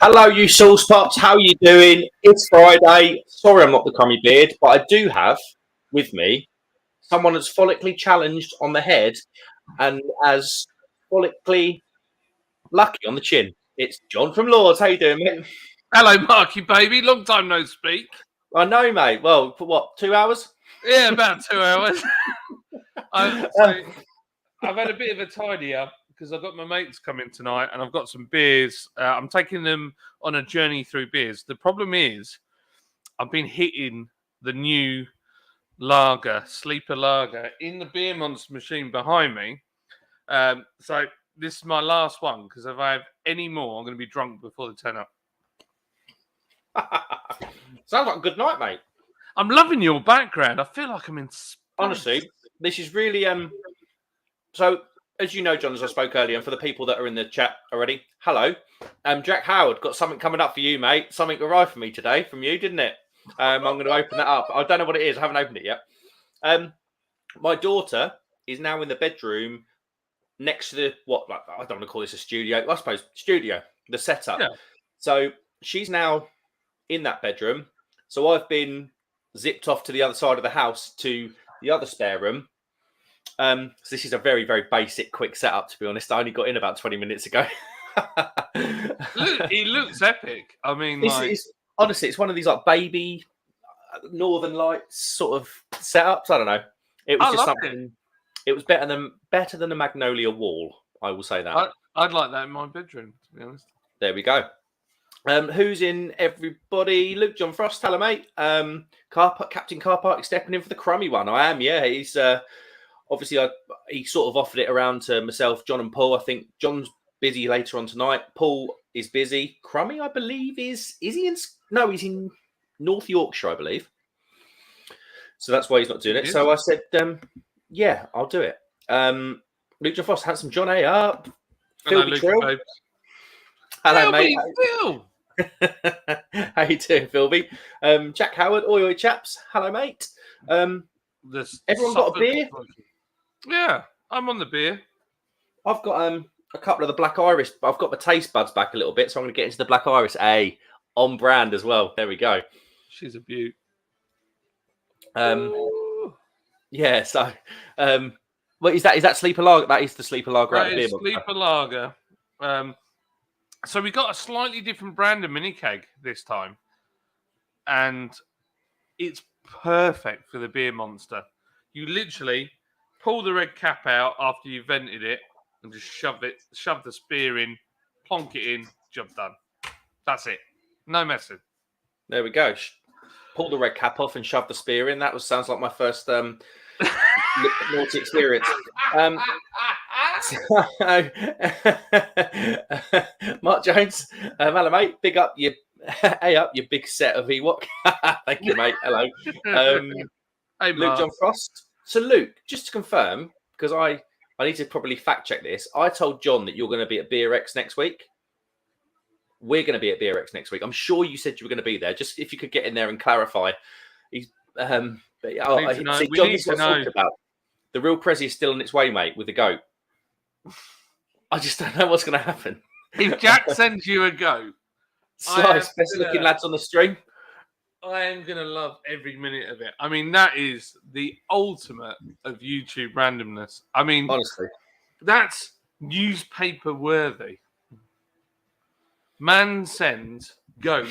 Hello, you sauce pops. How you doing? It's Friday. Sorry, I'm not the crummy beard, but I do have with me someone that's follically challenged on the head and as follically lucky on the chin. It's John from Lords. How you doing, mate? Hello, Marky baby. Long time no speak. I know, mate. Well, for what, 2 hours? Yeah, about 2 hours. I've had a bit of a tidy up because I've got my mates coming tonight and I've got some beers. I'm taking them on a journey through beers. The problem is I've been hitting the new lager, sleeper lager, in the beer monster machine behind me. So this is my last one because if I have any more, I'm going to be drunk before the 10 up. Sounds like a good night, mate. I'm loving your background. I feel like I'm in space. Honestly, this is really So, as you know, John, as I spoke earlier, and for the people that are in the chat already, hello. Jack Howard, got something coming up for you, mate. Something arrived for me today from you, didn't it? I'm going to open that up. I don't know what it is. I haven't opened it yet. My daughter is now in the bedroom next to the I don't want to call this a studio. I suppose studio, the setup. Yeah. So she's now in that bedroom. So I've been zipped off to the other side of the house to the other spare room. So this is a very, very basic, quick setup, to be honest. I only got in about 20 minutes ago. He looks epic. I mean, honestly, it's one of these like baby Northern Lights sort of setups. I don't know. It was just something. It was better than a Magnolia wall. I will say that. I'd like that in my bedroom, to be honest. There we go. Who's in, everybody? Luke John Frost, hello, mate. Captain Car Park stepping in for the crummy one. I am, yeah. He's obviously he sort of offered it around to myself, John, and Paul. I think John's busy later on tonight. Paul is busy. Crummy, I believe, is he in? No, he's in North Yorkshire, I believe. So that's why he's not doing it. So I said, yeah, I'll do it. Luke John Frost, handsome John A up. Hello, Luke. Hello, mate. Phil. How you doing, Philby? Jack Howard, oi, chaps. Hello, mate. Everyone got a beer? Yeah, I'm on the beer. I've got a couple of the Black Iris. I've got my taste buds back a little bit, so I'm going to get into the Black Iris. On brand as well. There we go. She's a beaut. Yeah. So, what is that? Is that sleeper lager? That is the sleeper lager. That is sleeper lager. So we got a slightly different brand of mini keg this time, and it's perfect for the beer monster. You literally pull the red cap out after you've vented it and just shove the spear in, plonk it in, job done. That's it. No messing. There we go. Pull the red cap off and shove the spear in. That sounds like my first naughty experience. Mark Jones, hello, mate. Big up your big set of Ewok. Thank you, mate. Hello. Hey, Luke John Frost. So, Luke, just to confirm, because I need to probably fact check this. I told John that you're going to be at BeerX next week. We're going to be at BeerX next week. I'm sure you said you were going to be there. Just if you could get in there and clarify. John is talking about. The real Prezi is still on its way, mate, with the goat. I just don't know what's going to happen. If Jack sends you a goat, Slice, best looking lads on the stream. I am going to love every minute of it. I mean, that is the ultimate of YouTube randomness. I mean, honestly, that's newspaper worthy. Man sends goat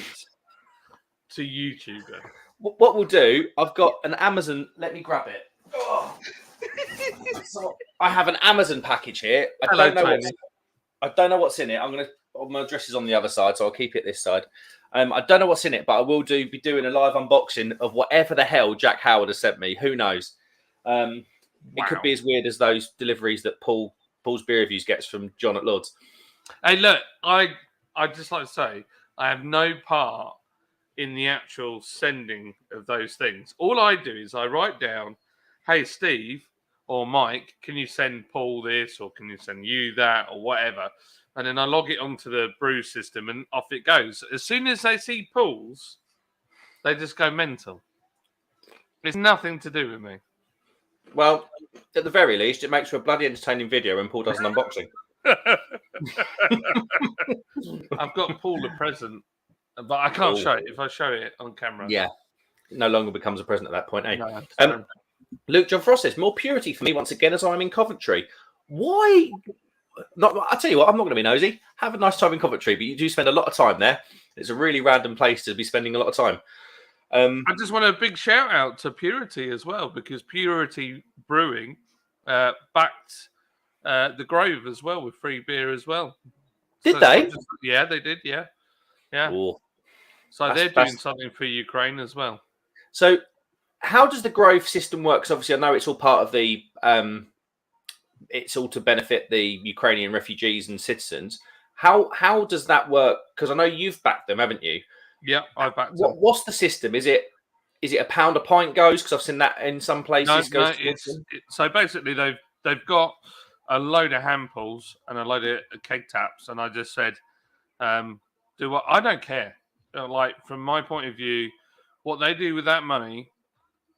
to YouTuber. What we'll do, I've got an Amazon. Let me grab it. Oh. So I have an Amazon package here. I don't know what's in it. My address is on the other side, so I'll keep it this side. I don't know what's in it, but I will be doing a live unboxing of whatever the hell Jack Howard has sent me. Who knows? It could be as weird as those deliveries that Paul's Beer Reviews gets from John at Lords. Hey, look, I'd just like to say I have no part in the actual sending of those things. All I do is I write down, hey, Steve or Mike, can you send Paul this or can you send you that or whatever? And then I log it onto the brew system and off it goes. As soon as they see Paul's, they just go mental. It's nothing to do with me. Well, at the very least, it makes for a bloody entertaining video when Paul does an unboxing. I've got Paul a present, but I can't Oh. show it. If I show it on camera, Yeah, no longer becomes a present at that point, eh? no, it's terrible. Luke John Frost says, more purity for me once again as I'm in Coventry. Why? Not. I tell you what, I'm not going to be nosy. Have a nice time in Coventry, but you do spend a lot of time there. It's a really random place to be spending a lot of time. I just want a big shout out to Purity as well, because Purity Brewing backed the Grove as well with free beer as well. Did So they? Yeah, they did. Yeah. Oh, So they're doing something for Ukraine as well. So, how does the Grove system work? Because obviously, I know it's all part of the. It's all to benefit the Ukrainian refugees and citizens. How does that work? Because I know you've backed them, haven't you? Yeah, I backed them. What's the system? Is it a pound a pint goes? Because I've seen that in some places. No, so basically they've got a load of handpulls and a load of keg taps, and I just said, do what I don't care. Like from my point of view, what they do with that money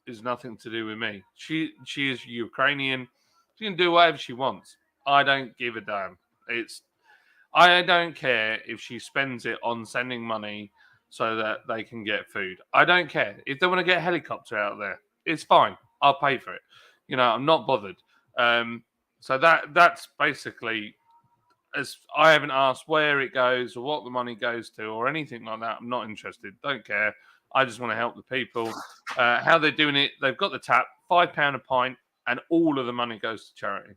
is nothing to do with me. She is Ukrainian. She can do whatever she wants. I don't give a damn. I don't care if she spends it on sending money so that they can get food. I don't care. If they want to get a helicopter out there, it's fine. I'll pay for it. I'm not bothered. So that's basically, as I haven't asked where it goes or what the money goes to or anything like that. I'm not interested. Don't care. I just want to help the people. How they're doing it, they've got the tap, £5 a pint, and all of the money goes to charity.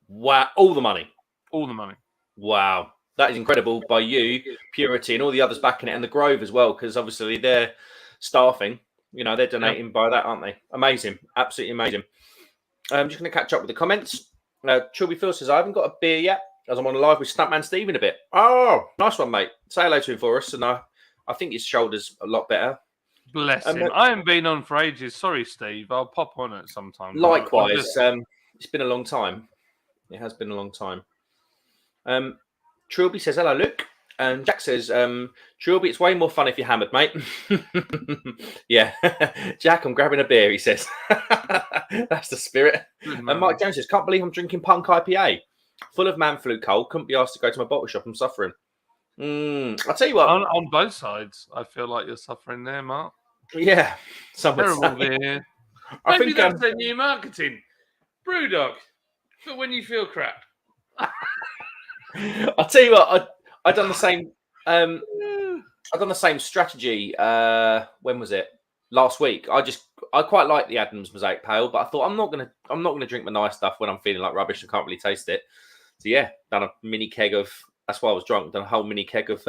Wow, all the money. All the money. Wow. That is incredible by you, Purity, and all the others backing it, and the Grove as well, because obviously they're staffing. They're donating by that, aren't they? Amazing. Absolutely amazing. I'm just going to catch up with the comments. Chubby Phil says, I haven't got a beer yet, as I'm on live with Stuntman Steve in a bit. Oh, nice one, mate. Say hello to him for us, and I think his shoulder's a lot better. Bless him. I haven't been on for ages. Sorry, Steve. I'll pop on it sometime. Likewise. It's been a long time. It has been a long time. Trilby says, hello, Luke. And Jack says, Trilby, it's way more fun if you're hammered, mate. Yeah. Jack, I'm grabbing a beer, he says. That's the spirit. And Mike Jones says, can't believe I'm drinking Punk IPA. Full of man flu cold. Couldn't be asked to go to my bottle shop. I'm suffering. I'll tell you what. On both sides, I feel like you're suffering there, Mark. Yeah. Terrible beer. Maybe that's their new marketing. Brewdog. But when you feel crap. I'll tell you what, I done the same. I've done the same strategy. When was it? Last week. I quite like the Adams Mosaic Pale, but I thought I'm not gonna drink my nice stuff when I'm feeling like rubbish and can't really taste it. So yeah, done a mini keg of. That's why I was drunk. Done a whole mini keg of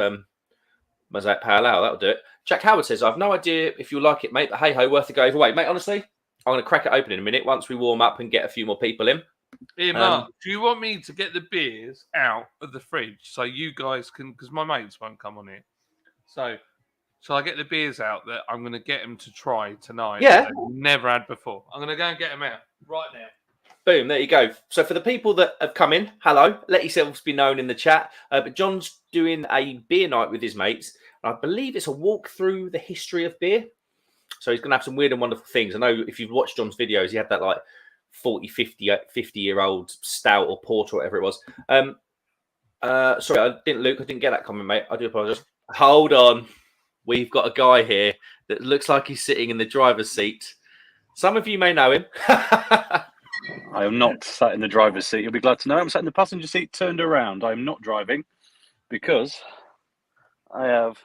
Mosaic Pale Ale. That'll do it. Jack Howard says, I've no idea if you'll like it, mate, but hey ho, worth a go either way, mate. Honestly, I'm gonna crack it open in a minute once we warm up and get a few more people in. Here, Mark, do you want me to get the beers out of the fridge so you guys can, because my mates won't come on here. So, shall I get the beers out that I'm going to get them to try tonight? Yeah. That they've never had before. I'm going to go and get them out right now. Boom, there you go. So for the people that have come in, hello, let yourselves be known in the chat. But John's doing a beer night with his mates. And I believe it's a walk through the history of beer. So he's going to have some weird and wonderful things. I know if you've watched John's videos, he had that like 40, 50-year-old stout or porter or whatever it was. Sorry, I didn't get that comment, mate. I do apologize. Hold on. We've got a guy here that looks like he's sitting in the driver's seat. Some of you may know him. I am not sat in the driver's seat. You'll be glad to know I'm sat in the passenger seat turned around. I'm not driving because I have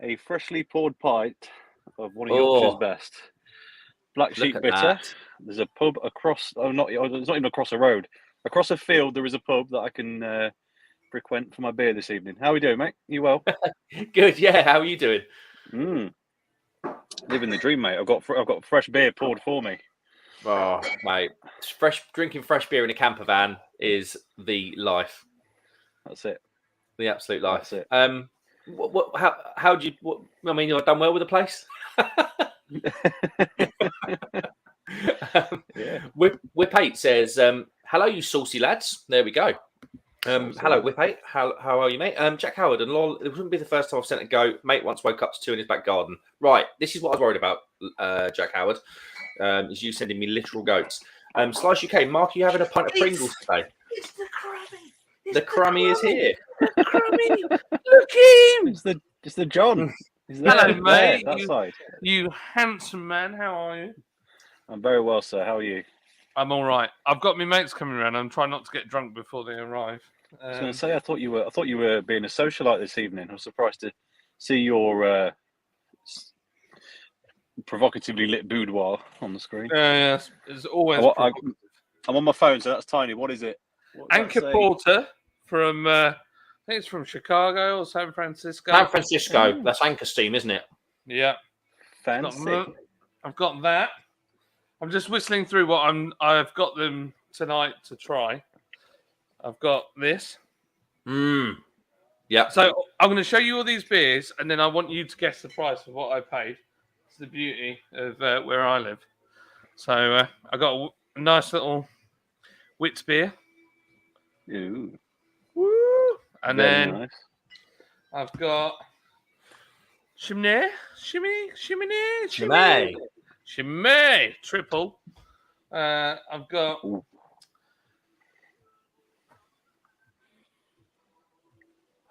a freshly poured pint of one of Yorkshire's best. Black Sheep Bitter. That. There's a pub across. It's not even across a road. Across a field, there is a pub that I can frequent for my beer this evening. How are we doing, mate? You well? Good. Yeah. How are you doing? Living the dream, mate. I've got fresh beer poured for me. Oh, mate, drinking fresh beer in a camper van is the life. That's it. The absolute life. That's it. How do you? I mean, you've done well with the place. Yeah. Whip 8 says, hello, you saucy lads. There we go. Hello, Whip 8. How are you, mate? Jack Howard and Lol. It wouldn't be the first time I've sent a go. Mate once woke up to 2 in his back garden. Right. This is what I was worried about, Jack Howard. Is you sending me literal goats. Slice UK, Mark, are you having a pint of Pringles today? It's the Krabby. The crummy is here. Crummy, look him. It's the John. He's there. Hello, there, mate. that side. You handsome man. How are you? I'm very well, sir. How are you? I'm all right. I've got my mates coming around. I'm trying not to get drunk before they arrive. I was going to say, I thought you were being a socialite this evening. I was surprised to see your provocatively lit boudoir on the screen. Yes, it's always. I'm on my phone, so that's tiny. What is it? Anchor Porter from, I think it's from Chicago or San Francisco. San Francisco. That's Anchor Steam, isn't it? Yeah. Fancy. I've got that. I'm just whistling through what I've got them tonight to try. I've got this. Yeah. So I'm going to show you all these beers, and then I want you to guess the price of what I paid. It's the beauty of where I live. So I got a nice little Wits beer. Ooh. Woo! And Very then nice. I've got Chimney triple. I've got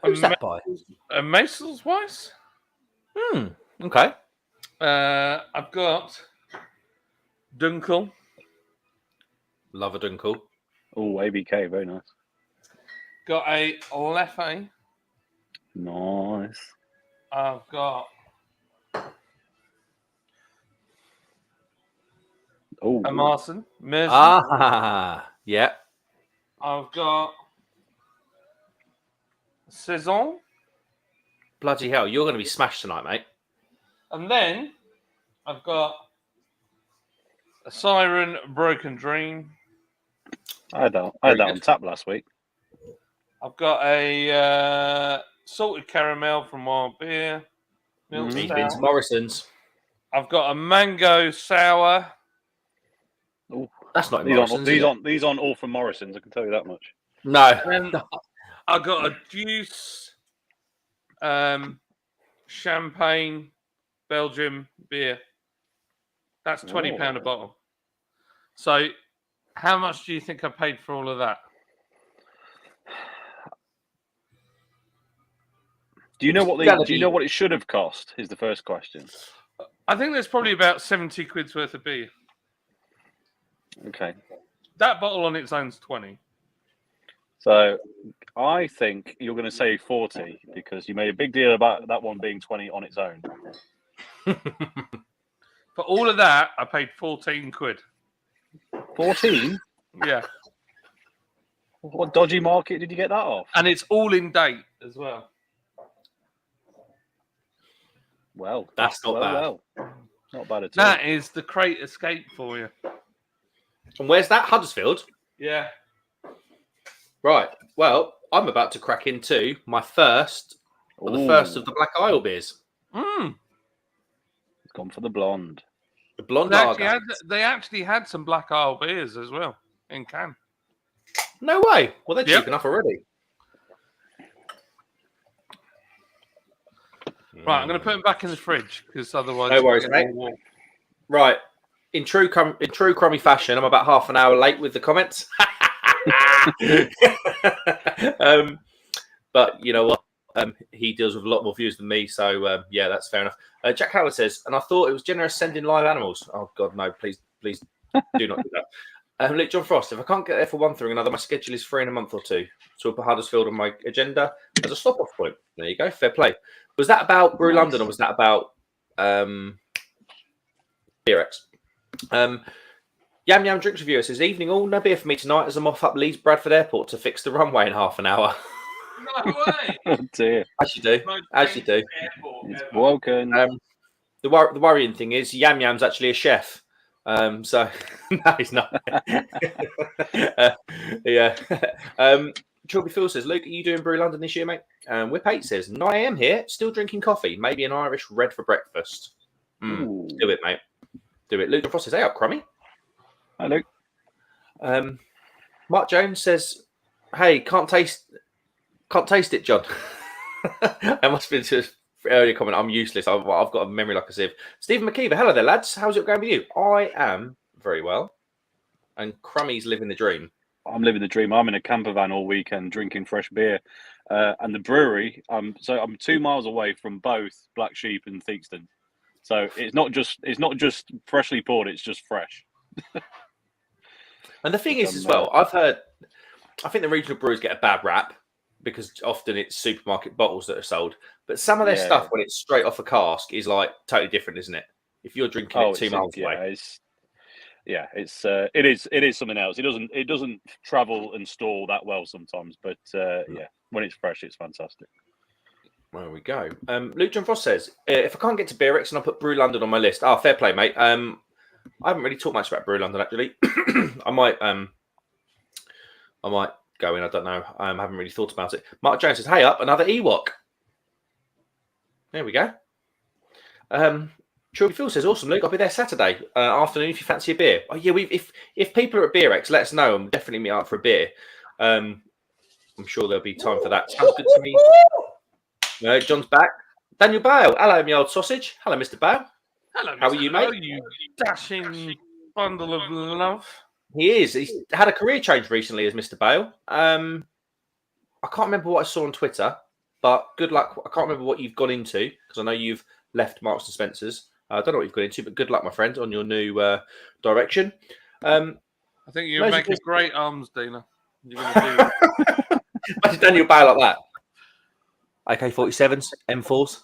Who's that by? a Masel's Weiss. Okay. I've got Dunkel. Love a Dunkel. Oh, ABK, very nice. Got a Leffe. Nice. I've got a Marson. Yeah. I've got Saison. Bloody hell, you're going to be smashed tonight, mate. And then I've got a Siren Broken Dream. I had that on tap last week. I've got a salted caramel from Wild Beer. Milk You've stout. been to Morrison's. I've got a mango sour. Oh, that's not in these Morrison's. These aren't all from Morrison's. I can tell you that much. No. And I got a juice, champagne, Belgium beer. That's £20 a bottle. So, how much do you think I paid for all of that? Do you know what it should have cost? Is the first question. I think there's probably about 70 quid's worth of beer. Okay. That bottle on its own's 20. So I think you're going to say 40 because you made a big deal about that one being 20 on its own. For all of that, I paid 14 quid. 14? Yeah. What dodgy market did you get that off? And it's all in date as well. Well, that's not bad. Well. Not bad at all. That is the Crate Escape for you. And where's that? Huddersfield? Yeah. Right. Well, I'm about to crack into my first, the first of the Black Isle beers. Mm. It's gone for the blonde. The blonde lager. They actually had some Black Isle beers as well in can. No way. Well, they're cheap enough already. Right, I'm going to put them back in the fridge because otherwise... No worries, mate. Right. In true crummy fashion, I'm about half an hour late with the comments. But you know what? He deals with a lot more views than me, so yeah, that's fair enough. Jack Howard says, and I thought it was generous sending live animals. Oh God, no! Please do not do that. Luke John Frost, if I can't get there for one thing or another, my schedule is free in a month or two. So I'll put Huddersfield on my agenda as a stop-off point. There you go, fair play. Was that about Brew London or was that about BRX? Yam Yam Drinks Reviewer says, evening all, no beer for me tonight as I'm off up Leeds Bradford Airport to fix the runway in half an hour. No way! Oh dear. As you do. As you do. It's broken. The worrying thing is Yam Yam's actually a chef. So no, he's not. Yeah. Trilby Phil says, Luke, are you doing Brew London this year, mate? Whip 8 says, 9 AM here, still drinking coffee, maybe an Irish red for breakfast. Do it, mate. Do it. Luke Frost says, hey up, Crummy. Hi, Luke. Mark Jones says, hey, can't taste it, John. I must have been to his earlier comment. I'm useless. I've got a memory like a sieve. Stephen McKeever, hello there, lads. How's it going with you? I am very well. And Crummy's living the dream. I'm living the dream. I'm in a camper van all weekend drinking fresh beer, and the brewery. I'm 2 miles away from both Black Sheep and Theakston, so it's not just freshly poured. It's just fresh. And the thing Which is, as well, I think the regional breweries get a bad rap because often it's supermarket bottles that are sold. But some of their stuff, when it's straight off a cask, is like totally different, isn't it? If you're drinking it 2 miles away. It is something else. It doesn't travel and store that well sometimes, but when it's fresh, it's fantastic. There we go. Luke John Frost says, if I can't get to Beerix, and I'll put Brew London on my list. Oh, fair play, mate. I haven't really talked much about Brew London actually. I might go in. I don't know. I haven't really thought about it. Mark Jones says, "Hey up, another Ewok." There we go. Trilby Phil says, "Awesome, Luke. I'll be there Saturday afternoon if you fancy a beer." Oh yeah, if people are at Beerix, let us know. I'm definitely meet up for a beer. I'm sure there'll be time for that. Sounds good to me. No, John's back. Daniel Bale. Hello, my old sausage. Hello, Mr. Bale. Hello, how are you, mate? You dashing bundle of love. He is. He's had a career change recently as Mr. Bale. I can't remember what I saw on Twitter, but good luck. I can't remember what you've gone into because I know you've left Marks and Spencer's. I don't know what you've gone into, but good luck, my friend, on your new direction. I think you'll make a great arms dealer. You're going to do. Imagine Daniel Bale like that. AK-47s, M4s.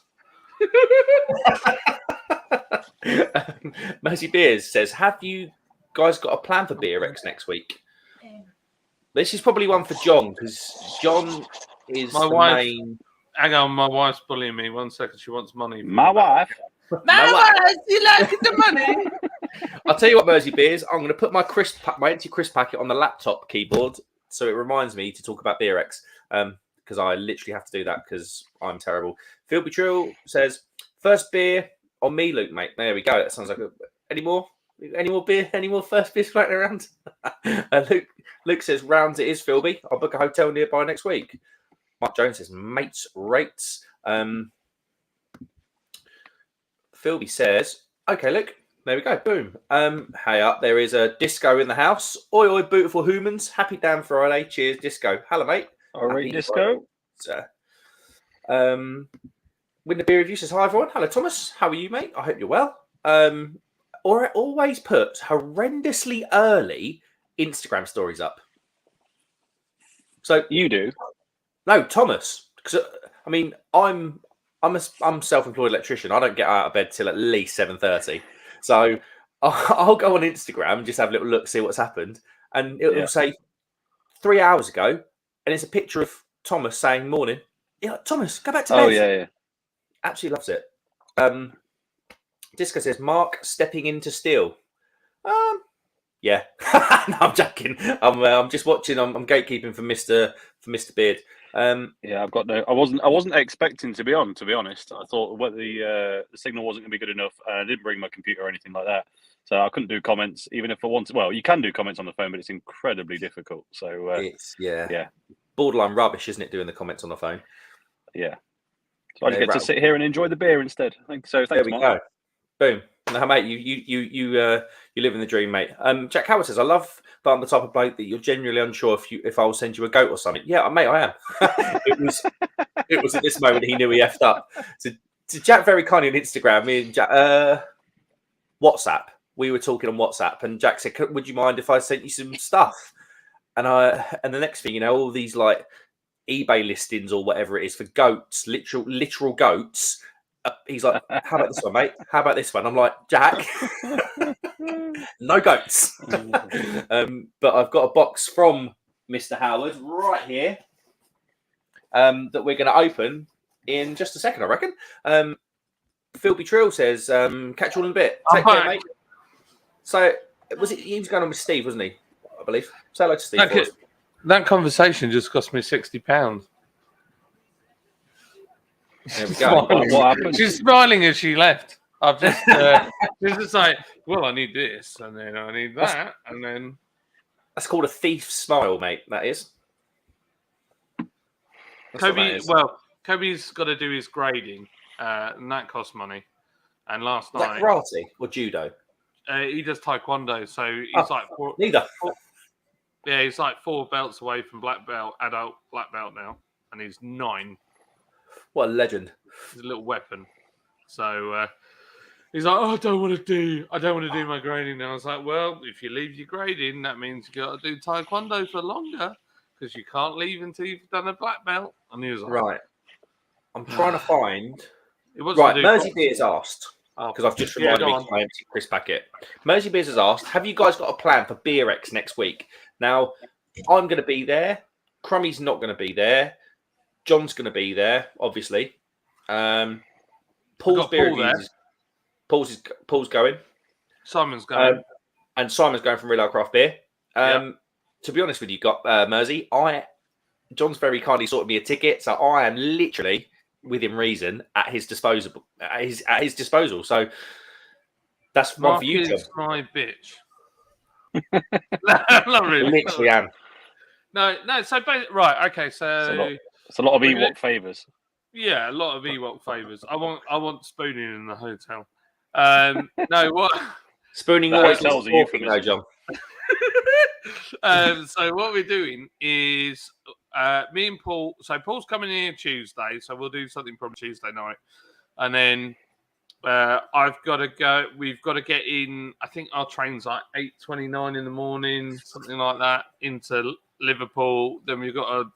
Mercy Beers says, "Have you guys got a plan for Beerix next week?" This is probably one for John because John is my the wife. main. Hang on, my wife's bullying me. 1 second, she wants money. My wife. You like the money? I'll tell you what, Mersey Beers. I'm going to put my empty crisp packet on the laptop keyboard so it reminds me to talk about Beerix. Because I literally have to do that because I'm terrible. Philby Trill says, "First beer on me, Luke, mate." There we go. That sounds like any more beer? Any more first beers floating around? Luke says, "Rounds it is, Philby. I'll book a hotel nearby next week." Mark Jones says, "Mates rates." Philby says, "Okay, Luke. There we go. Boom. Hey up. There is a disco in the house. Oi, oi, beautiful humans. Happy damn Friday. Cheers, disco. Hello, mate. All right, disco. With the beer review says, "Hi everyone. Hello Thomas. How are you, mate? I hope you're well." Or I always put horrendously early Instagram stories up. So you do? No, Thomas. Because I mean, I'm self-employed electrician. I don't get out of bed till at least 7:30. So I'll go on Instagram and just have a little look, see what's happened, and it will say 3 hours ago. And it's a picture of Thomas saying, "Morning." Yeah, Thomas, go back to bed. Oh, yeah. Absolutely loves it. Disco says, "Mark stepping into steel." Yeah. No, I'm joking. I'm just watching. I'm gatekeeping for Mr. Beard. Yeah, I've got no. I wasn't expecting to be on. To be honest, I thought the signal wasn't going to be good enough. I didn't bring my computer or anything like that, so I couldn't do comments even if I wanted. Well, you can do comments on the phone, but it's incredibly difficult. So it's borderline rubbish, isn't it? Doing the comments on the phone. Yeah. So I just get to sit here and enjoy the beer instead. Thanks, Mark. Go. Boom. No, mate, you live in the dream, mate. Jack Howard says, "I love that I'm the type of bloke that you're genuinely unsure if I will send you a goat or something." Yeah, mate, I am. it was at this moment he knew he effed up. So Jack very kindly on Instagram, me and Jack, WhatsApp. We were talking on WhatsApp, and Jack said, "Would you mind if I sent you some stuff?" And the next thing you know, all these like eBay listings or whatever it is for goats, literal goats. He's like, "How about this one, mate? How about this one?" I'm like, "Jack, no goats." But I've got a box from Mr. Howard right here that we're going to open in just a second, I reckon. Philby Trill says, "Catch you all in a bit. Take care, mate." So he was going on with Steve, wasn't he? I believe. Say hello to Steve. That conversation just cost me £60. There we go. What happened? She's smiling as she left. I've just just like, well, I need this, and then I need that, and then that's called a thief's smile, mate. That is. Kobe's got to do his grading, and that costs money. And last night, night, karate or judo? He does taekwondo, so he's like neither. Yeah, he's like 4 belts away from black belt, adult black belt now, and he's 9. What a legend. He's a little weapon. So he's like, I don't want to do my grading now. I was like, well, if you leave your grading, that means you got to do taekwondo for longer because you can't leave until you've done a black belt. And he was like, Right. I'm trying to find. He wants Right, to do Mersey boxing. Beers asked, because I've just Yeah, reminded go me on. of my empty crisp packet. Mersey Beers has asked, have you guys got a plan for Beer X next week? Now, I'm going to be there. Crummy's not going to be there. John's going to be there, obviously. Paul's got beer Paul there. reviews. Paul's going. Simon's going. And Simon's going from Real Ale Craft Beer. Yep. To be honest with you, Mersey, John's very kindly sorted me a ticket, so I am literally within reason at his disposal. At his disposal. So that's one for you, John. Mark is my bitch. Not really. Literally am. No. So right, okay. So It's a lot of Ewok favours. yeah, a lot of Ewok favours. I want spooning in the hotel. No, what? Spooning The always hotel's a talking, though, euphemism. John. So what we're doing is me and Paul. So Paul's coming here Tuesday, so we'll do something probably Tuesday night, and then I've got to go. We've got to get in. I think our train's like 8:29 in the morning, something like that, into Liverpool. Then we've got to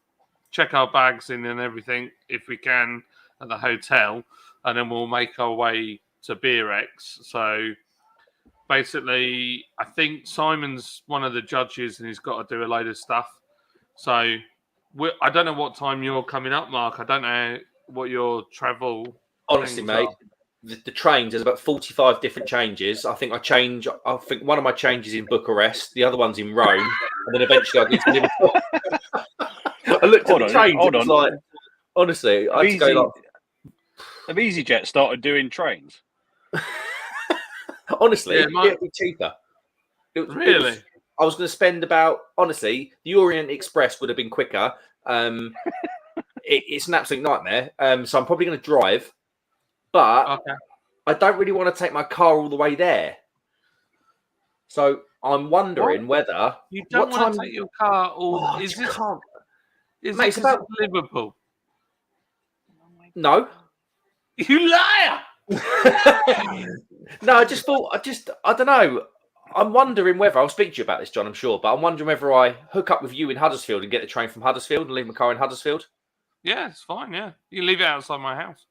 check our bags in and everything if we can at the hotel, and then we'll make our way to Beer X. So basically, I think Simon's one of the judges and he's got to do a load of stuff. So I don't know what time you're coming up, Mark. I don't know what your travel. Honestly, things mate, are. the trains, there's about 45 different changes. I think one of my changes in Bucharest, the other one's in Rome, and then eventually I get to Liverpool. I looked at the trains and was like, honestly, I had to go like... Have EasyJet started doing trains? Honestly, Yeah, it'd be cheaper. Really? I was going to spend about, honestly, the Orient Express would have been quicker. It's an absolute nightmare. So I'm probably going to drive, but Okay. I don't really want to take my car all the way there. So I'm wondering whether You don't what want time to take your car, or Oh, is you this can't. is Mate, it it's 'cause about- it's Liverpool? No. You liar! No, I just thought, I don't know. I'm wondering whether, I'll speak to you about this, John, I'm sure, but I'm wondering whether I hook up with you in Huddersfield and get the train from Huddersfield and leave my car in Huddersfield. Yeah, it's fine. Yeah, you leave it outside my house.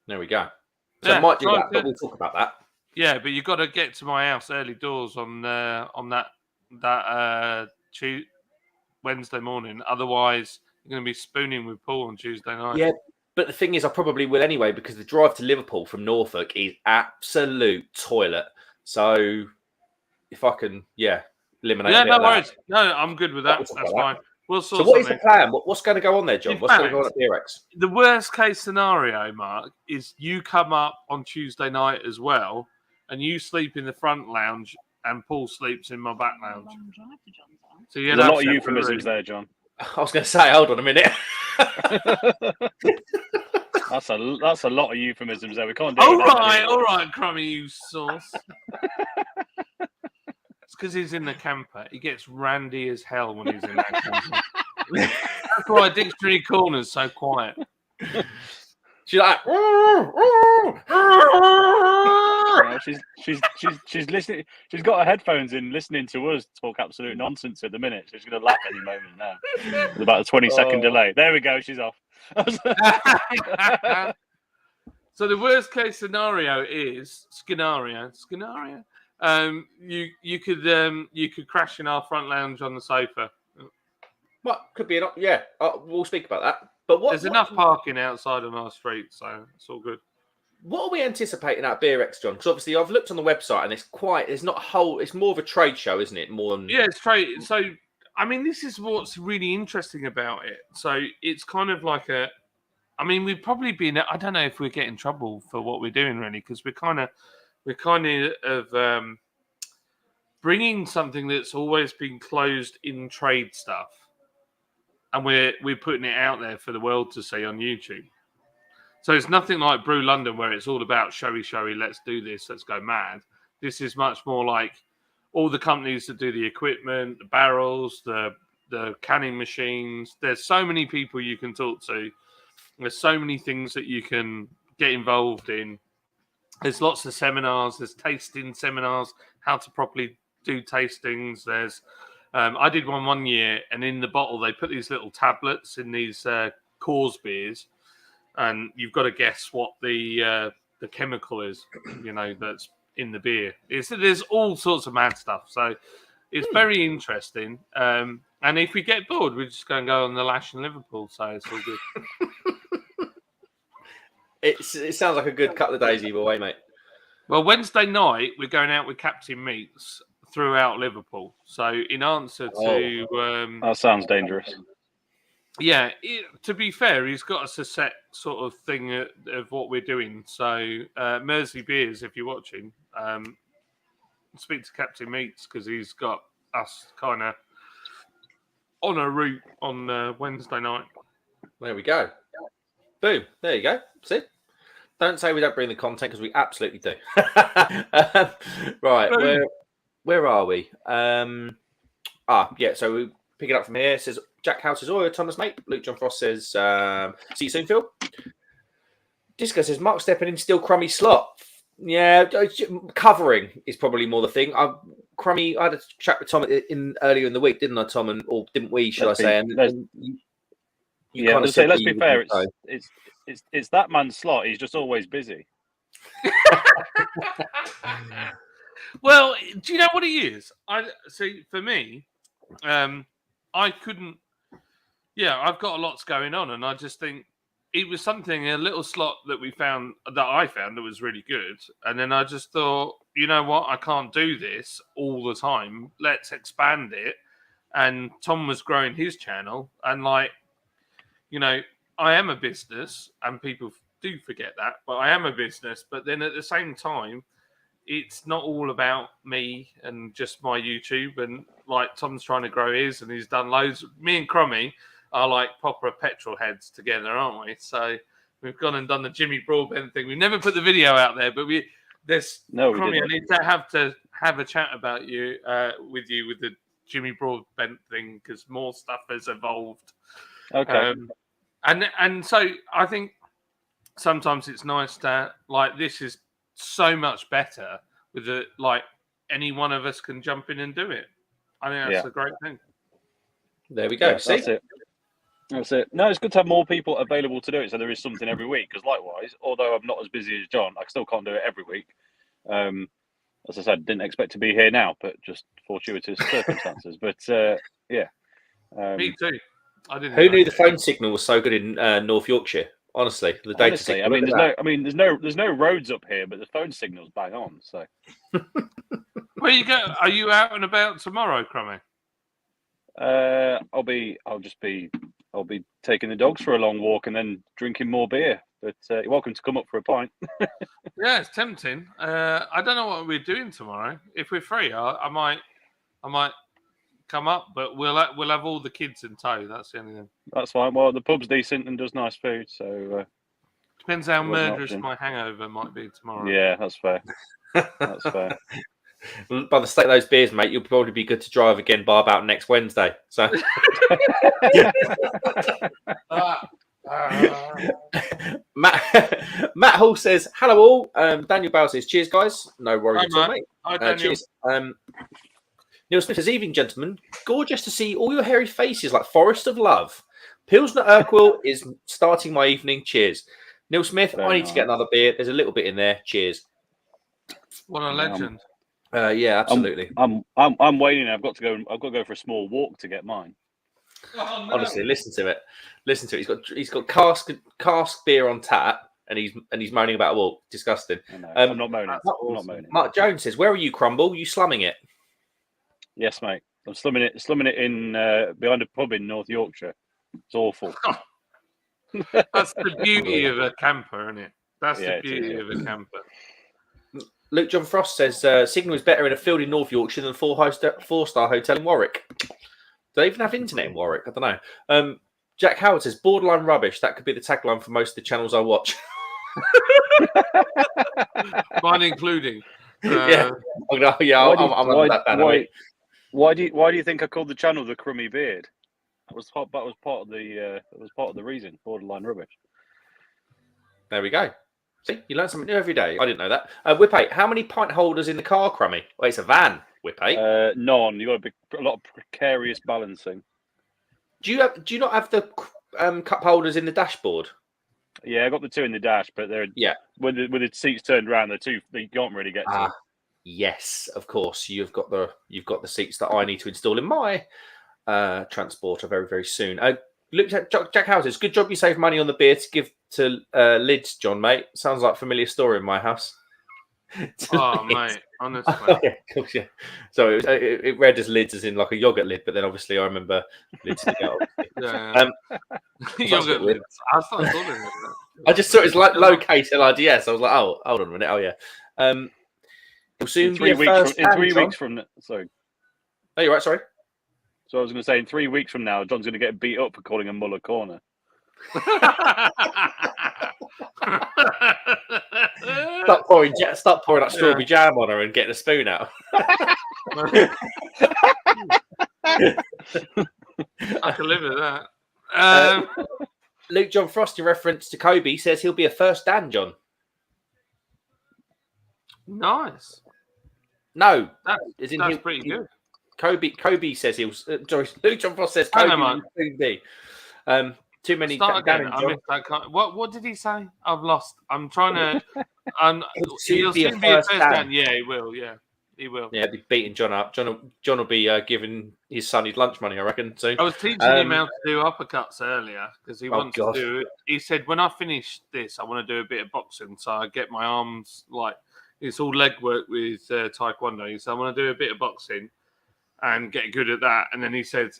There we go. So Yeah, I might do right, that, but we'll talk about that. Yeah, but you've got to get to my house early doors on that Wednesday morning. Otherwise, you're going to be spooning with Paul on Tuesday night. Yeah, but the thing is, I probably will anyway, because the drive to Liverpool from Norfolk is absolute toilet. So if I can, eliminate Yeah, a bit no of that. worries. No, I'm good with that. We'll talk That's about fine. We'll So sort what is the something. plan? What's going to go on there, John? In What's going to go on fact, at BRX? The worst case scenario, Mark, is you come up on Tuesday night as well, and you sleep in the front lounge, and Paul sleeps in my back lounge. So There's a lot of euphemisms there, John. I was going to say, hold on a minute. That's a lot of euphemisms there. We can't do All that right, anymore. all right, Crummy, you sauce. It's because he's in the camper. He gets randy as hell when he's in that camper. That's why Dictionary Corner's so quiet. She's like, Yeah, she's listening. She's got her headphones in, listening to us talk absolute nonsense at the minute. So she's going to laugh any moment now. With about a 20-second delay. There we go. She's off. So the worst case scenario is scenario. You could crash in our front lounge on the sofa. what could be an we'll speak about that. But There's enough parking outside on our street, so it's all good. What are we anticipating at BRX, John? Because obviously I've looked on the website and it's not a whole. It's more of a trade show, isn't it? More than Yeah, it's trade. So I mean, this is what's really interesting about it. So it's kind of like we'd probably be. I don't know if we get in trouble for what we're doing really, because we're kind of bringing something that's always been closed in trade stuff, and we're putting it out there for the world to see on YouTube. So it's nothing like Brew London where it's all about showy, let's do this, let's go mad. This is much more like all the companies that do the equipment, the barrels, the canning machines. There's so many people you can talk to. There's so many things that you can get involved in. There's lots of seminars. There's tasting seminars, how to properly do tastings. There's I did one year, and in the bottle they put these little tablets in these Coors beers, and you've got to guess what the chemical is, that's in the beer. There's all sorts of mad stuff. So it's very interesting. And if we get bored, we're just going to go on the Lash in Liverpool. So it's all good. It sounds like a good couple of days either way, mate. Well, Wednesday night, we're going out with Captain Meats throughout Liverpool. So in answer to... that sounds dangerous. Yeah, to be fair, he's got us a set sort of thing of what we're doing. So Mersey Beers, if you're watching, speak to Captain Meats because he's got us kind of on a route on Wednesday night. There we go. Boom. There you go. See? Don't say we don't bring the content because we absolutely do. Right. Where are we? Yeah. So we pick it up from here. It says Jack House says, "Oh, Thomas, mate." Luke John Frost says, "See you soon, Phil." Disco says, "Mark stepping in still crummy slot." Yeah, covering is probably more the thing. Crummy. I had a chat with Tom earlier in the week, didn't I, Tom? Or didn't we? Should I say? Yeah, let's be fair. It's that man's slot. He's just always busy. Well, do you know what he is? For me, I couldn't. Yeah, I've got a lot going on, and I just think it was a little slot that I found that was really good, and then I just thought, you know what, I can't do this all the time. Let's expand it. And Tom was growing his channel, and I am a business, and people do forget that, but I am a business. But then at the same time, it's not all about me and just my YouTube. And Tom's trying to grow his, and he's done loads. Me and Crummy are like proper petrol heads together, aren't we? So we've gone and done the Jimmy Broadbent thing. We've never put the video out there, but Crummy, I need to have a chat about with the Jimmy Broadbent thing because more stuff has evolved. Okay. And so I think sometimes it's nice to this is so much better with any one of us can jump in and do it. I think that's a great thing. There we go. Yeah, see, that's it. No, it's good to have more people available to do it, so there is something every week. Because likewise, although I'm not as busy as John, I still can't do it every week. As I said, didn't expect to be here now, but just fortuitous circumstances. But yeah, me too. Who knew the phone signal was so good in North Yorkshire? Honestly, the data signal. There's no roads up here, but the phone signal's bang on. So, where you go? Are you out and about tomorrow, Crummy? I'll be taking the dogs for a long walk and then drinking more beer. But you're welcome to come up for a pint. Yeah, it's tempting. I don't know what we're doing tomorrow. If we're free, I might come up, but we'll have all the kids in tow. That's the only thing. That's fine. Well, the pub's decent and does nice food, so depends how murderous my hangover might be tomorrow. Yeah, that's fair. That's fair. By the state of those beers, mate, you'll probably be good to drive again by about next Wednesday. So, Matt Hall says, "Hello all." Daniel Bale says, "Cheers, guys." No worries at all, mate. Hi, Daniel. Cheers. Neil Smith says, "Evening, gentlemen. Gorgeous to see all your hairy faces like Forest of Love. Pilsner Urquell is starting my evening. Cheers." Neil Smith, I need to get another beer. There's a little bit in there. Cheers. What a legend. Yeah, absolutely. I'm waiting. I've got to go for a small walk to get mine. Oh, no. Honestly, listen to it. He's got cask beer on tap, and he's moaning about a walk. Disgusting. I'm not moaning. I'm not moaning. Mark Jones says, "Where are you, Crumble? You slumming it?" Yes, mate. I'm slumming it in behind a pub in North Yorkshire. It's awful. That's the beauty of a camper, isn't it? That's the beauty of a camper. Luke John Frost says, "Signal is better in a field in North Yorkshire than a four-star hotel in Warwick." Do they even have internet in Warwick? I don't know. Jack Howard says, "Borderline rubbish." That could be the tagline for most of the channels I watch. Mine including. Yeah, I'm that bad. Why do you think I called the channel the Crummy Beard? That was part of the reason. Borderline rubbish. There we go. See, you learn something new every day. I didn't know that. Whip8, how many pint holders in the car, Crummy? Well, it's a van, Whip8. None. You got a lot of precarious balancing. Do you not have the cup holders in the dashboard? Yeah, I got the two in the dash, but they're with the seats turned around, they can't really get to. Yes, of course. You've got the seats that I need to install in my transporter very, very soon. Look, Jack Howard says, good job you saved money on the beer to give to lids, John, mate. Sounds like a familiar story in my house. Mate, honestly. Yeah, cool, yeah. So it read as lids as in like a yogurt lid, but then obviously I remember lids to go. Yogurt lids. I started calling it that. I just thought it was like lowercase LIDS. I was like, oh, hold on a minute. Oh, yeah. It'll soon in 3 be a weeks. In 3 weeks from sorry. Oh, you're right. Sorry. So I was going to say, in 3 weeks from now, John's going to get beat up for calling a Muller corner. Stop pouring that strawberry jam on her and getting a spoon out. I can live with that. Luke John Frost, in reference to Kobe, says he'll be a first Dan, John. Nice. No, that's pretty good. Kobe says he'll. Sorry, Luke John Frost says Kobe will soon be. Too many. Start again. I missed that. What did he say? I've lost. I'm trying to. He'll soon be a first Dan. Yeah, he will. Yeah, he will. Yeah, be beating John up. John will be giving his son his lunch money, I reckon. Soon. I was teaching him how to do uppercuts earlier because he wants to do it. He said, when I finish this, I want to do a bit of boxing, so I get my arms like it's all leg work with taekwondo. So I want to do a bit of boxing and get good at that. And then he said,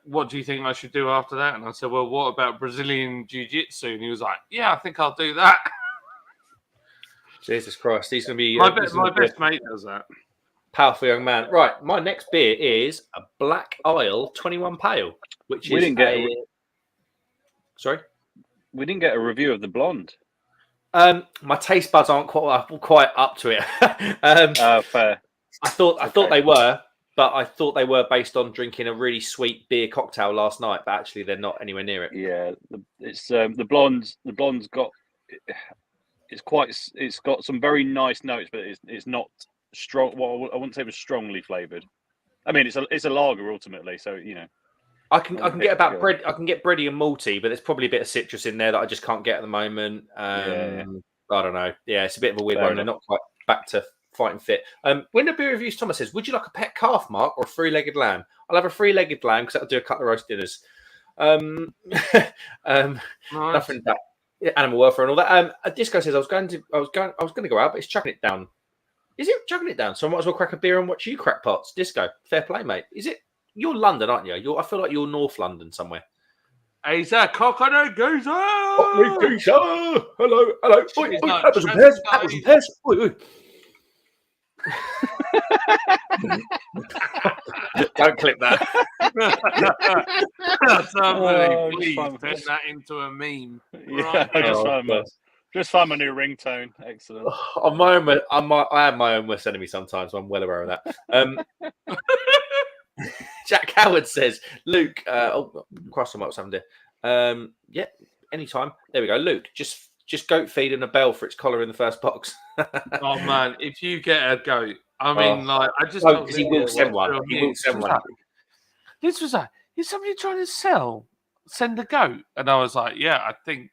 what do you think I should do after that? And I said, well, what about Brazilian jiu-jitsu? And he was like, yeah, I think I'll do that. Jesus Christ, he's going to be... my best mate does that. Powerful young man. Right, my next beer is a Black Isle 21 Pale, which we is didn't get Sorry? We didn't get a review of the blonde. My taste buds aren't quite up to it. Fair. I thought they were, but I thought they were based on drinking a really sweet beer cocktail last night, but actually they're not anywhere near it. Yeah, it's the blonde's got it's got some very nice notes, but it's not strong. Well, I wouldn't say it was strongly flavored. I mean, it's a lager ultimately, so you know. I can get about bread. I can get bready and malty, but there's probably a bit of citrus in there that I just can't get at the moment. I don't know. Yeah, it's a bit of a weird one. They're not quite back to fighting fit. When the beer reviews, Thomas says, "Would you like a pet calf, Mark, or a three-legged lamb?" I'll have a three-legged lamb because that'll do a couple of roast dinners. Nice. Nothing that animal welfare and all that. Disco says I was going to go out, but it's chucking it down. Is it chucking it down? So I might as well crack a beer and watch you crack pots. Disco, fair play, mate. Is it? You're London, aren't you? I feel like you're North London somewhere. He's a coconut geezer. Coconut geezer. Hello. Oi, apples and pears. Oi. Don't clip that. Somebody please turn that into a meme. Yeah, Right. just find my new ringtone. Excellent. I am my own worst enemy sometimes. So I'm well aware of that. Jack Howard says, Luke, cross them up someday. Yeah, anytime. There we go. Luke, just goat feed and a bell for its collar in the first box. Oh man, if you get a goat, I mean, I just because he will send one. He will send one. This was like, is somebody trying to send a goat? And I was like, yeah, I think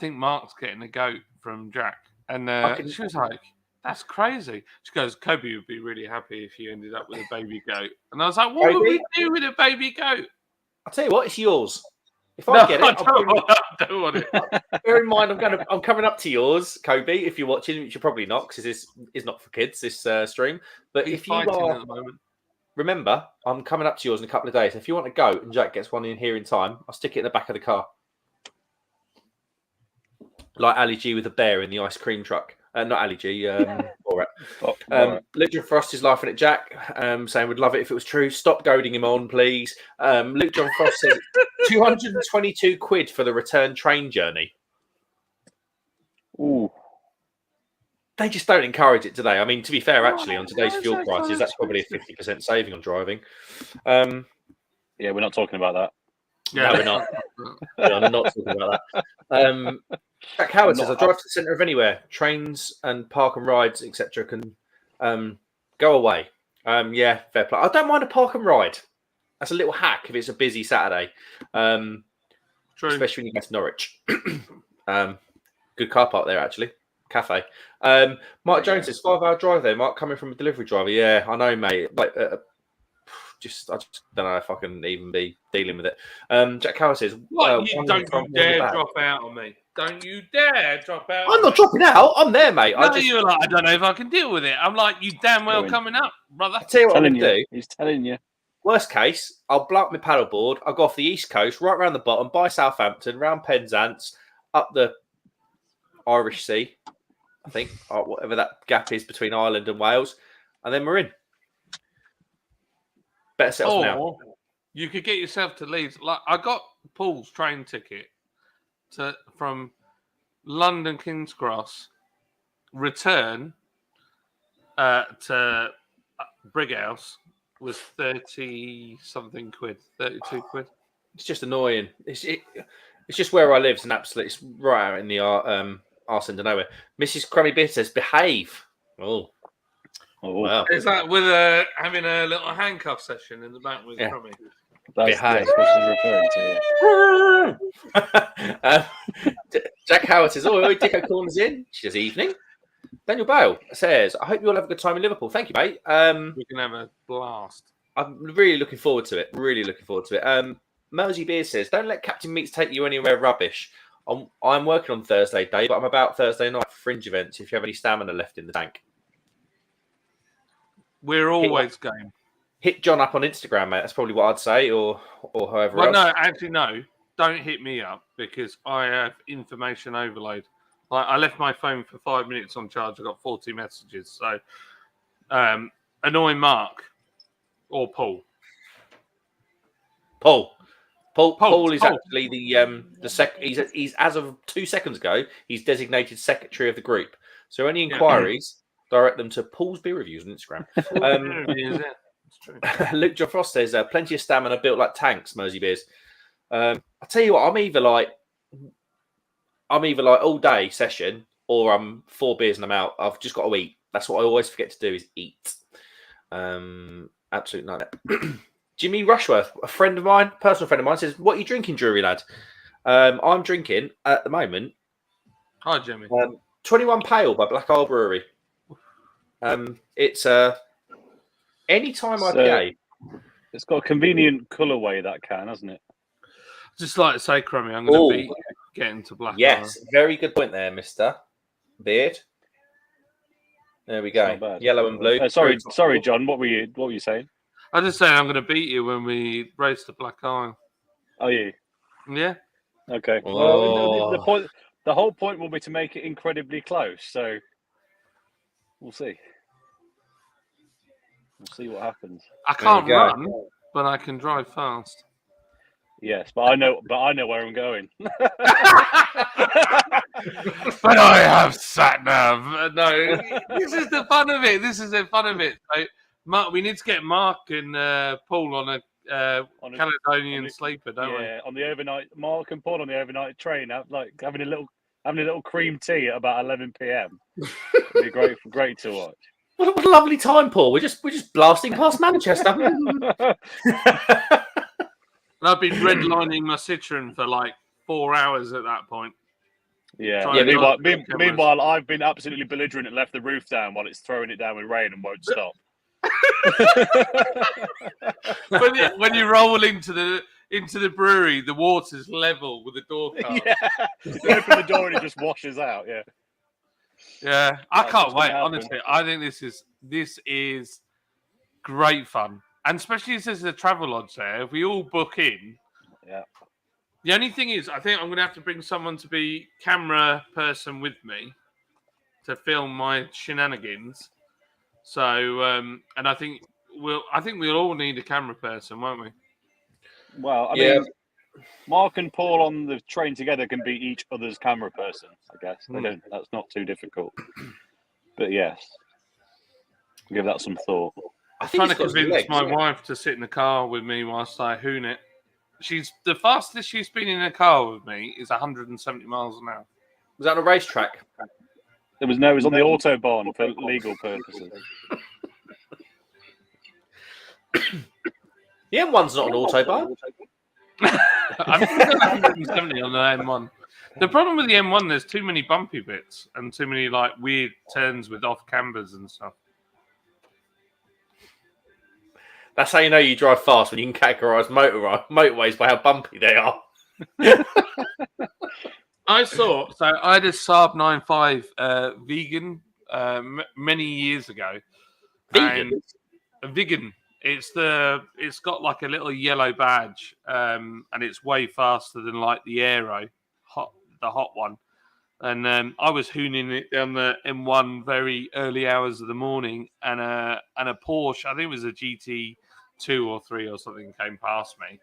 Mark's getting a goat from Jack. And she was like, that's crazy. She goes, Kobe would be really happy if you ended up with a baby goat. And I was like, what would we do with a baby goat? I'll tell you what, it's yours. If I get it, I don't want it. Bear in mind, I'm coming up to yours, Kobe. If you're watching, which you're probably not, because this is not for kids. This stream. But if you are, at the moment. Remember, I'm coming up to yours in a couple of days. If you want to go and Jack gets one in here in time, I'll stick it in the back of the car, like Ali G with a bear in the ice cream truck. Not Ali G. All right. Luke John Frost is laughing at Jack, saying would love it if it was true. Stop goading him on, please. Luke John Frost says 222 quid for the return train journey. Ooh. they just don't encourage it, do they? I mean, to be fair, Oh, actually, on today's why is fuel that prices, so that's probably a expensive? 50% saving on driving. Yeah, we're not talking about that. No, we're not. I'm not talking about that. Jack Howard says, I drive to the centre of anywhere. Trains and park and rides, etc. can go away. Yeah, fair play. I don't mind a park and ride. That's a little hack if it's a busy Saturday. True. Especially when you get to Norwich. Good car park there, actually. Cafe. Mark Jones says, 5-hour drive there. Mark, coming from a delivery driver. Yeah, I know, mate. Like, I just don't know if I can even be dealing with it. Jack Howard says, What? You don't front, you one in the dare back. drop out on me. Don't you dare drop out. I'm not dropping out. I'm there, mate. No, you're like, I don't know if I can deal with it. I'm like, you damn well coming up, brother. I tell you what I'm Telling going to do. He's telling you. Worst case, I'll blow up my paddleboard. I'll go off the east coast, right round the bottom, by Southampton, round Penzance, up the Irish Sea, I think, or whatever that gap is between Ireland and Wales, and then we're in. Better set off now. You could get yourself to Leeds. Like I got Paul's train ticket from London King's Cross, return to Brighouse was 30-something quid, 32 quid. It's just annoying. It's just where I live. It's an absolute. It's right out in the arse end of nowhere. Mrs. Crummy Beer says, "Behave." Oh, wow. Is that with having a little handcuff session in the back with Crummy? That's what she's referring to. Yeah. Jack Howard says, "Oh, Dicko Corner's in." She says, "Evening." Daniel Bale says, "I hope you all have a good time in Liverpool." Thank you, mate. We can have a blast. I'm really looking forward to it. Really looking forward to it. Mersey Beer says, "Don't let Captain Meats take you anywhere rubbish." I'm working on Thursday day, but I'm about Thursday night for fringe events. If you have any stamina left in the tank, we're always game. Hit John up on Instagram, mate. That's probably what I'd say, or however well, else. No, actually, no. Don't hit me up because I have information overload. Like, I left my phone for 5 minutes on charge. I got 40 messages. So, annoy Mark or Paul. Paul is actually the he's as of 2 seconds ago, he's designated secretary of the group. So any inquiries, direct them to Paul's Beer Reviews on Instagram. It's true. Luke John Frost says, plenty of stamina built like tanks, Mersey Beers. I tell you what, I'm either like all day session or I'm 4 beers and I'm out. I've just got to eat. That's what I always forget to do is eat. Absolute nightmare. Jimmy Rushworth, a friend of mine, personal friend of mine, says, "What are you drinking, Drury lad?" I'm drinking at the moment. Hi, Jimmy. 21 Pale by Black Isle Brewery. It's anytime IPA. It's got a convenient colourway, that can, hasn't it? Just like to say, Crummy, I'm going to be getting to Black Isle. Very good point there, Mr. Beard. There we go. Yellow and blue. Sorry, John. What were you saying? I'm just saying I'm going to beat you when we race to Black Isle. Oh, you? Yeah. Okay. Well, the whole point will be to make it incredibly close. So we'll see. We'll see what happens. I can't run, but I can drive fast. Yes, but I know where I'm going. But I have sat nav. No, this is the fun of it. So, Mark, we need to get Mark and Paul on a Caledonian sleeper, don't we? Yeah, on the overnight. Mark and Paul on the overnight train, having a little cream tea at about 11 p.m. It'd be great to watch. What a lovely time, Paul. We're just blasting past Manchester. And I've been redlining my Citroen for like 4 hours at that point. Yeah. Meanwhile, I've been absolutely belligerent and left the roof down while it's throwing it down with rain and won't stop. when you roll into the brewery, the water's level with the door cut. Yeah. You open the door and it just washes out. Yeah. Yeah, I can't wait. Honestly, I think this is great fun, and especially since there's a travel lodge there. If we all book in, yeah. The only thing is, I think I'm going to have to bring someone to be camera person with me to film my shenanigans. So, and I think we'll all need a camera person, won't we? Well, I mean, Mark and Paul on the train together can be each other's camera person, I guess. That's not too difficult. But yes, give that some thought. I think Trying to it's got some convince legs, my isn't it? wife to sit in the car with me whilst I hoon it. She's the fastest she's been in a car with me is 170 miles an hour. Was that on a racetrack? It was on the autobahn for legal purposes. The M1's not an autobahn. I've never done 170 on the M1. The problem with the M1, there's too many bumpy bits and too many like weird turns with off cambers and stuff. That's how you know you drive fast, when you can categorise motorways by how bumpy they are. I had a Saab 9.5 vegan many years ago. Vegan? And a vegan. It's got like a little yellow badge, and it's way faster than like the Aero, the hot one. And I was hooning it down the M1 very early hours of the morning, and a Porsche, I think it was a GT2 or 3 or something, came past me,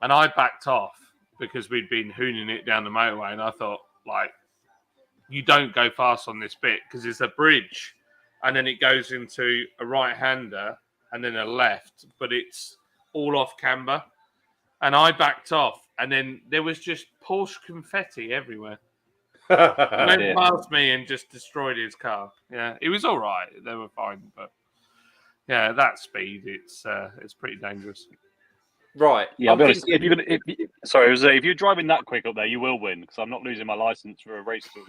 and I backed off because we'd been hooning it down the motorway, and I thought, like, you don't go fast on this bit because it's a bridge, and then it goes into a right-hander and then a left, but it's all off camber. And I backed off, and then there was just Porsche confetti everywhere. And went past me and just destroyed his car. Yeah, it was all right. They were fine, but yeah, that speed, it's pretty dangerous. Right. Yeah, I'll be honest. If you're driving that quick up there, you will win because I'm not losing my license for a race team.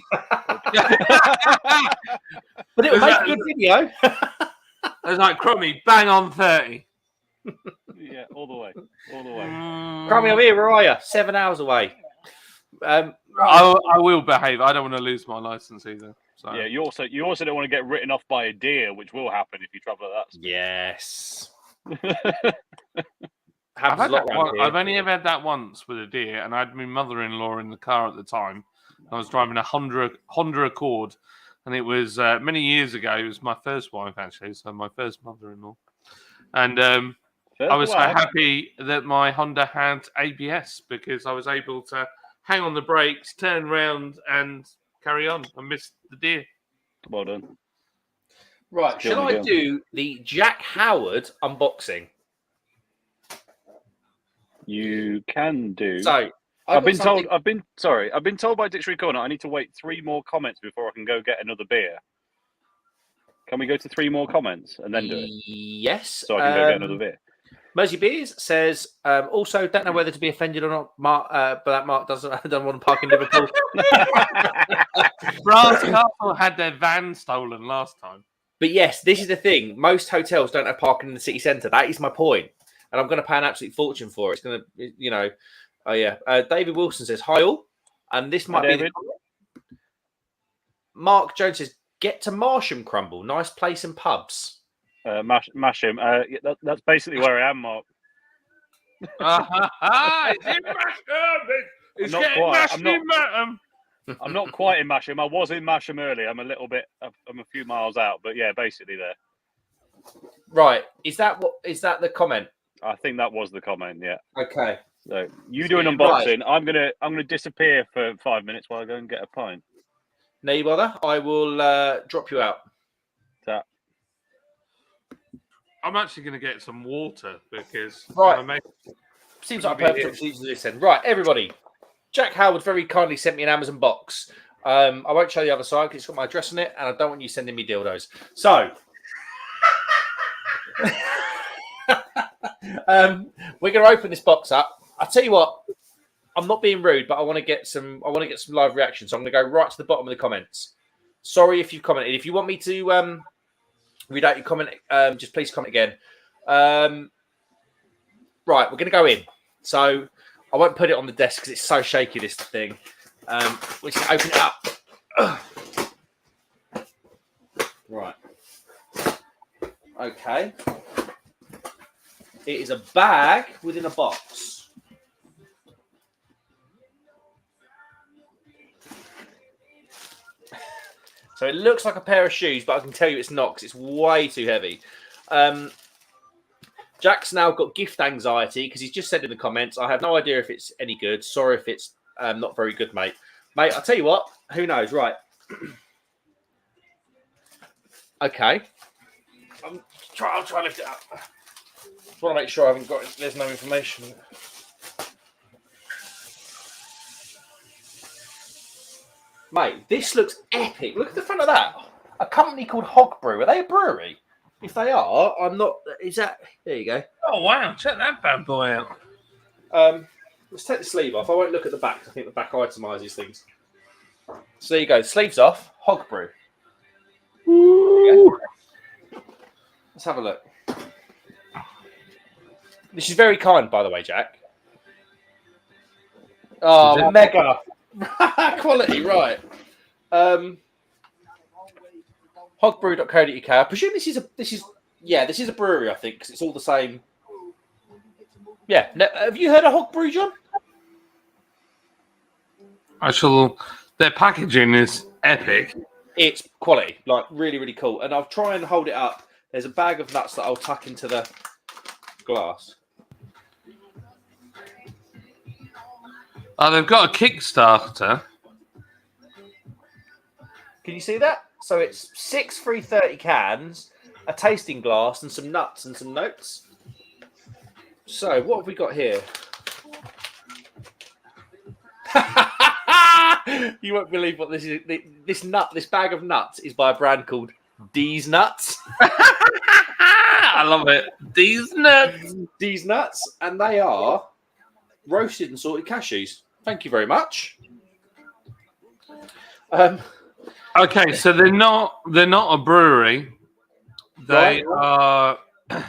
But it will make a good video. It was like, Crummy, bang on 30. Yeah, all the way. Crummy, I'm here. Where are you? 7 hours away. I will behave. I don't want to lose my license either. So. Yeah, you also don't want to get written off by a deer, which will happen if you travel at that speed. Yes. I've only ever had that once with a deer, and I had my mother-in-law in the car at the time. I was driving a Honda Accord, and it was many years ago. It was my first wife, actually, so my first mother-in-law. And I was so happy that my Honda had ABS because I was able to hang on the brakes, turn round, and carry on. I missed the deer. Well done. Right, shall I do the Jack Howard unboxing? You can do. So I've been told by Dictionary Corner I need to wait 3 more comments before I can go get another beer. Can we go to 3 more comments and then do it? Yes. So I can go get another beer. Mersey Beers says, also don't know whether to be offended or not, Mark, but that Mark don't want to park in Liverpool. Brass Castle had their van stolen last time. But yes, this is the thing. Most hotels don't have parking in the city centre. That is my point. And I'm going to pay an absolute fortune for it. It's going to, you know. Oh, yeah. David Wilson says, hi all. And this might be... Mark Jones says, get to Marsham Crumble. Nice place and pubs. Masham. That's basically where I am, Mark. It's in Masham. It's getting Masham. I'm not quite in Masham. I was in Masham earlier. I'm a few miles out, but yeah, basically there. Right. Is that the comment? I think that was the comment, yeah. Okay. So you do an unboxing. Right. I'm gonna disappear for 5 minutes while I go and get a pint. No, you bother. I will drop you out. That. I'm actually going to get some water because seems like a perfect opportunity to this then. Right, everybody. Jack Howard very kindly sent me an Amazon box. I won't show the other side because it's got my address on it, and I don't want you sending me dildos. So we're going to open this box up. I'll tell you what. I'm not being rude, but I want to get some live reaction. So I'm going to go right to the bottom of the comments. Sorry if you've commented. If you want me to read out your comment, just please comment again. Right, we're going to go in. So I won't put it on the desk because it's so shaky, this thing. We're just going to open it up. Right. Okay. It is a bag within a box. So it looks like a pair of shoes, but I can tell you it's not because it's way too heavy. Jack's now got gift anxiety because he's just said in the comments, I have no idea if it's any good. Sorry if it's not very good, mate. Mate, I'll tell you what. Who knows? Right. Okay. I'll try and lift it up. Just want to make sure I haven't got. There's no information. Mate, this looks epic. Look at the front of that. A company called Hog Brew. Are they a brewery? If they are, I'm not. Is that? There you go. Oh wow! Check that bad boy out. Let's take the sleeve off. I won't look at the back. I think the back itemises things. So there you go. Sleeves off. Hog Brew. Let's have a look. This is very kind, by the way, Jack. Oh, mega quality, right? Hogbrew.co.uk. I presume this is a brewery. I think because it's all the same. Yeah. Have you heard of Hog Brew, John? Their packaging is epic. It's quality, like really, really cool. And I'll try and hold it up. There's a bag of nuts that I'll tuck into the glass. Oh, they've got a Kickstarter. Can you see that? So it's 6 330 cans, a tasting glass, and some nuts and some notes. So what have we got here? You won't believe what this is. This bag of nuts is by a brand called D's Nuts. I love it. D's Nuts, and they are roasted and salted cashews. Thank you very much. Okay, so they're not a brewery. They are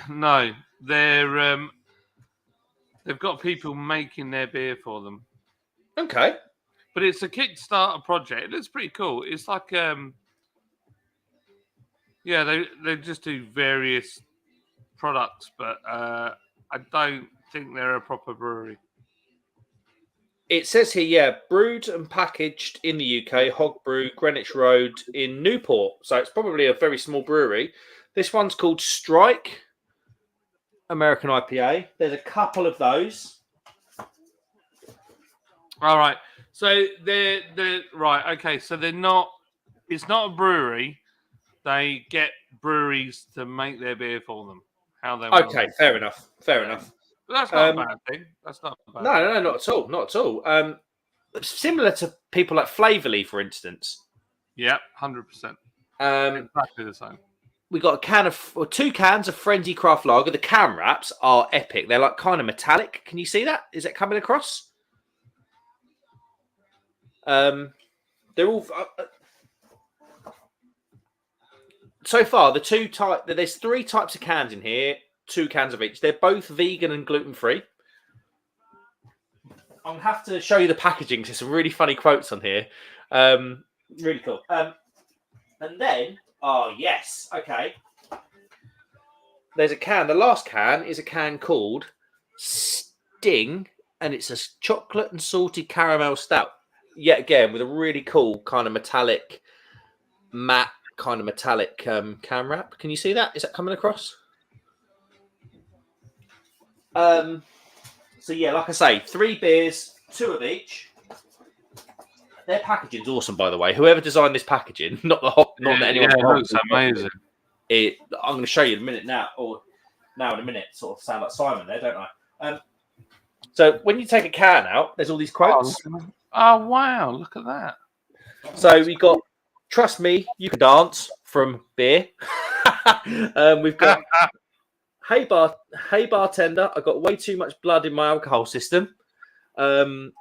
no. They've got people making their beer for them. Okay. But it's a Kickstarter project. It looks pretty cool. It's like they just do various products, but I don't think they're a proper brewery. It says here, brewed and packaged in the UK, Hog Brew, Greenwich Road in Newport. So it's probably a very small brewery. This one's called Strike American IPA. There's a couple of those. All right. So they're right. Okay. So they're not. It's not a brewery. They get breweries to make their beer for them. How they want. Okay. Fair enough. But that's not a bad thing. That's not a bad No, not at all. Not at all. Similar to people like Flavorly, for instance. Yeah, 100%. Exactly the same. We got two cans of Frenzy Craft Lager. The can wraps are epic. They're like kind of metallic. Can you see that? Is it coming across? They're all so far there's 3 types of cans in here, 2 cans of each. They're both vegan and gluten free. I'll have to show you the packaging. There's some really funny quotes on here. Really cool. And then, oh yes, okay. There's a can. The last can is a can called Sting, and it's a chocolate and salty caramel stout. Yet again, with a really cool kind of metallic, matte kind of metallic can wrap. Can you see that? Is that coming across? So yeah, like I say, 3 beers, 2 of each. Their packaging's awesome, by the way. Whoever designed this packaging, not that anyone. Yeah, it looks amazing. I'm going to show you in a minute now, or now in a minute. Sort of sound like Simon there, don't I? So when you take a can out, there's all these quotes. Oh wow! Look at that. So we got "Trust Me, You Can Dance" from beer. We've got Hey bartender, I got way too much blood in my alcohol system. Don't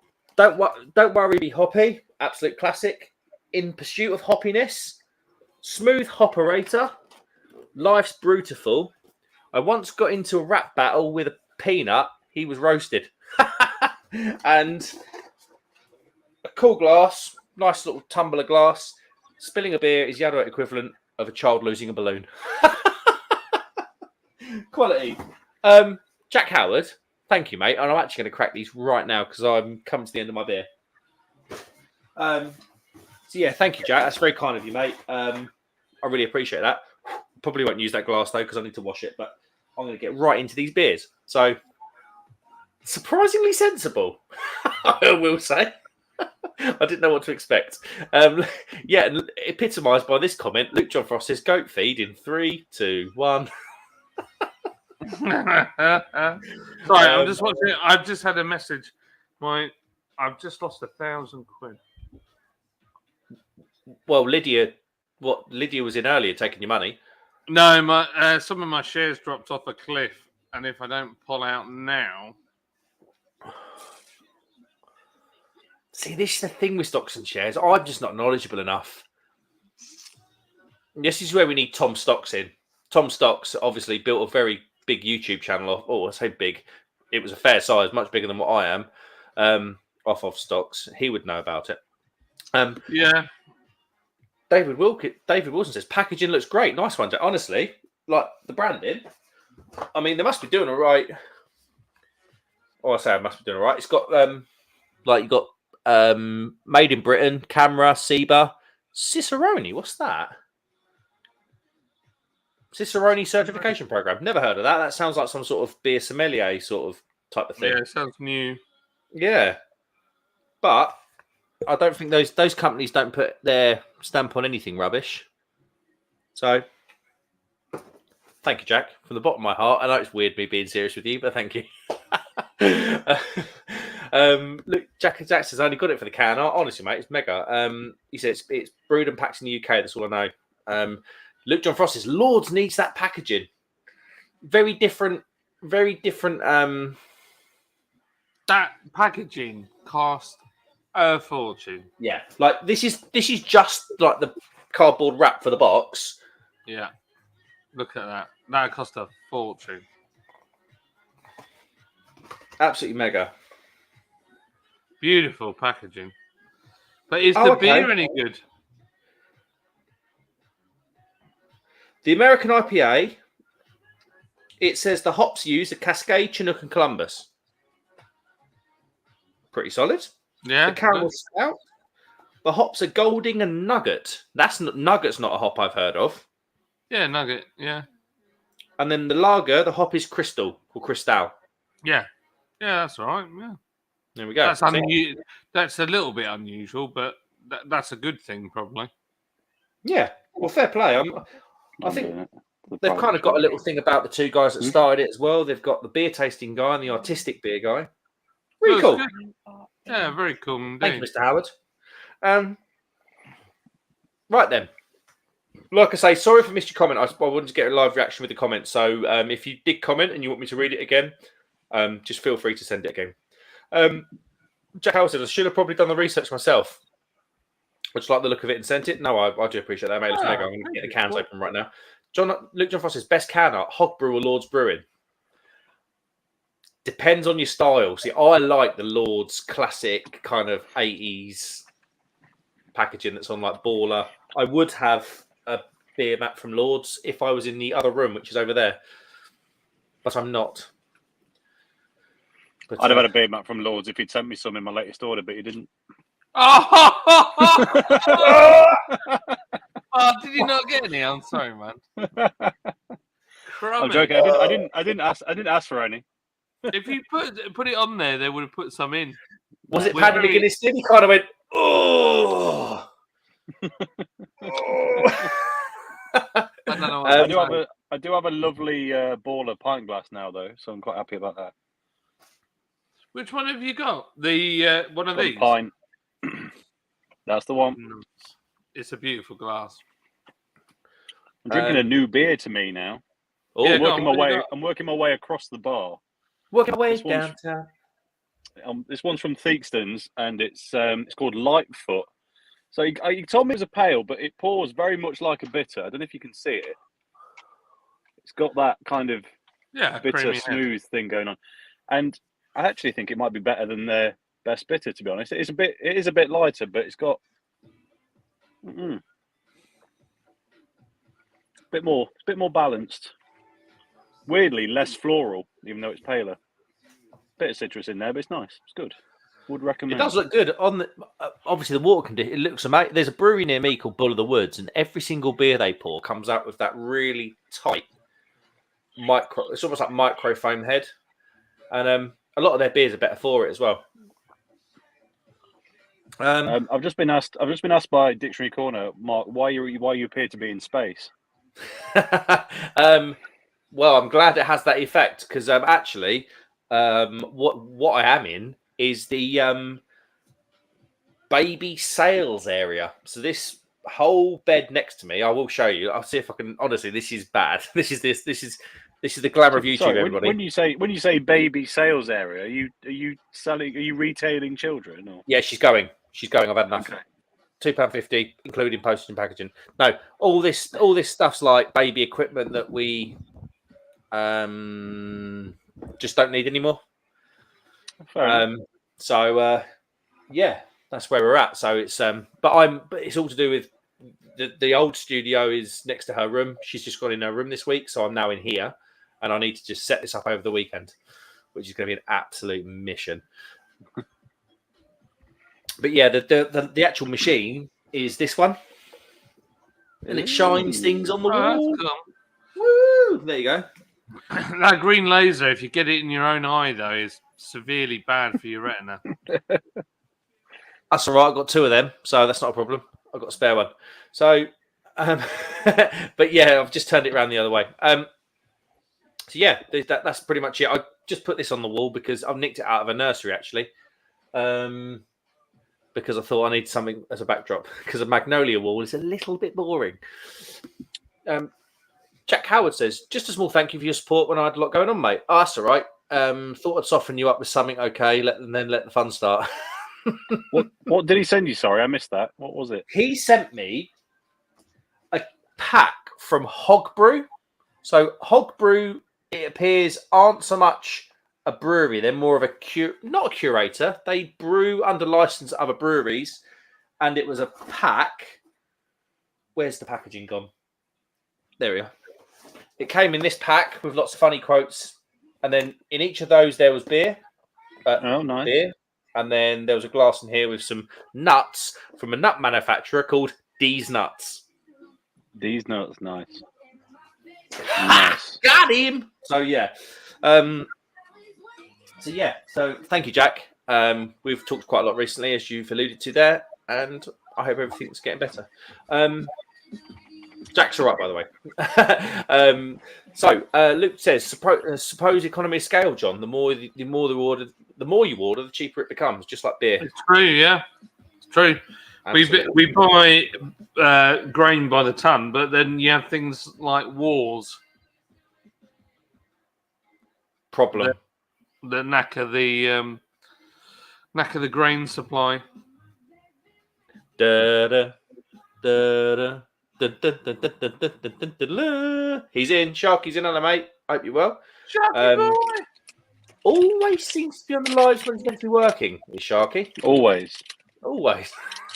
worry, be hoppy. Absolute classic. In Pursuit of Hoppiness. Smooth Hopperator. Life's Brutiful. I once got into a rap battle with a peanut. He was roasted. And a cool glass. Nice little tumbler glass. Spilling a beer is the adult equivalent of a child losing a balloon. Quality. Jack Howard, thank you, mate. And I'm actually going to crack these right now because I'm coming to the end of my beer. So yeah, thank you, Jack. That's very kind of you, mate. I really appreciate that. Probably won't use that glass though because I need to wash it, but I'm going to get right into these beers. So surprisingly sensible, I will say. I didn't know what to expect. Yeah, epitomised by this comment. Luke John Frost says, "Goat feed in 3, 2, 1." Sorry, I'm just watching. I've just had a message. I've just lost £1,000. Well, Lydia was in earlier taking your money. No, some of my shares dropped off a cliff, and if I don't pull out now, see, this is the thing with stocks and shares. I'm just not knowledgeable enough. This is where we need Tom Stocks in. Tom Stocks obviously built a very big YouTube channel off. Oh, I say big. It was a fair size, much bigger than what I am. Off of stocks, he would know about it. yeah. David Wilson says packaging looks great. Nice one, Jack. Honestly, like the branding. I mean, they must be doing all right. Oh, I say I must be doing all right. It's got like you got made in Britain, camera, Seba, Cicerone. What's that? Cicerone certification program. Never heard of that. That sounds like some sort of beer sommelier sort of type of thing. Yeah, it sounds new. Yeah, but I don't think those companies don't put their stamp on anything rubbish. So, thank you, Jack, from the bottom of my heart. I know it's weird me being serious with you, but thank you. Look, Jack says I only got it for the can. Honestly, mate, it's mega. He says it's brewed and packed in the UK. That's all I know. Luke John Frost says Lords needs that packaging. Very different. That packaging cost a fortune. Yeah, like this is just like the cardboard wrap for the box. Yeah, look at that. That cost a fortune. Absolutely mega. Beautiful packaging. But is the beer any good? The American IPA, it says the hops used are Cascade, Chinook, and Columbus. Pretty solid. Yeah. The caramel stout. The hops are Golding and Nugget. Nugget's not a hop I've heard of. Yeah, Nugget. Yeah. And then the lager, the hop is Crystal or Cristal. Yeah. Yeah, that's all right. Yeah. There we go. That's a little bit unusual, but that's a good thing, probably. Yeah. Well, fair play. I think they've kind of got a little thing about the two guys that started it as well. They've got the beer tasting guy and the artistic beer guy. Really cool. Yeah, very cool indeed. Thank you, Mr. Howard. Right then. Like I say, sorry if I missed your comment. I wanted to get a live reaction with the comment. So if you did comment and you want me to read it again, just feel free to send it again. Jack Howard said, I should have probably done the research myself. I just like the look of it and sent it. No, I do appreciate that, mate. It's mega. I'm going to get the cans open right now. Luke John Frost says, best can art, Hog Brew or Lord's Brewing? Depends on your style. See, I like the Lord's classic kind of 80s packaging that's on like Baller. I would have a beer mat from Lord's if I was in the other room, which is over there. But I'm not. I'd have had a beer mat from Lord's if he'd sent me some in my latest order, but he didn't. Oh, did you not get any? I'm sorry, man. I'm joking. I didn't ask for any. If you put it on there, they would have put some in. Was it Paddy McGuinness? He kind of went, oh. I don't know. I do have a lovely Baller pint glass now, though, so I'm quite happy about that. Which one have you got? The one of these? Pint. That's the one. It's a beautiful glass. I'm drinking a new beer to me now. Oh, yeah, I'm working my way across the bar. Working my way downtown. This one's from Theakston's, and it's called Lightfoot. So he told me it was a pale, but it pours very much like a bitter. I don't know if you can see it. It's got that kind of bitter, smooth thing going on, and I actually think it might be better than their best bitter. To be honest, it is a bit lighter, but it's got a bit more balanced. Weirdly, less floral, even though it's paler. Bit of citrus in there, but it's nice. It's good. Would recommend. It does look good. On the obviously the water condition, it looks amazing. There's a brewery near me called Bull of the Woods, and every single beer they pour comes out with that really tight micro. It's almost like micro foam head, and a lot of their beers are better for it as well. I've just been asked by Dictionary Corner, Mark, why you appear to be in space. Well, I'm glad it has that effect because actually, what I am in is the baby sales area. So this whole bed next to me, I will show you. I'll see if I can. Honestly, this is bad. This is the glamour of YouTube. Sorry, everybody. when you say baby sales area, are you retailing children? Or? Yeah, she's going. I've had enough. Okay. £2.50, including postage and packaging. No, all this stuff's like baby equipment that we just don't need anymore. Yeah, that's where we're at. So it's but it's all to do with the old studio is next to her room. She's just got in her room this week, so I'm now in here, and I need to just set this up over the weekend, which is going to be an absolute mission. But yeah, the actual machine is this one, and it shines things on the wall. Cool. Woo! There you go. That green laser, if you get it in your own eye, though, is severely bad for your retina. That's all right. I've got 2 of them, so that's not a problem. I've got a spare one. So, but yeah, I've just turned it around the other way. So yeah, that's pretty much it. I just put this on the wall because I've nicked it out of a nursery actually. Because I thought I need something as a backdrop because a magnolia wall is a little bit boring. Jack Howard says, just a small thank you for your support when I had a lot going on, mate. Oh, that's all right. Thought I'd soften you up with something okay, then let the fun start. What did he send you? Sorry, I missed that. What was it? He sent me a pack from Hog Brew. So Hog Brew, it appears, aren't so much a brewery. They're more of not a curator. They brew under license at other breweries. And it was a pack. Where's the packaging gone? There we are. It came in this pack with lots of funny quotes. And then in each of those, there was beer. Nice. Beer. And then there was a glass in here with some nuts from a nut manufacturer called D's Nuts. D's Nuts, nice. Nice. Got him! So, yeah. So thank you, Jack. We've talked quite a lot recently, as you've alluded to there, and I hope everything's getting better. Jack's all right, by the way. So Luke says, suppose economy of scale, John. The more you order, the cheaper it becomes, just like beer. It's true, yeah. It's true. We buy grain by the ton, but then you have things like wars. Problem. That knacker the grain supply. Da, da, da, da. He's in. Sharky's in, hello, mate. Hope you're well. Sharky boy. Always seems to be on the lives when he's meant to be working. Is Sharky? Always.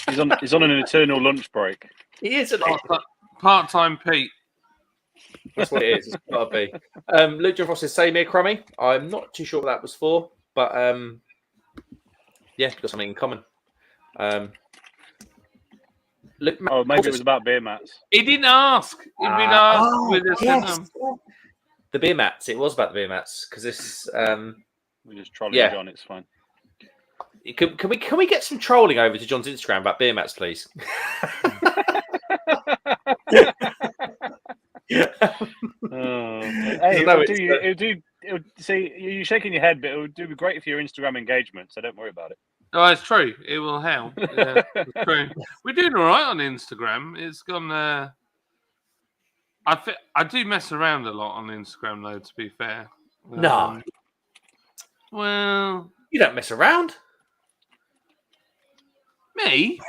He's on an eternal lunch break. He is, isn't he? Part-time Pete. That's what it is. It's got to be. Luke John Frost says, same here, Crummy. I'm not too sure what that was for, but yeah, got something in common. Maybe it was about beer mats. He didn't ask. He didn't ask. Yes. The beer mats. It was about the beer mats because this. We just troll it, John. It's fine. Can we get some trolling over to John's Instagram about beer mats, please? See, you're shaking your head, but it would do great for your Instagram engagement. So don't worry about it. Oh, it's true. It will help. Yeah, it's true. We're doing all right on Instagram. It's gone. I do mess around a lot on Instagram, though. To be fair. No. Well, you don't mess around. Me?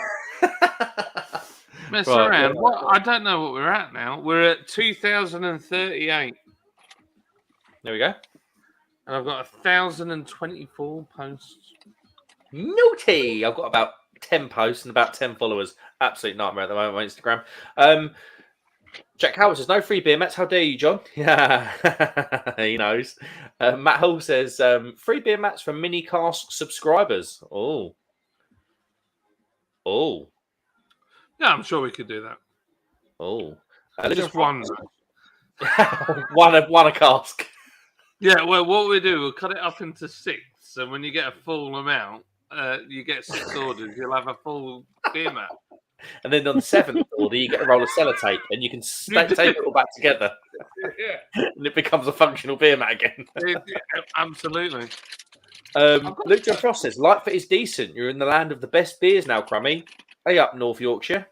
Mess around? What? I don't know what we're at now. We're at 2038. There we go. And I've got 1,024 posts. Naughty! I've got about 10 posts and about 10 followers. Absolute nightmare at the moment on Instagram. Jack Howard says, no free beer mats. How dare you, John? Yeah, he knows. Matt Hull says, free beer mats for mini cask subscribers. Oh. Yeah, I'm sure we could do that. Oh. Just one. one a cask. Yeah, well, what we do, we'll cut it up into 6. And when you get a full amount, you get 6 orders, you'll have a full beer mat. And then on the 7th order, you get a roll of sellotape, and you can tape it all back together, Yeah, and it becomes a functional beer mat again. absolutely. Luke John Frost says, Lightfoot is decent. You're in the land of the best beers now, Crummy. Hey up, North Yorkshire.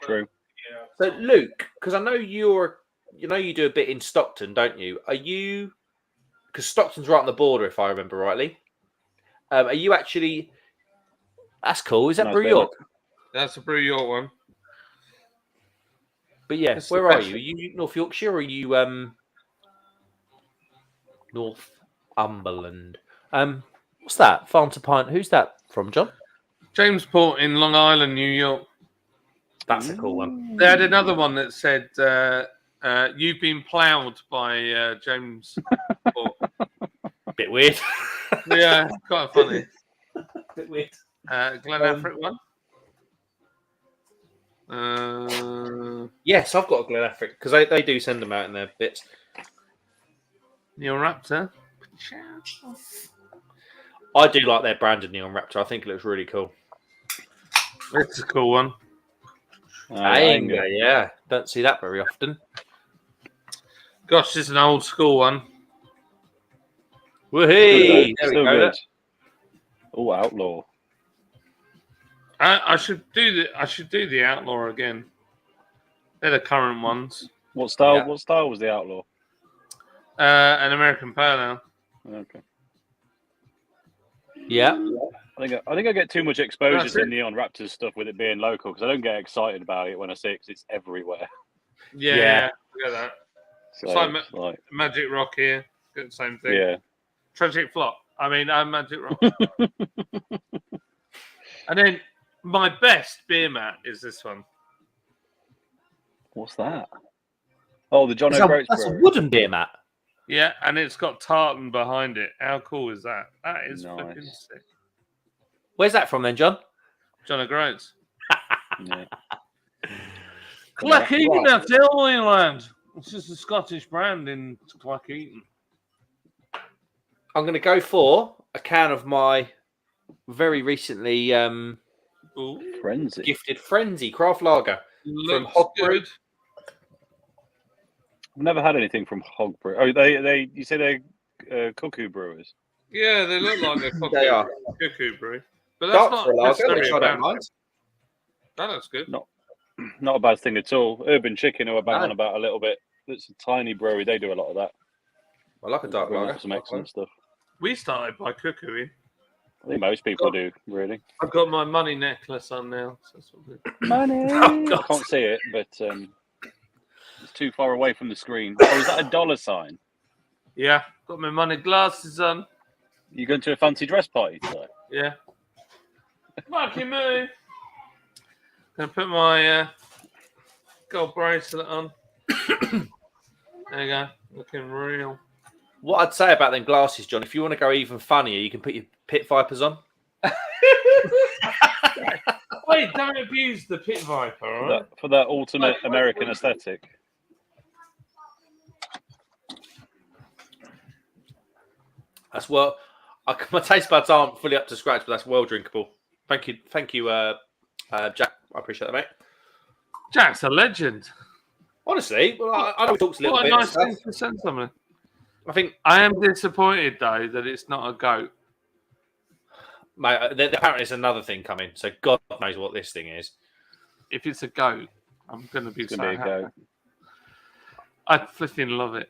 True. Yeah. So, Luke, because I know you do a bit in Stockton, don't you? Are you? Because Stockton's right on the border, if I remember rightly. Are you actually? That's cool. Is that Nice Brew beer, York? That's a Brew York one. But yeah, That's where the are best. you? Are you North Yorkshire or are you Northumberland? What's that? Farm to Pint. Who's that from, John? Jamesport in Long Island, New York. That's a cool one. They had another one that said, "You've been ploughed by James." Bit weird. Yeah, quite funny. Bit weird. Glen Affric one. Yes, I've got a Glen Affric because they do send them out in their bits. Neil Raptor. I do like their branded Neon Raptor. I think it looks really cool. It's a cool one. Anger, yeah. Don't see that very often. Gosh, this is an old school one. Woohoo! There Still we go. good. Oh, Outlaw. I should do the Outlaw again. They're the current ones. What style? Yeah. What style was the Outlaw? An American Pale Ale. Okay. Yeah. I think I get too much exposure That's to it. Neon Raptors stuff with it being local because I don't get excited about it when I see it because it's everywhere. Yeah. I get that. So It's like it's like, Magic Rock here. Get the same thing. yeah. Tragic Flop. I mean, Magic Rock. And then my best beer mat is this one. What's that? Oh, the John That's O'Groats a Brewery. wooden beer mat. Yeah, and it's got tartan behind it. How cool is that? That is Nice. flipping sick. Where's that from then, John? John O'Groats. Yeah. Clackheaton, that's Illinois. It's just a Scottish brand in Clackheaton. I'm going to go for a can of my very recently Ooh, Frenzy. gifted Frenzy craft lager. looks Hog good. I've never had anything from Hog Brew. Oh, they you say they're cuckoo brewers. Yeah, they look like a They are. cuckoo brew. But that's Dark not for a lager, necessarily which I a don't bad mind. thing. That looks good. Not a bad thing at all. Urban Chicken, who I bang No. on about a little bit. It's a tiny brewery. They do a lot of that. I like a dark Bring lager. out some excellent stuff. We started by cuckooing. I think most people do, really. I've got my money necklace on now. So that's all good. Money. Oh, I can't see it, but it's too far away from the screen. Oh, is that a dollar sign? Yeah, got my money glasses on. You going to a fancy dress party today? Yeah. Lucky me. Gonna put my gold bracelet on. There you go. Looking real. What I'd say about them glasses, John, if you want to go even funnier, you can put your pit vipers on. Wait, don't abuse the pit viper, all right? For that ultimate American aesthetic. That's well. My taste buds aren't fully up to scratch, but that's well drinkable. Thank you, Jack. I appreciate that, mate. Jack's a legend. Honestly, well, I know we talked a little What a bit. nice thing to send somebody. I think, I am disappointed though that it's not a goat. mate, apparently there's another thing coming. So God knows what this thing is. If it's a goat, I'm gonna be It's so gonna be a happy. go. I flipping love it.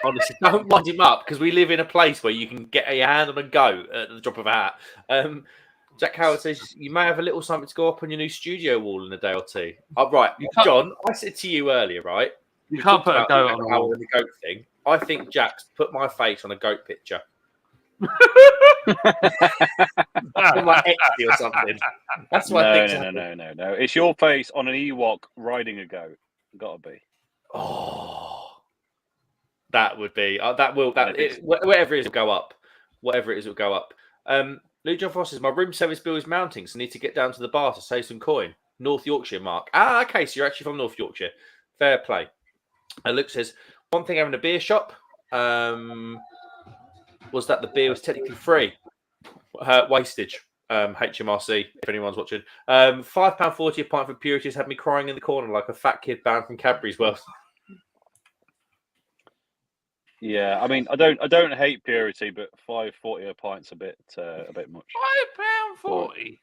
Honestly, don't wind him up because we live in a place where you can get your hand on a goat at the drop of a hat. Jack Howard says you may have a little something to go up on your new studio wall in a day or two. Right, John, I said to you earlier, right? You we can't talked put a about goat on a wall. the goat thing. I think Jack's put my face on a goat picture. Put my Etsy or something. That's what I think. No. It's your face on an Ewok riding a goat. Gotta be. Oh, that would be whatever it is will go up. Whatever it is will go up. Luke John Frost says my room service bill is mounting, so I need to get down to the bar to save some coin. North Yorkshire, Mark. Okay, so you're actually from North Yorkshire. Fair play. Luke says one thing having a beer shop. was that the beer was technically free. Wastage. HMRC, if anyone's watching. £5.40 a pint for Purities had me crying in the corner like a fat kid banned from Cadbury's World. Yeah, I mean, I don't hate Purity, but £5.40 a pint's a bit much. £5.40.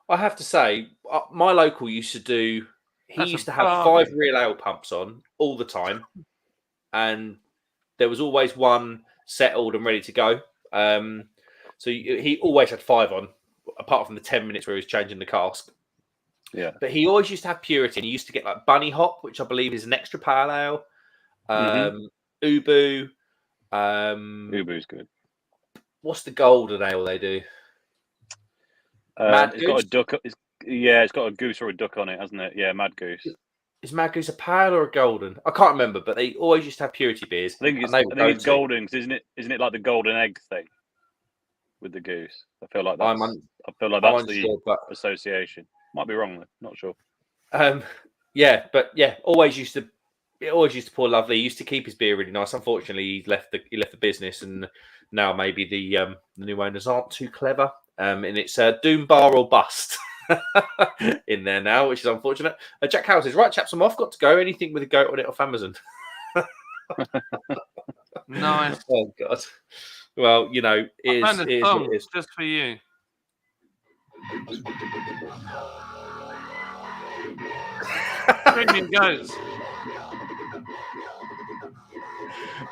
I have to say, my local used to do. He That's used a to have bargain. 5 real ale pumps on all the time, and there was always one settled and ready to go. So he always had 5 on, apart from the 10 minutes where he was changing the cask. Yeah, But he always used to have Purity, and he used to get like Bunny Hop, which I believe is an extra pale ale. Ubu. Ubu's good. What's the golden ale they do? It's got a duck. It's got a goose or a duck on it, hasn't it? Yeah, Mad Goose. Is Mad Goose a pale or a golden? I can't remember, but they always used to have Purity beers. I think it's golden, isn't it? Isn't it like the golden egg thing with the goose? I feel like that's the association. Might be wrong though. Not sure. Always used to pour lovely. He used to keep his beer really nice. Unfortunately, he left the business, and now maybe the new owners aren't too clever. And it's Doom Bar or Bust in there now, which is unfortunate. Jack Howell says, "Right, chaps, I'm off. Got to go. Anything with a goat on it off Amazon." Nice. Oh God. Well, I found a song just for you. Screaming goats.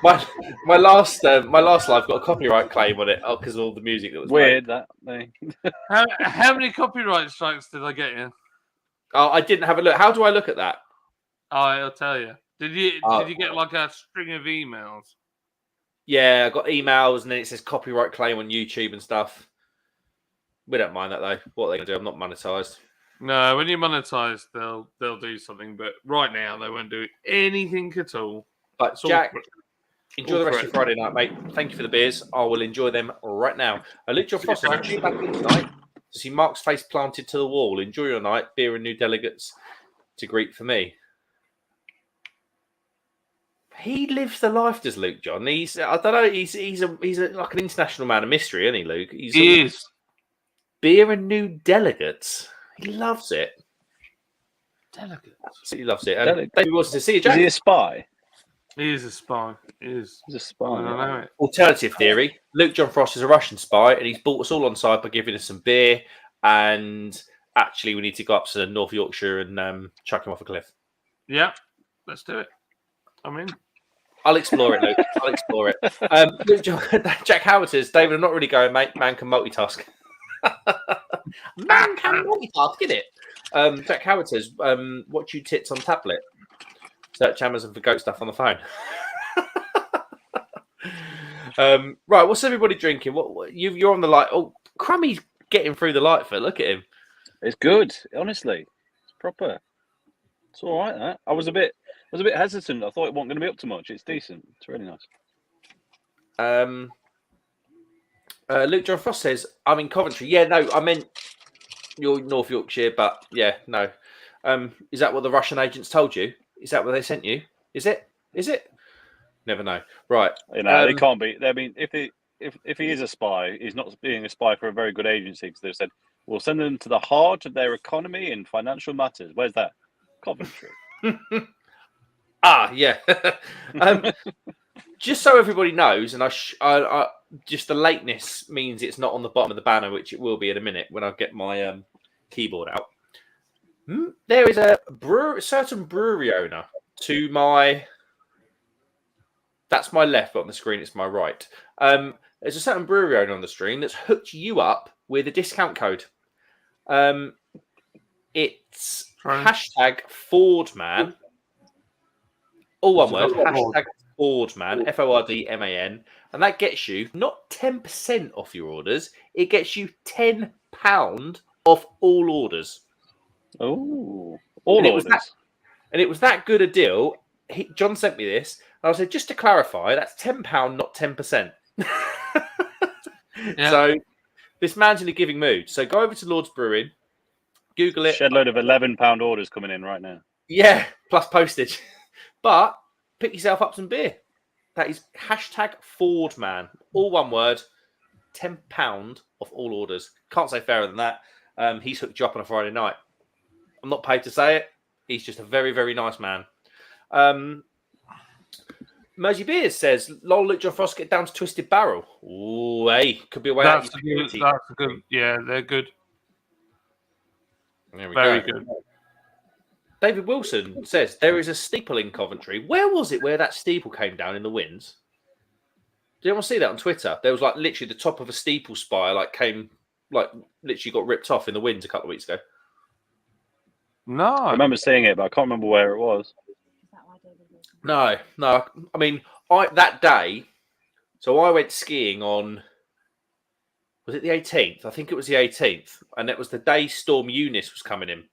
My last live got a copyright claim on it because of all the music that was weird. played. That How many copyright strikes did I get in? Oh, I didn't have a look. How do I look at that? Oh, I'll tell you. Did you get like a string of emails? Yeah, I got emails, and then it says copyright claim on YouTube and stuff. We don't mind that though. What are they gonna do? I'm not monetized. No, when you're monetized, they'll do something. But right now, they won't do anything at all. But Jack, enjoy the rest of your Friday night, mate. Thank you for the beers. I will enjoy them right now. Luke John Foster, I'm due back in tonight to see Mark's face planted to the wall. Enjoy your night. Beer and new delegates to greet for me. He lives the life, does Luke John? He's I don't know. He's like an international man of mystery, isn't he, Luke? He is. Beer and new delegates. He loves it. Delegates. Absolutely loves it. And David Wilson says, "See you, Jack." Is he a spy? He is a spy. He's a spy. I don't know it. Alternative theory: Luke John Frost is a Russian spy, and he's brought us all on side by giving us some beer. And actually, we need to go up to North Yorkshire and chuck him off a cliff. Yeah, let's do it. I'm in. I'll explore it, Luke. I'll explore it. Luke John, Jack Howard says, "David, I'm not really going, mate. Man can multitask." Man can multitask, get it? Jack Howard says, "Watch you tits on tablet. Search Amazon for goat stuff on the phone." Right, what's everybody drinking? What you're on the light? Oh, Crummy's getting through the light. Look at him. It's good, honestly. It's proper. It's all right. That I was a bit hesitant. I thought it wasn't going to be up to much. It's decent. It's really nice. Luke John Frost says, "I'm in Coventry." Yeah, no, I meant you're North Yorkshire, but yeah, no. Is that what the Russian agents told you? Is that what they sent you? Is it? Never know. Right. It can't be. I mean, if he is a spy, he's not being a spy for a very good agency, because they've said, "We'll send them to the heart of their economy and financial matters." Where's that? Coventry. Yeah. Just so everybody knows, and I just the lateness means it's not on the bottom of the banner, which it will be in a minute when I get my keyboard out. There is a certain brewery owner to my. That's my left, but on the screen it's my right. There's a certain brewery owner on the screen that's hooked you up with a discount code. It's #FordMan. All one word. #FordMan. FORDMAN. And that gets you not 10% off your orders. It gets you £10 off all orders. Oh, all orders. And it was that good a deal. John sent me this. And I said, just to clarify, that's £10, not 10%. Yeah. So this man's in a giving mood. So go over to Lord's Brewing, Google it. Shed load of £11 orders coming in right now. Yeah, plus postage. But pick yourself up some beer. That is #FordMan. All one word. £10 off all orders. Can't say fairer than that. He's hooked you up on a Friday night. I'm not paid to say it. He's just a very, very nice man. Mersey Beers says, "Lol, Luke John Frost get down to Twisted Barrel." Ooh, hey, could be a way out. That's a good. Yeah, they're good. There we Very go. good. David Wilson says there is a steeple in Coventry. Where was it where that steeple came down in the winds? Did anyone see that on Twitter? There was like literally the top of a steeple spire, literally got ripped off in the winds a couple of weeks ago. No, I remember seeing it, but I can't remember where it was. No. I mean, that day. So I went skiing on. Was it the 18th? I think it was the 18th, and it was the day Storm Eunice was coming in.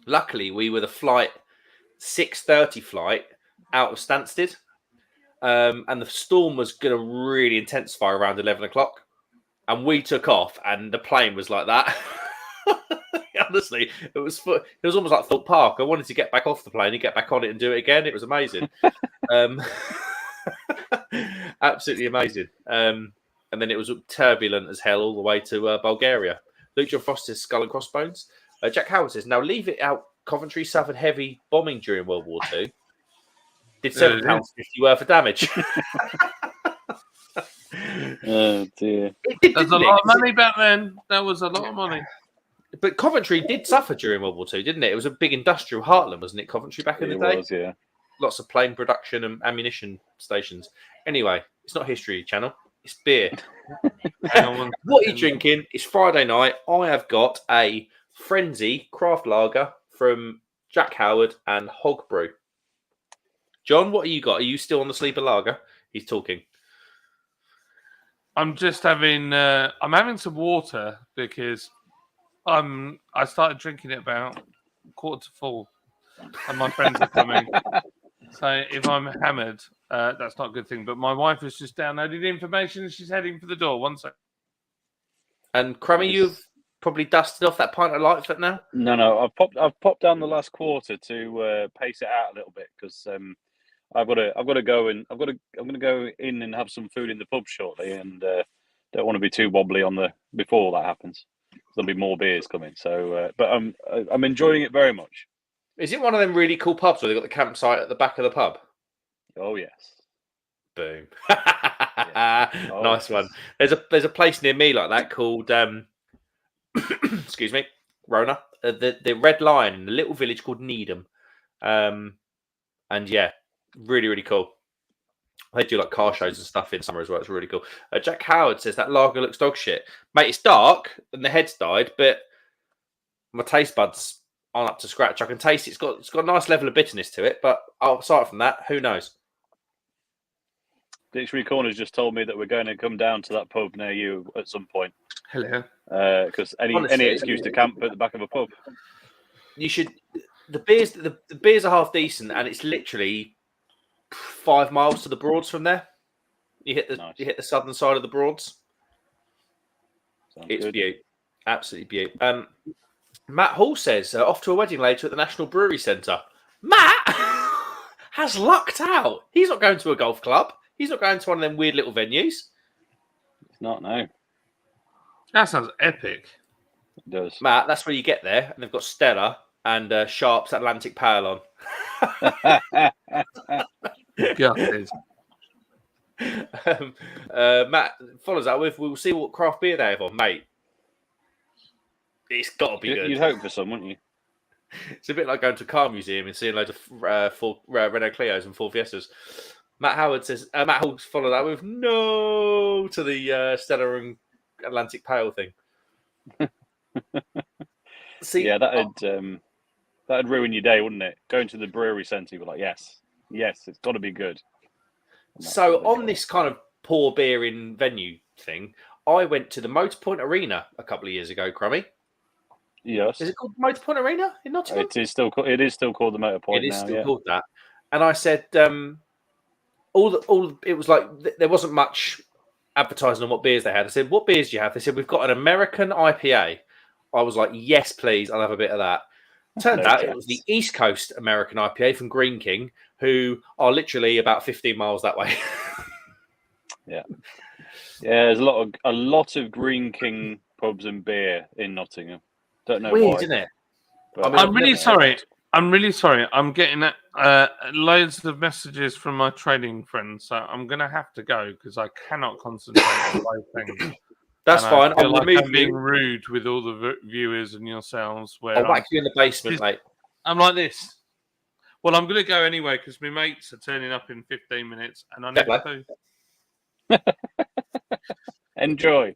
Luckily, we were the 6:30 flight out of Stansted. And the storm was going to really intensify around 11 o'clock. And we took off, and the plane was like that. Honestly, it was almost like Thorpe Park. I wanted to get back off the plane and get back on it and do it again. It was amazing. Absolutely amazing. And then it was turbulent as hell all the way to Bulgaria. Luke John Frost says Skull and Crossbones. Jack Howard says, "Now leave it out. Coventry suffered heavy bombing during World War II. Did £7.50 worth of damage." Oh dear. There's a lot of money back then. That was a lot of money. But Coventry did suffer during World War II, didn't it? It was a big industrial heartland, wasn't it, Coventry, back in the day? It was, yeah. Lots of plane production and ammunition stations. Anyway, it's not History Channel. It's beer. What are you drinking? It's Friday night. I have got a Frenzy craft lager from Jack Howard and Hog Brew. John, what have you got? Are you still on the sleeper lager? He's talking. I'm just having. I'm having some water because I started drinking it about 3:45, and my friends are coming. So if I'm hammered, that's not a good thing. But my wife has just downloaded information and she's heading for the door. 1 sec. And Crummy, you've probably dusted off that pint of Lightfoot now. No. I've popped down the last quarter to pace it out a little bit because I'm gonna go in and have some food in the pub shortly, and don't want to be too wobbly before that happens. There'll be more beers coming. So, but I'm enjoying it very much. Is it one of them really cool pubs where they've got the campsite at the back of the pub? Oh yes. Boom. Yeah. Oh, nice one. There's a place near me like that called excuse me, Rona. The Red Lion in a little village called Needham. And yeah, really, really cool. They do like car shows and stuff in summer as well. It's really cool. Jack Howard says that lager looks dog shit. Mate, it's dark and the head's died, but my taste buds aren't up to scratch. I can taste it. It's got a nice level of bitterness to it, but aside from that, who knows? Dictionary Corner's just told me that we're going to come down to that pub near you at some point. Hello. Because any excuse to camp at the back of a pub. You should. The beers are half decent, and it's literally 5 miles to the Broads from there. You hit the southern side of the Broads. Sounds It's good. beaut, absolutely beaut. Matt Hall says off to a wedding later at the National Brewery Centre. Matt has lucked out. He's not going to a golf club. He's not going to one of them weird little venues. It's not, no. That sounds epic. It does. Matt, that's where you get there, and they've got Stella and Sharp's Atlantic Pale on. Gutted. Matt follows that with, we'll see what craft beer they have on, mate. It's got to be good. You'd hope for some, wouldn't you? It's a bit like going to a car museum and seeing loads of Renault Clios and Ford Fiestas. Matt Howard says, Matt Hall followed that with no to the Stella and Atlantic Pale thing. See, Yeah, that'd ruin your day, wouldn't it? Going to the brewery centre, you'd be like, yes, it's got to be good. So on this kind of poor beer in venue thing, I went to the Motorpoint Arena a couple of years ago, Crummy. Yes. Is it called Motorpoint Arena in Nottingham? It is still called the Motorpoint. It is now, still yeah. called that. And I said, it was like there wasn't much advertising on what beers they had. I said, what beers do you have? They said, we've got an American IPA. I was like, yes, please. I'll have a bit of that. Turned out it was the East Coast American IPA from Green King. who are literally about 15 miles that way. Yeah, there's a lot of Green King pubs and beer in Nottingham. Don't know Weird, why. isn't it? But I mean, I'm really sorry. I'm really sorry. I'm getting loads of messages from my trading friends, so I'm going to have to go because I cannot concentrate on both things. That's And fine. I feel I'll like remove I'm being you. rude with all the viewers and yourselves. Where I'll whack you in the basement, Just- mate. I'm like this. Well, I'm going to go anyway because my mates are turning up in 15 minutes, and I need Fair to. enjoy.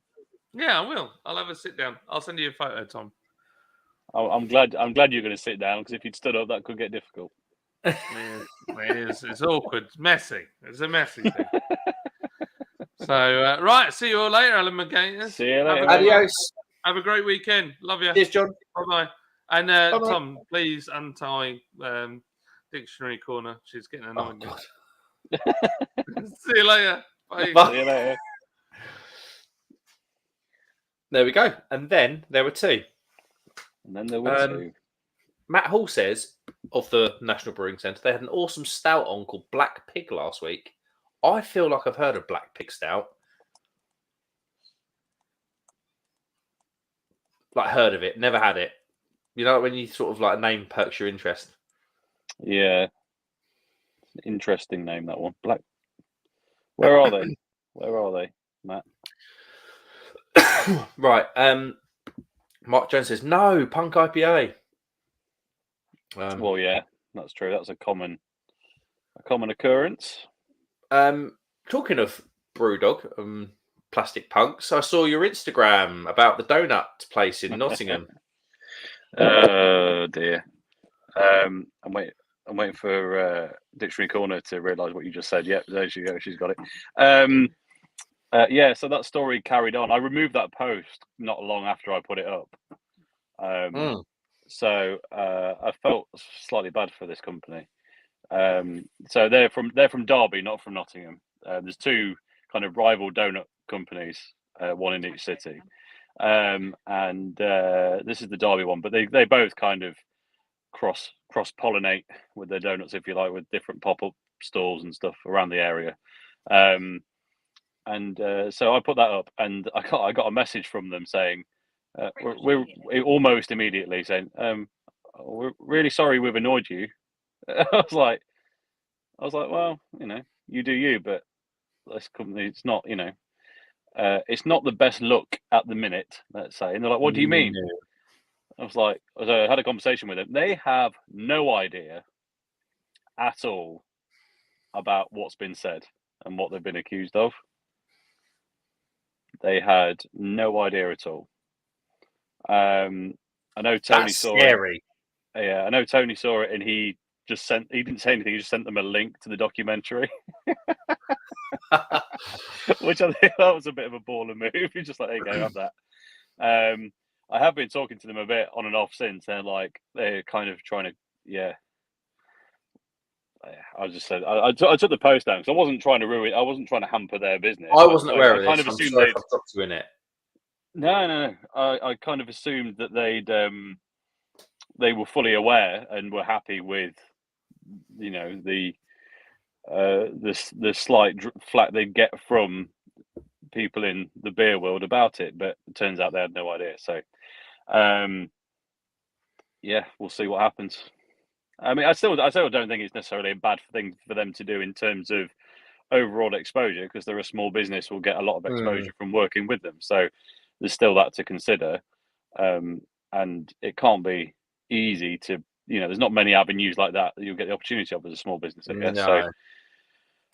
Yeah, I will. I'll have a sit down. I'll send you a photo, Tom. I'm glad you're going to sit down because if you'd stood up, that could get difficult. It's awkward. It's messy. It's a messy thing. So, right. See you all later, Alan McGainers. See you later. Adios. Have a great weekend. Love you. Cheers, John. Bye-bye. And Bye-bye. Tom, please untie Dictionary Corner. She's getting annoyed. God. See you later. Bye. Bye. See you later. There we go. And then there were two. And then there were two. Matt Hall says of the National Brewing Centre, they had an awesome stout on called Black Pig last week. I feel like I've heard of Black Pig Stout. Like, heard of it, never had it. You know, when you sort of like a name perks your interest. Yeah. Interesting name, that one. Black. Where are they? Where are they, Matt? Right. Mark Jones says, no, Punk IPA. Well, yeah, that's true. That's a common occurrence. Talking of Brewdog, Plastic Punks, I saw your Instagram about the donut place in Nottingham. Oh dear. I'm waiting for Dictionary Corner to realise what you just said. Yep, there she goes. She's got it. Yeah, so that story carried on. I removed that post not long after I put it up. So I felt slightly bad for this company. So they're from Derby, not from Nottingham. There's two kind of rival donut companies, one in each city, and this is the Derby one. But they both kind of cross pollinate with their donuts, if you like, with different pop up stalls and stuff around the area. So I put that up, and I got a message from them saying, we're almost immediately saying, we're really sorry we've annoyed you. I was like, well, you do you, but this company, it's not, it's not the best look at the minute, let's say. And they're like, what do you mean? I was like, I had a conversation with them. They have no idea at all about what's been said and what they've been accused of. They had no idea at all. I know Tony saw scary. it. Yeah, I know Tony saw it, and he didn't say anything. He just sent them a link to the documentary, which I think that was a bit of a baller move. He's just like, there you go, have that. I have been talking to them a bit on and off since. They're kind of trying to, yeah. I just said I took the post down because I wasn't trying to ruin. I wasn't trying to hamper their business. I wasn't aware of this. I kind of assumed they'd dropped you in it. No. I kind of assumed that they were fully aware and were happy with, the slight flack they'd get from people in the beer world about it. But it turns out they had no idea. So, yeah, we'll see what happens. I mean, I still don't think it's necessarily a bad thing for them to do in terms of overall exposure, because they're a small business, will get a lot of exposure from working with them. So there's still that to consider, and it can't be easy to, there's not many avenues like that you'll get the opportunity of as a small business, I guess.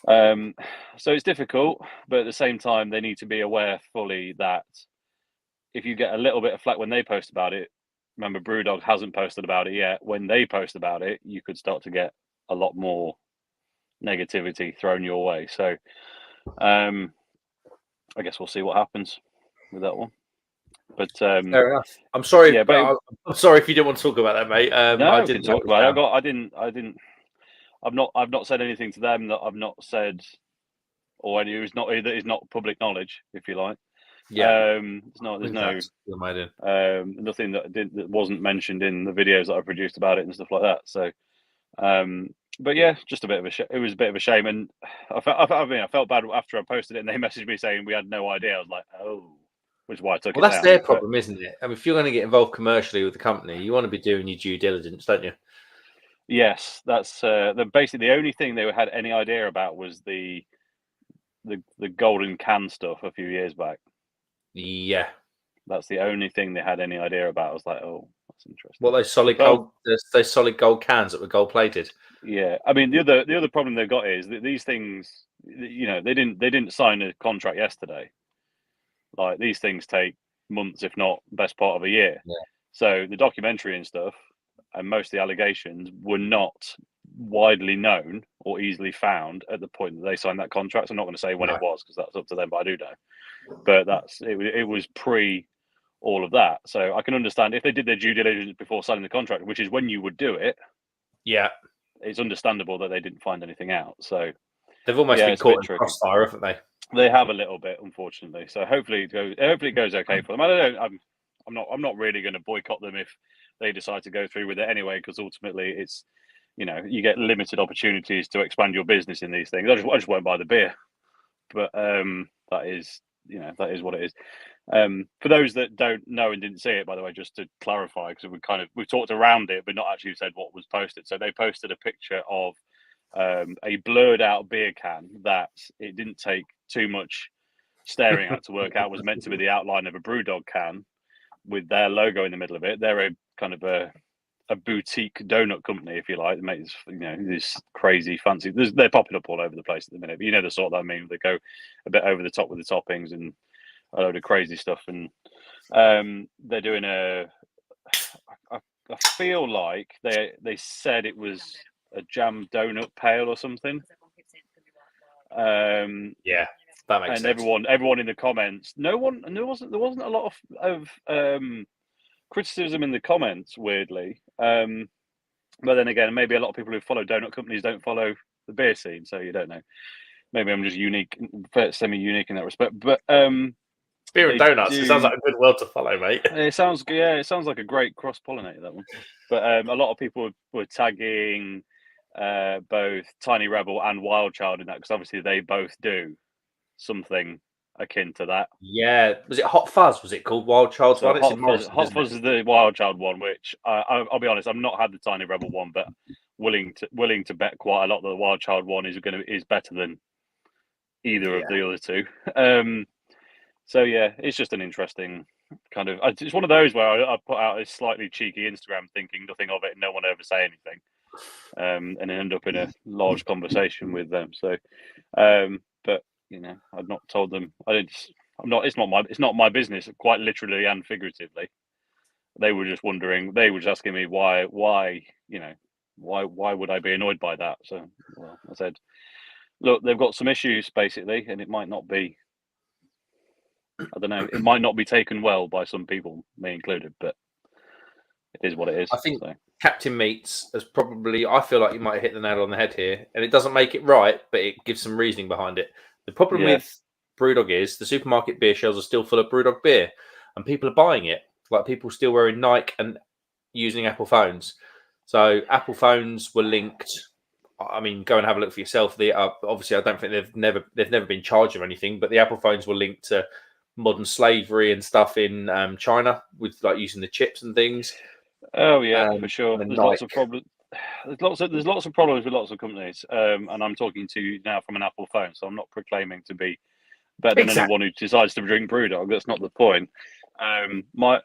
No. So it's difficult, but at the same time, they need to be aware fully that if you get a little bit of flack when they post about it, remember, Brewdog hasn't posted about it yet. When they post about it, you could start to get a lot more negativity thrown your way. So, I guess we'll see what happens with that one. But fair enough. I'm sorry. Yeah, but I'm sorry if you didn't want to talk about that, mate. no, I didn't didn't talk about it. I've not said anything to them that I've not said, or any that is not public knowledge, if you like. Yeah. There's no nothing that wasn't mentioned in the videos that I produced about it and stuff like that. So, but yeah, just a bit of a it was a bit of a shame, and I felt bad after I posted it, and they messaged me saying we had no idea. I was like, oh, which is why I took Well, it that's down. their problem, isn't it? I mean, if you're going to get involved commercially with the company, you want to be doing your due diligence, don't you? Yes, that's basically the only thing they had any idea about was the golden can stuff a few years back. Yeah. That's the only thing they had any idea about. I was like, oh, that's interesting. What those solid gold, those solid gold cans that were gold plated. Yeah, I mean the other problem they've got is that these things, you know, they didn't sign a contract yesterday. Like these things take months, if not best part of a year. Yeah. So the documentary and stuff, and most of the allegations were not widely known or easily found at the point that they signed that contract. I'm not going to say when it was because that's up to them, but I do know. But it was pre all of that. So I can understand if they did their due diligence before signing the contract, which is when you would do it. Yeah, it's understandable that they didn't find anything out. So they've almost been caught in crossfire, haven't they? They have a little bit, unfortunately. So hopefully it goes okay for them. I'm not really going to boycott them if they decide to go through with it anyway, because ultimately it's, you know, you get limited opportunities to expand your business in these things. I just won't buy the beer, but that is what it is. For those that don't know and didn't see it, by the way, just to clarify, because we've talked around it, but not actually said what was posted. So they posted a picture of a blurred out beer can that it didn't take too much staring at to work out was meant to be the outline of a Brewdog can with their logo in the middle of it. They're a kind of a boutique donut company, if you like. They make this crazy fancy. They're popping up all over the place at the minute. But you know the sort that I mean. They go a bit over the top with the toppings and a load of crazy stuff. And they're doing I feel like they said it was a jam donut pail or something. Yeah, that makes and sense. Everyone in the comments, there wasn't a lot of criticism in the comments, weirdly. But then again, maybe a lot of people who follow donut companies don't follow the beer scene, so you don't know. Maybe I'm just semi-unique in that respect. But beer and donuts. It sounds like a good world to follow, mate. It sounds like a great cross-pollinator, that one. But a lot of people were tagging both Tiny Rebel and Wild Child in that, because obviously they both do something akin to that. Yeah, was it Hot Fuzz? Was it called Wild Child's one? Hot Fuzz is the Wild Child one, which I'll be honest, I've not had the Tiny Rebel one, but willing to bet quite a lot that the Wild Child one is better than either of the other two. So yeah, it's just an interesting kind of. It's one of those where I put out a slightly cheeky Instagram, thinking nothing of it, and no one ever say anything, and then end up in a large conversation with them. So, but you know, I've not told them. It's not my business, quite literally and figuratively. They were just wondering. They were just asking me why would I be annoyed by that? So, well, I said, look, they've got some issues basically, and it might not be. I don't know. It might not be taken well by some people, me included, but it is what it is. I think Captain Meats has probably. I feel like you might have hit the nail on the head here, and it doesn't make it right, but it gives some reasoning behind it. The problem with Brewdog is the supermarket beer shelves are still full of Brewdog beer, and people are buying it. Like people still wearing Nike and using Apple phones. So Apple phones were linked. I mean, go and have a look for yourself. Obviously, I don't think they've never been charged or anything, but the Apple phones were linked to modern slavery and stuff in China with like using the chips and things. Oh yeah, for sure. There's lots of problems. There's lots of problems with lots of companies, and I'm talking to you now from an Apple phone, so I'm not proclaiming to be better than anyone who decides to drink Brewdog. That's not the point. My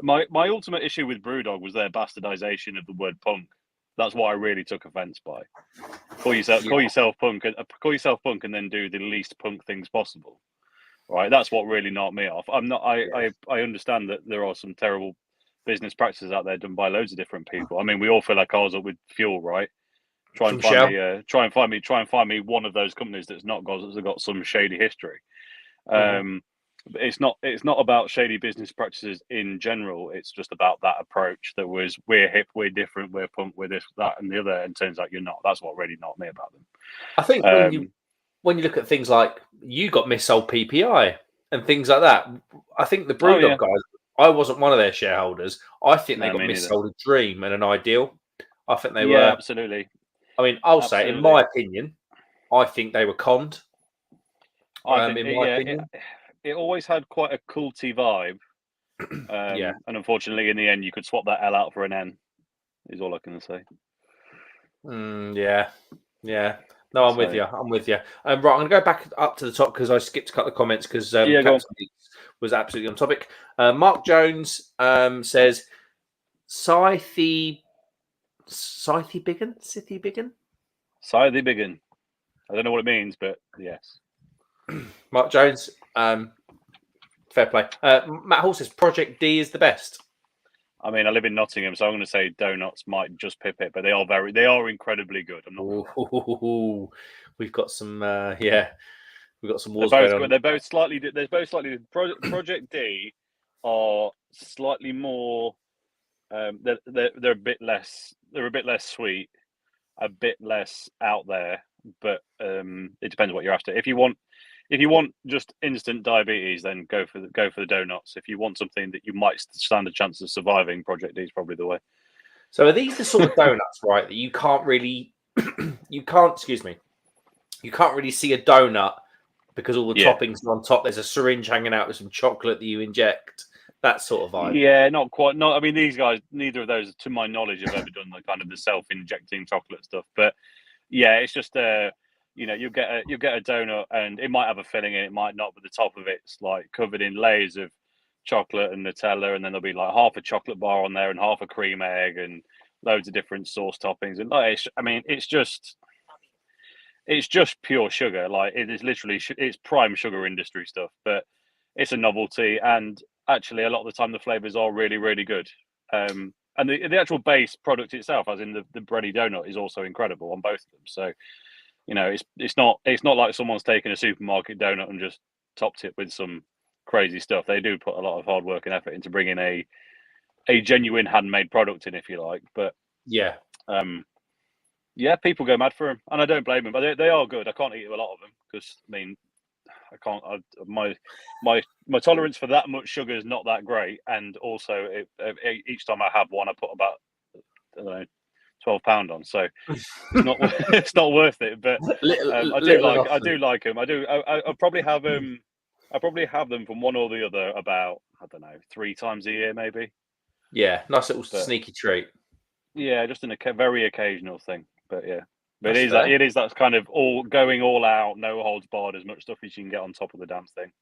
ultimate issue with Brewdog was their bastardization of the word punk. That's what I really took offence by. Call yourself punk, and then do the least punk things possible. Right, that's what really knocked me off. I understand that there are some terrible business practices out there done by loads of different people. I mean, we all fill our cars up with fuel, right? Try and find me one of those companies that's got some shady history. It's not about shady business practices in general. It's just about that approach that was, we're hip, we're different, we're punk, we're this, that, and the other. And turns out you're not. That's what really knocked me about them. I think when you look at things like you got missold PPI and things like that, I think the Brewdog guys, I wasn't one of their shareholders. I think they got missold a dream and an ideal. I think they were. Yeah, absolutely. I mean, I'll say, in Absolutely. my opinion, I think they were conned. I think, In my opinion, it always had quite a culty vibe. Yeah. And unfortunately, in the end, you could swap that L out for an N. Is all I can say. Yeah. No, I'm with So- you. I'm with you. Right, I'm going to go back up to the top because I skipped a couple of comments because Yeah, go on. Captain Meats was absolutely on topic. Mark Jones says, Scythe Biggin? Scythe Biggin. I don't know what it means, but yes. Mark Jones, fair play. Matt Hall says Project D is the best. I mean, I live in Nottingham, so I'm going to say donuts might just pip it, but they are incredibly good. I'm not. Ooh, we've got some, we've got some wars They're going on. They're both slightly. Project D are slightly more. They're a bit less. They're a bit less sweet, a bit less out there. But it depends what you're after. If you want just instant diabetes, then go for the donuts. If you want something that you might stand a chance of surviving, Project D is probably the way. So are these the sort of donuts, right, that you can't really, you can't really see a donut because all the toppings are on top. There's a syringe hanging out with some chocolate that you inject. That sort of vibe. Yeah, not quite. I mean, these guys, neither of those, to my knowledge, have ever done the kind of the self-injecting chocolate stuff. But yeah, it's just you'll get a donut and it might have a filling in, it might not, but the top of it's like covered in layers of chocolate and Nutella, and then there'll be like half a chocolate bar on there and half a cream egg and loads of different sauce toppings. And it's just pure sugar. Like it is literally it's prime sugar industry stuff, but it's a novelty, and actually a lot of the time the flavors are really, really good. And the actual base product itself, as in the bready donut, is also incredible on both of them. So it's not like someone's taken a supermarket donut and just topped it with some crazy stuff. They do put a lot of hard work and effort into bringing a genuine handmade product in, if you like. But yeah, people go mad for them, and I don't blame them. But they are good. I can't eat a lot of them because I mean, I can't. My tolerance for that much sugar is not that great, and also each time I have one, I put about I don't know £12 on, so it's not it's not worth it. But I do like them. I probably have them. I probably have them from one or the other about I don't know 3 times a year maybe. Yeah, nice little sneaky treat. Yeah, just a very occasional thing. But yeah, but it is that's kind of going all out, no holds barred, as much stuff as you can get on top of the damn thing.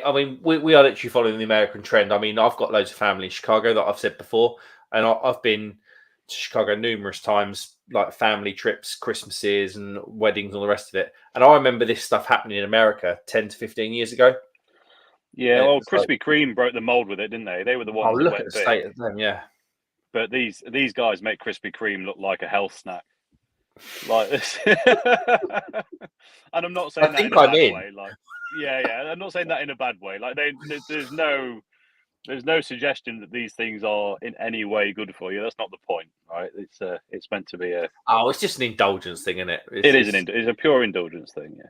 I mean, we are literally following the American trend. I mean, I've got loads of family in Chicago that I've said before, and I've been to Chicago numerous times, like family trips, Christmases, and weddings, and all the rest of it. And I remember this stuff happening in America 10 to 15 years ago. Yeah, well, Krispy Kreme broke the mold with it, didn't they? They were the ones. Oh, look at the state of them, yeah. But these guys make Krispy Kreme look like a health snack, like this. And I'm not saying that in a bad way. Like, yeah, I'm not saying that in a bad way. Like, there's no suggestion that these things are in any way good for you. That's not the point, right? It's meant to be a. Oh, it's just an indulgence thing, isn't it? It's a pure indulgence thing, yeah.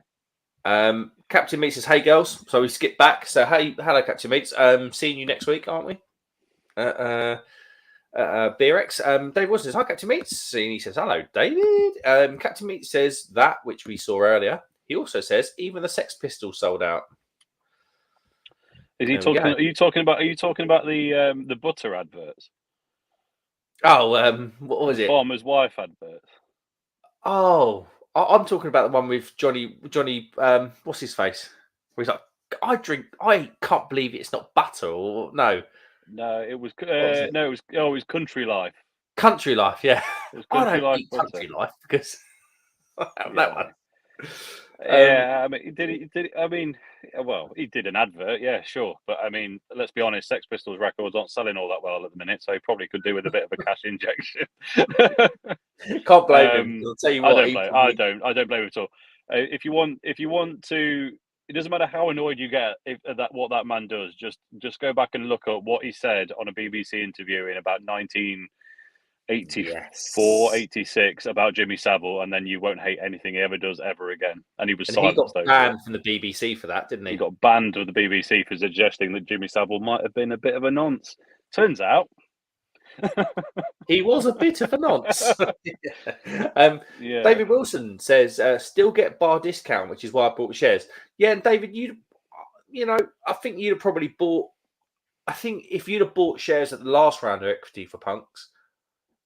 Captain Meat says, "Hey girls," so we skip back. So hey, hello, Captain Meats. Seeing you next week, aren't we? BRX. Dave Wilson says, "Hi, Captain Meats." And he says, "Hello, David." Captain Meats says that which we saw earlier. He also says even the Sex Pistols sold out. Is he talking? Are you talking about the butter adverts? Oh, what was it? Farmer's Wife adverts. Oh, I'm talking about the one with Johnny. What's his face? Where he's like, I can't believe it's not butter or no. No, it was it was Country Life. Country Life, yeah. I don't eat Country Life because I have that one. Yeah, I mean, I mean, well, he did an advert, yeah, sure, but I mean, let's be honest, Sex Pistols records aren't selling all that well at the minute, so he probably could do with a bit of a cash injection. Can't blame him. I'll tell you what, I don't blame him at all. If you want to, it doesn't matter how annoyed you get what that man does. Just go back and look at what he said on a BBC interview in about 1984, 86 about Jimmy Savile, and then you won't hate anything he ever does ever again. And he was silenced. He got banned from the BBC for that, didn't he? He got banned with the BBC for suggesting that Jimmy Savile might have been a bit of a nonce. Turns out He was a bit of a nonce. Yeah. David Wilson says, still get bar discount, which is why I bought shares. Yeah, and David, I think you'd have probably bought. I think if you'd have bought shares at the last round of equity for Punks,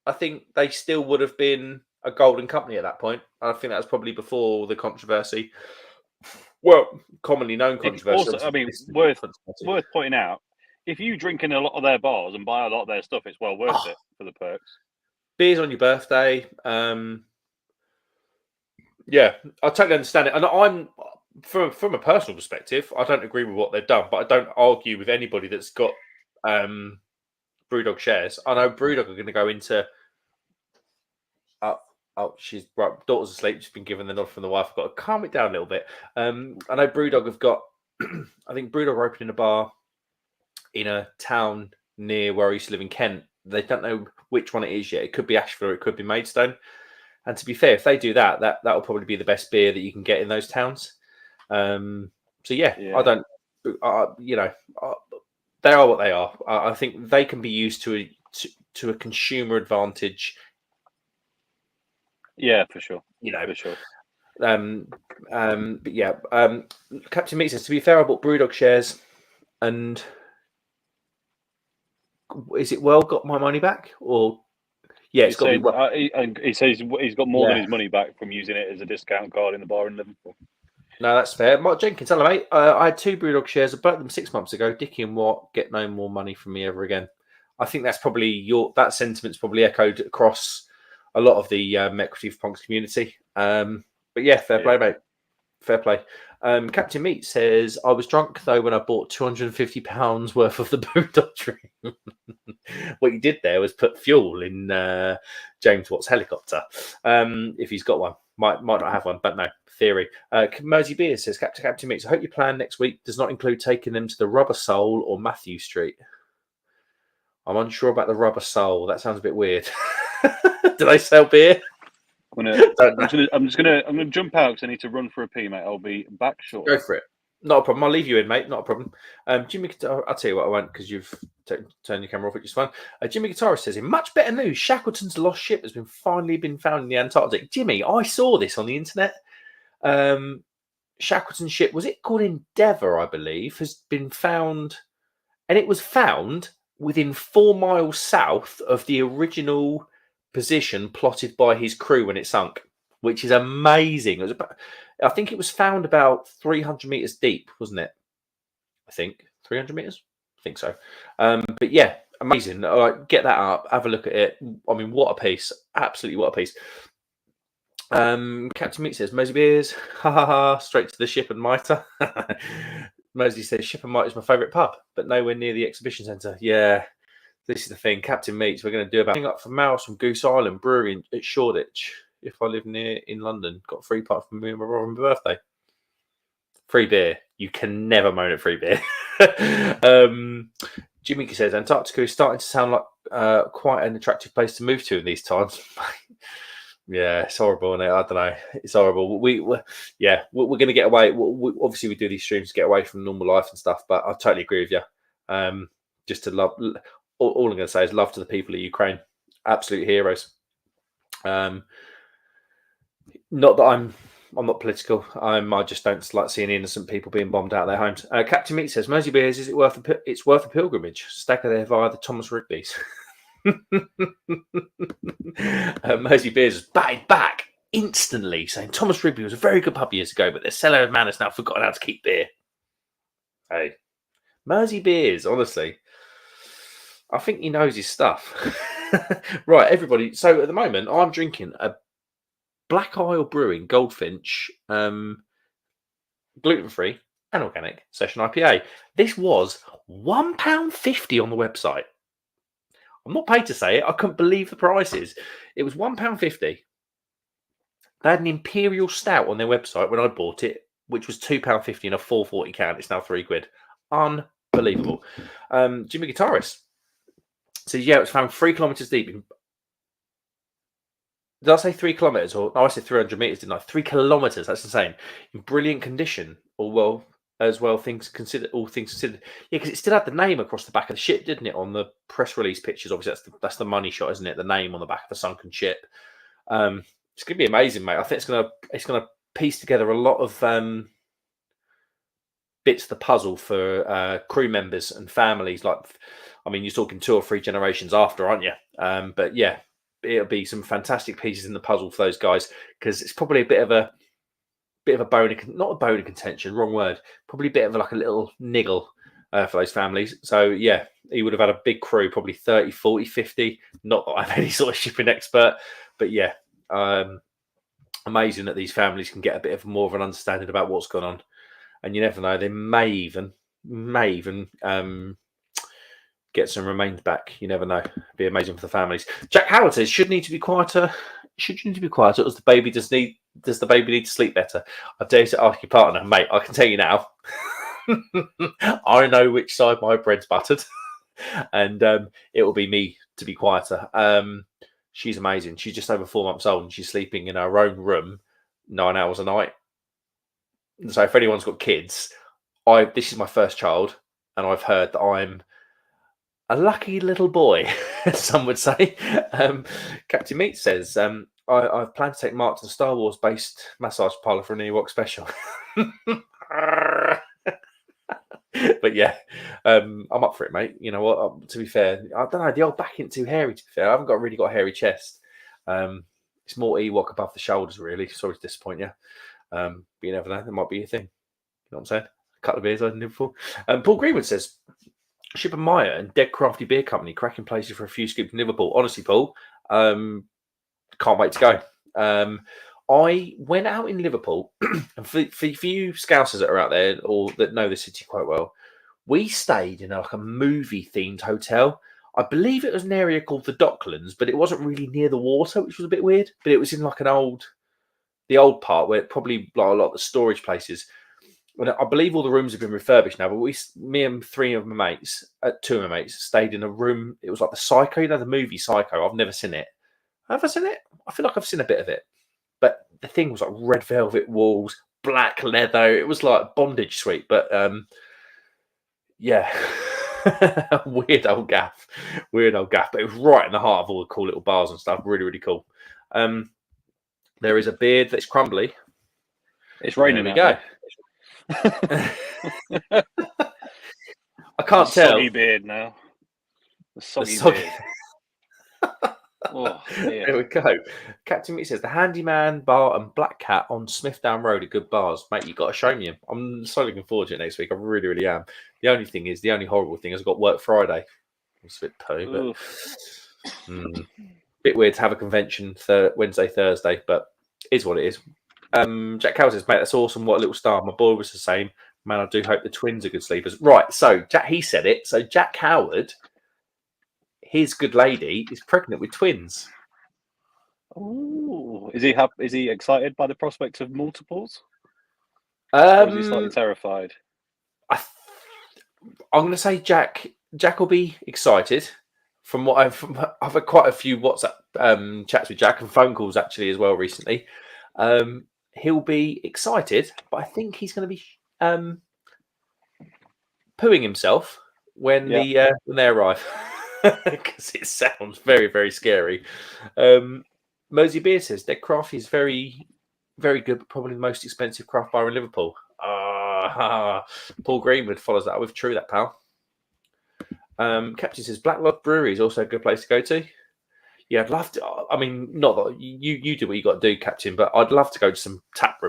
I think they still would have been a golden company at that point. I think that was probably before the controversy. Well, commonly known controversy. Also, I mean, worth pointing out, if you drink in a lot of their bars and buy a lot of their stuff, it's well worth it for the perks. Beers on your birthday. Yeah, I totally understand it. And I'm, from a personal perspective, I don't agree with what they've done, but I don't argue with anybody that's got Brewdog shares. I know Brewdog are going to go into. She's right. Daughter's asleep. She's been given the nod from the wife. I've got to calm it down a little bit. I know Brewdog have got. I think Brewdog are opening a bar in a town near where I used to live in Kent. They don't know which one it is yet. It could be Ashford or it could be Maidstone. And to be fair, if they do that will probably be the best beer that you can get in those towns. So yeah. I don't. They are what they are. I think they can be used to a consumer advantage. Yeah, for sure. For sure. But yeah, Captain Meat says, to be fair, I bought Brewdog shares, and is it well got my money back? Or yeah, it's got to be well. He says he's got more than his money back from using it as a discount card in the bar in Liverpool. No, that's fair. Mark Jenkins, hello mate. I had 2 Brewdog shares. I bought them 6 months ago. Dicky and Watt get no more money from me ever again. I think that's probably that sentiment's probably echoed across a lot of the Equity for Punks community. But yeah, fair play, mate. Fair play. Captain Meat says, I was drunk though when I bought £250 worth of the Brewdog drink. What you did there was put fuel in James Watt's helicopter. If he's got one. Might not have one, but no, theory. Mersey Beer says, Captain Meat, I hope your plan next week does not include taking them to the Rubber Soul or Matthew Street. I'm unsure about the Rubber Soul. That sounds a bit weird. Do they sell beer? I'm gonna jump out because I need to run for a pee, mate. I'll be back shortly. Go for it. Not a problem. I'll leave you in, mate. Not a problem. Jimmy, I'll tell you what I won't because you've turned your camera off, which is fine. Jimmy Guitarist says, in much better news, Shackleton's lost ship has finally been found in the Antarctic. Jimmy, I saw this on the internet. Shackleton's ship, was it called Endeavour, I believe, has been found, and it was found within 4 miles south of the original position plotted by his crew when it sunk, which is amazing. I think it was found about 300 meters deep, wasn't it? I think 300 meters. I think so. But yeah, amazing. All right, get that up. Have a look at it. I mean, what a piece! Absolutely, what a piece. Captain Meat says, Mosey Beers, ha ha ha, straight to the Ship and Mitre. Mosey says, Ship and Mitre is my favourite pub, but nowhere near the exhibition centre. Yeah, this is the thing. Captain Meats, we're going to do about up for Mouse from Goose Island Brewing at Shoreditch. If I live in London, got a free part from me on my birthday. Free beer. You can never moan at free beer. Jimmy says, Antarctica is starting to sound like quite an attractive place to move to in these times. Yeah, it's horrible, isn't it? I don't know. It's horrible. We're going to get away. Obviously, we do these streams to get away from normal life and stuff, but I totally agree with you. Just to love. All I'm going to say is love to the people of Ukraine. Absolute heroes. Not that I'm not political. I just don't like seeing innocent people being bombed out of their homes. Captain Meat says, Mersey Beers, is it worth it's worth a pilgrimage? Stacker there via the Thomas Rigby's. Mersey Beers has batted back instantly, saying Thomas Rigby was a very good pub years ago, but their cellar man has now forgotten how to keep beer. Hey, Mersey Beers, honestly, I think he knows his stuff. Right, everybody. So at the moment, I'm drinking a Black Isle Brewing Goldfinch, gluten-free and organic session IPA. This was £1.50 on the website. I'm not paid to say it. I couldn't believe the prices. It was £1.50. They had an Imperial Stout on their website when I bought it, which was £2.50 in a 440 can. It's now £3. Unbelievable. Jimmy Guitarist says, yeah, it was found 3 kilometres deep. Did I say 3 kilometres? Or no, I said 300 metres, didn't I? 3 kilometres. That's insane. In brilliant condition. Or well, as well. All things considered. Yeah, because it still had the name across the back of the ship, didn't it? On the press release pictures, obviously that's the money shot, isn't it? The name on the back of the sunken ship. It's gonna be amazing, mate. I think it's gonna piece together a lot of bits of the puzzle for crew members and families. Like, I mean, you're talking 2 or 3 generations after, aren't you? But yeah, it'll be some fantastic pieces in the puzzle for those guys, because it's probably a bit of a not a bone of contention, wrong word. Probably a bit of like a little niggle for those families. So yeah, he would have had a big crew, probably 30, 40, 50. Not that I'm any sort of shipping expert, but yeah, amazing that these families can get a bit of more of an understanding about what's going on. And you never know, they may even get some remains back. You never know. It'd be amazing for the families. Jack Howard says, should need to be quieter. Should you need to be quieter? Does the baby does the baby need to sleep better? I dare to ask your partner, mate. I can tell you now. I know which side my bread's buttered, and it will be me to be quieter. She's amazing. She's just over 4 months old, and she's sleeping in her own room 9 hours a night. So if anyone's got kids, this is my first child, and I've heard that I'm a lucky little boy, some would say. Captain Meat says, I've planned to take Mark to the Star Wars based massage parlour for an Ewok special. But yeah, I'm up for it, mate. You know what? To be fair, I don't know. The old back ain't too hairy, to be fair. I haven't really got a hairy chest. It's more Ewok above the shoulders, really. Sorry to disappoint you. But you never know. That might be your thing. You know what I'm saying? A couple of beers I'd never before. Paul Greenwood says, Ship and Meyer and Dead Crafty Beer Company cracking places for a few scoops in Liverpool. Honestly, Paul, can't wait to go. I went out in Liverpool, and for you Scousers that are out there or that know the city quite well, we stayed in like a movie-themed hotel. I believe it was an area called the Docklands, but it wasn't really near the water, which was a bit weird. But it was in like the old part where probably like a lot of the storage places. And I believe all the rooms have been refurbished now, but me and 2 of my mates, stayed in a room. It was like the Psycho, you know, the movie Psycho. I've never seen it. Have I seen it? I feel like I've seen a bit of it. But the thing was like red velvet walls, black leather. It was like bondage suite, but yeah, weird old gaff. But it was right in the heart of all the cool little bars and stuff. Really, really cool. There is a beard that's crumbly. It's raining. There we go. I can't tell. Soggy beard now. The soggy beard. Oh, there we go. Captain Mick says the Handyman Bar and Black Cat on Smithdown Road are good bars, mate. You got to show me them. I'm so looking forward to it next week. I really, really am. The only horrible thing is I've got work Friday. It's a bit poo, but bit weird to have a convention Wednesday, Thursday, but it is what it is. Jack Cowell says, mate, that's awesome. What a little star. My boy was the same. Man, I do hope the twins are good sleepers. Right, so he said it. So Jack Howard, his good lady, is pregnant with twins. Oh, is he happy? Is he excited by the prospect of multiples? Or is he slightly terrified? I'm going to say Jack will be excited. From what I've had quite a few WhatsApp chats with Jack and phone calls actually as well recently. He'll be excited, but I think he's going to be pooing himself when they arrive, because it sounds very, very scary. Mosey Beer says Dead Craft is very, very good, but probably the most expensive craft bar in Liverpool. Paul Greenwood follows that with true, that pal. Captain says Black Lodge Brewery is also a good place to go to. Yeah, I'd love to. I mean, not that you do what you got to do, Captain, but I'd love to go to some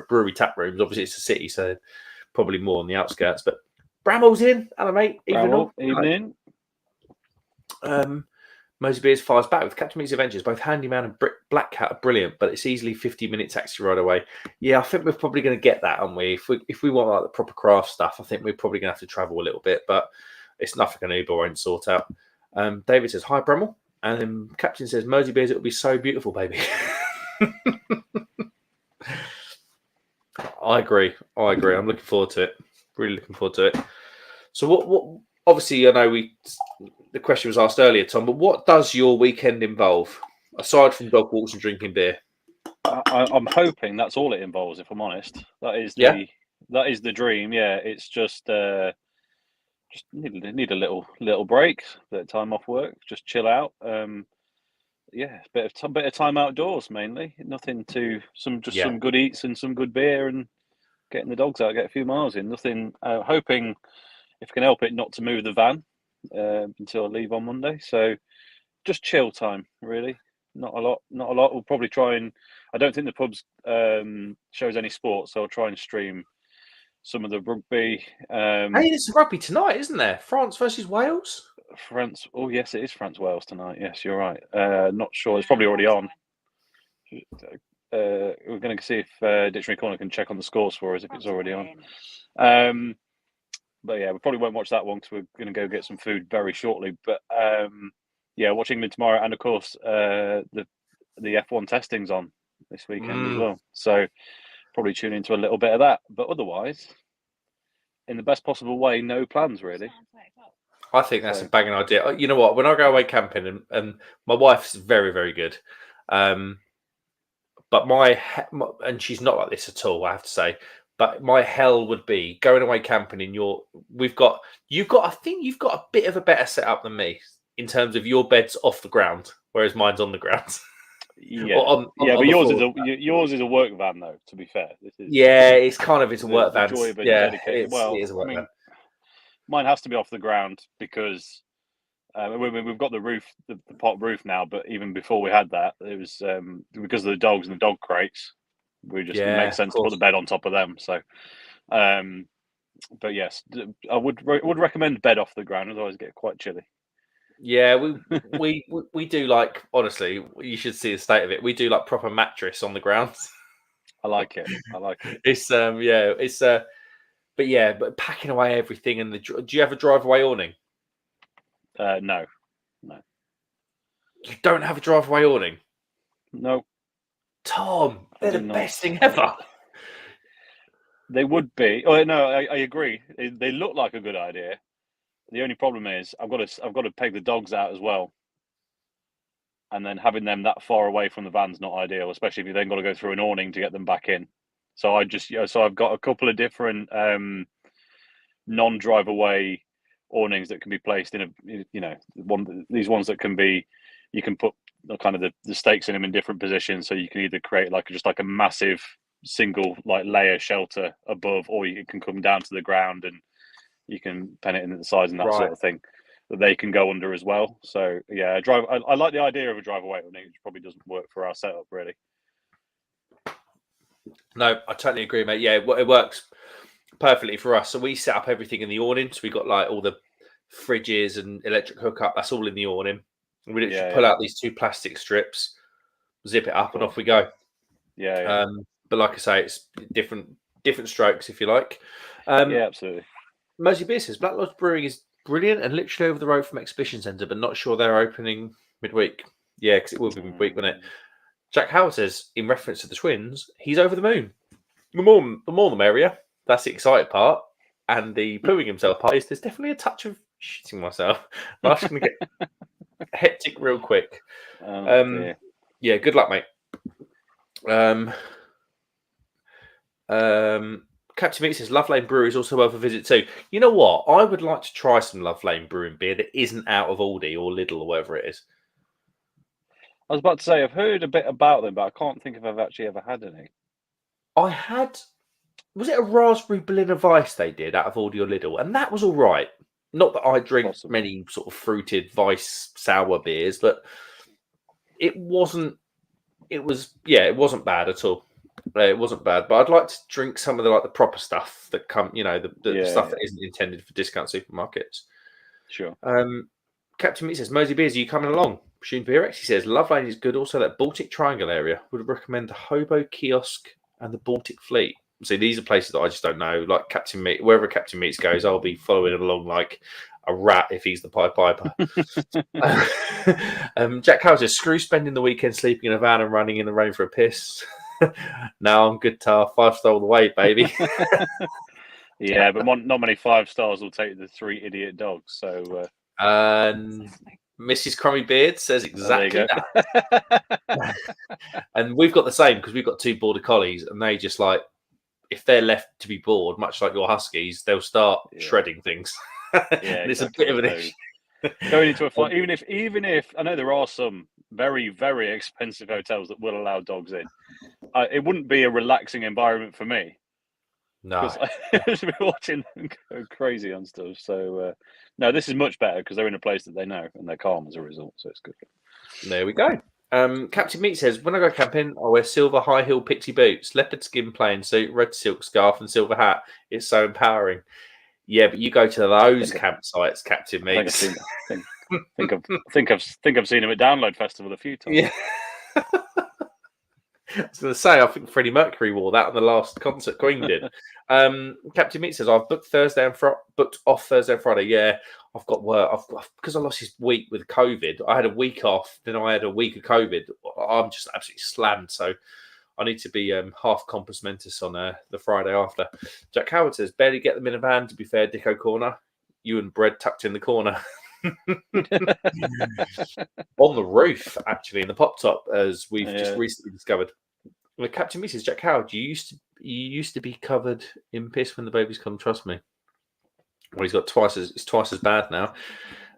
brewery tap rooms. Obviously, it's a city, so probably more on the outskirts. But Bramwell's in, hello mate. Evening. Mosey Beers fires back with Captain Meets Adventures. Both Handyman and Black Cat are brilliant, but it's easily 50-minute taxi ride away. Yeah, I think we're probably going to get that, aren't we? If we want like the proper craft stuff, I think we're probably going to have to travel a little bit, but it's nothing an Uber won't sort out. David says, hi, Bramwell. And then Captain says, Mosey Beers, it will be so beautiful, baby. I agree. I'm looking forward to it. Really looking forward to it. So what obviously, I know the question was asked earlier, Tom, but what does your weekend involve, aside from dog walks and drinking beer? I'm hoping that's all it involves, if I'm honest. That is That is the dream. Yeah, it's just need a little break, bit of time off work, just chill out. Yeah, bit of time outdoors mainly. Nothing to some Yeah. good eats and some good beer and getting the dogs out, get a few miles in. Nothing. Hoping if I can help it not to move the van until I leave on Monday. So just chill time, really. Not a lot. We'll probably try and. I don't think the pubs shows any sports, so I'll try and stream some of the rugby. Hey, there's rugby tonight, isn't there? France versus Wales. France. Oh yes, it is France Wales tonight. Yes, you're right. Not sure. It's probably already on. We're going to see if Dictionary Corner can check on the scores for us if it's already on. But yeah, we probably won't watch that one because we're going to go get some food very shortly. But yeah, watch England tomorrow, and of course the F1 testing's on this weekend as well. So probably tune into a little bit of that. But otherwise, in the best possible way, no plans really. I think that's a banging idea. You know what? When I go away camping, and my wife's very, very good, but and she's not like this at all, I have to say. But my hell would be going away camping in your. I think you've got a bit of a better setup than me in terms of your bed's off the ground, whereas mine's on the ground. Yeah, but yours is a work van though. To be fair, it's a work van. Joy of a dedicated. Well, it is a work van. Mine has to be off the ground because we've got the roof, the pot roof now. But even before we had that, it was because of the dogs and the dog crates. It makes sense to put the bed on top of them. So, but yes, I would recommend bed off the ground. Otherwise, it get quite chilly. Yeah, we do like, honestly, you should see the state of it. We do like proper mattress on the ground. I like it. But packing away everything and do you have a drive-away awning? No. You don't have a drive-away awning? No. Tom, they're the best thing ever. They would be. Oh no, I agree. They look like a good idea. The only problem is I've got to peg the dogs out as well, and then having them that far away from the van's not ideal, especially if you then got to go through an awning to get them back in. So I've got a couple of different non-drive away awnings that can be placed in these ones that can be, you can put kind of the stakes in them in different positions, so you can either create like a massive single like layer shelter above, or you can come down to the ground and you can pen it in at the sides and that sort of thing that they can go under as well. So yeah, I like the idea of a drive away awning. It probably doesn't work for our setup really. No, I totally agree, mate. Yeah, it works perfectly for us. So we set up everything in the awning. So we got like all the fridges and electric hookup. That's all in the awning. And we literally pull out these 2 plastic strips, zip it up, and off we go. Yeah. But like I say, it's different strokes, if you like. Yeah, absolutely. Mersey Beer says Black Lodge Brewing is brilliant and literally over the road from Exhibition Centre, but not sure they're opening midweek. Yeah, because it will be midweek, won't it? Jack Howard says, in reference to the twins, he's over the moon. The more the merrier. That's the excited part. And the pooing himself part is there's definitely a touch of shitting myself. I'm just going to get hectic real quick. Yeah, good luck, mate. Captain Meat says Love Lane Brewery is also worth a visit too. You know what? I would like to try some Love Lane Brewing beer that isn't out of Aldi or Lidl or whatever it is. I was about to say I've heard a bit about them, but I can't think if I've actually ever had any. Was it a raspberry Berliner Weiss they did out of Aldi or Lidl? And that was all right. Not that I drink many sort of fruited Weiss sour beers, but it wasn't bad at all. It wasn't bad, but I'd like to drink some of the proper stuff that come, the stuff that isn't intended for discount supermarkets. Sure. Captain Meat says, Mosey Beers, are you coming along? Sheen Beer X, he says, Love Lane is good. Also, that Baltic Triangle area would recommend the Hobo Kiosk and the Baltic Fleet. See, these are places that I just don't know. Like Captain Meat, wherever Captain Meats goes, I'll be following along like a rat if he's the Pied Piper. Jack Howard says, screw spending the weekend sleeping in a van and running in the rain for a piss. Now I'm good, tar 5-star all the way, baby. Yeah, but not many 5 stars will take the 3 idiot dogs. So, Mrs. Crummy Beard says exactly that. And we've got the same because we've got 2 border collies, and they just like if they're left to be bored, much like your huskies, they'll start shredding things. Yeah, and it's exactly. a bit of an So, issue. going into a fight, even if I know there are some very, very expensive hotels that will allow dogs in, it wouldn't be a relaxing environment for me. No, Because I just be watching them go crazy on stuff. So no, this is much better because they're in a place that they know and they're calm as a result. So it's good. there we go. Captain Meat says, when I go camping, I wear silver high heel pixie boots, leopard skin plain suit, red silk scarf, and silver hat. It's so empowering. Yeah, but you go to those campsites, Captain Meat. I think I've seen him at Download Festival a few times. Yeah. I was going to say, I think Freddie Mercury wore that on the last concert Queen did. Captain Meat says, I've booked booked off Thursday and Friday. Yeah, I've got work. Because I lost this week with COVID. I had a week off, then I had a week of COVID. I'm just absolutely slammed. So I need to be half compos mentis on the Friday after. Jack Howard says, barely get them in a van. To be fair, Dicko Corner. You and Bread tucked in the corner. On the roof, actually, in the pop top, as we've just recently discovered. Well, Captain Meat says, Jack Howard, you used to be covered in piss when the babies come. Trust me. Well, he's got it's twice as bad now.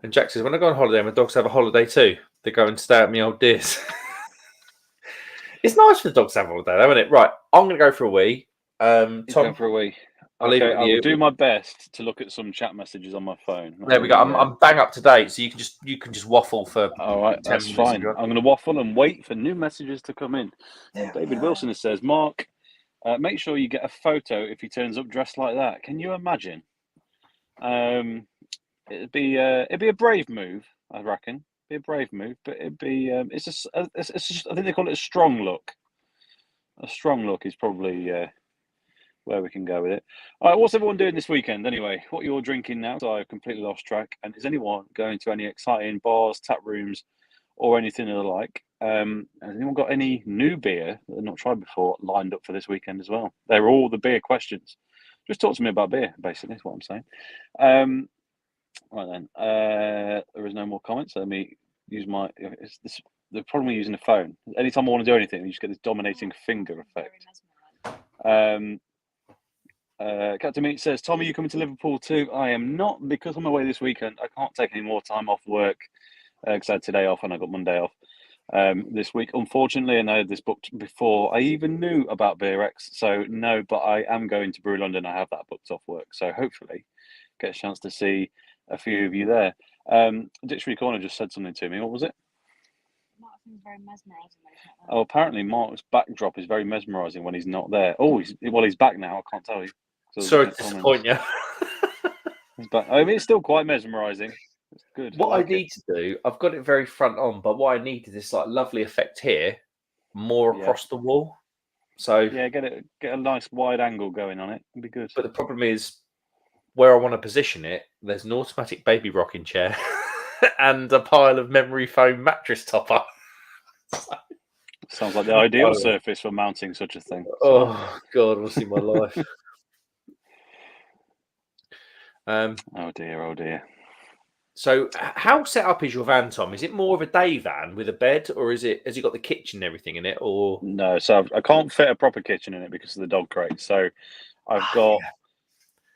And Jack says, when I go on holiday, my dogs have a holiday too. They go and stay at me old dears. It's nice for the dogs to have a holiday, though, isn't it? Right, I'm going to go for a wee. Tom, go for a wee. I'll leave it with I you. will do my best to look at some chat messages on my phone. There we go. I'm bang up to date, so you can just waffle for. All right, that's fine. I'm going to waffle and wait for new messages to come in. David Wilson says, Mark, make sure you get a photo if he turns up dressed like that. Can you imagine? It'd be a brave move, I reckon. Be a brave move, but it'd be it's just I think they call it a strong look. A strong look is probably where we can go with it. All right, what's everyone doing this weekend anyway? What you're drinking now? So I've completely lost track. And is anyone going to any exciting bars, tap rooms, or anything of the like? Has anyone got any new beer that they've not tried before lined up for this weekend as well? They're all the beer questions. Just talk to me about beer, basically, is what I'm saying. Right then, there is no more comments. So let me use my. The problem with using a phone. Anytime I want to do anything, you just get this dominating finger effect. Captain Meat says, Tom, are you coming to Liverpool too? I am not, because I'm away this weekend. I can't take any more time off work because I had today off and I got Monday off this week, unfortunately, and I had this booked before I even knew about BeerX. So no, but I am going to Brew London. I have that booked off work, so hopefully get a chance to see a few of you there. Dictionary Corner just said something to me. What was it? Martin's very mesmerising. Oh, apparently Mark's backdrop is very mesmerising when he's not there. Oh, he's back now. I can't tell you. Sorry to disappoint you. He's back. I mean, it's still quite mesmerising. It's good. What I need to do, I've got it very front on, but what I need is this like lovely effect here, more across the wall. So yeah, get a nice wide angle going on it. It'd be good. But the problem is where I want to position it. There's an automatic baby rocking chair and a pile of memory foam mattress topper. Sounds like the ideal surface for mounting such a thing. Oh God, we'll see my life. Oh dear. So, how set up is your van, Tom? Is it more of a day van with a bed, or has it got the kitchen and everything in it? Or no, so I can't fit a proper kitchen in it because of the dog crate. So I've got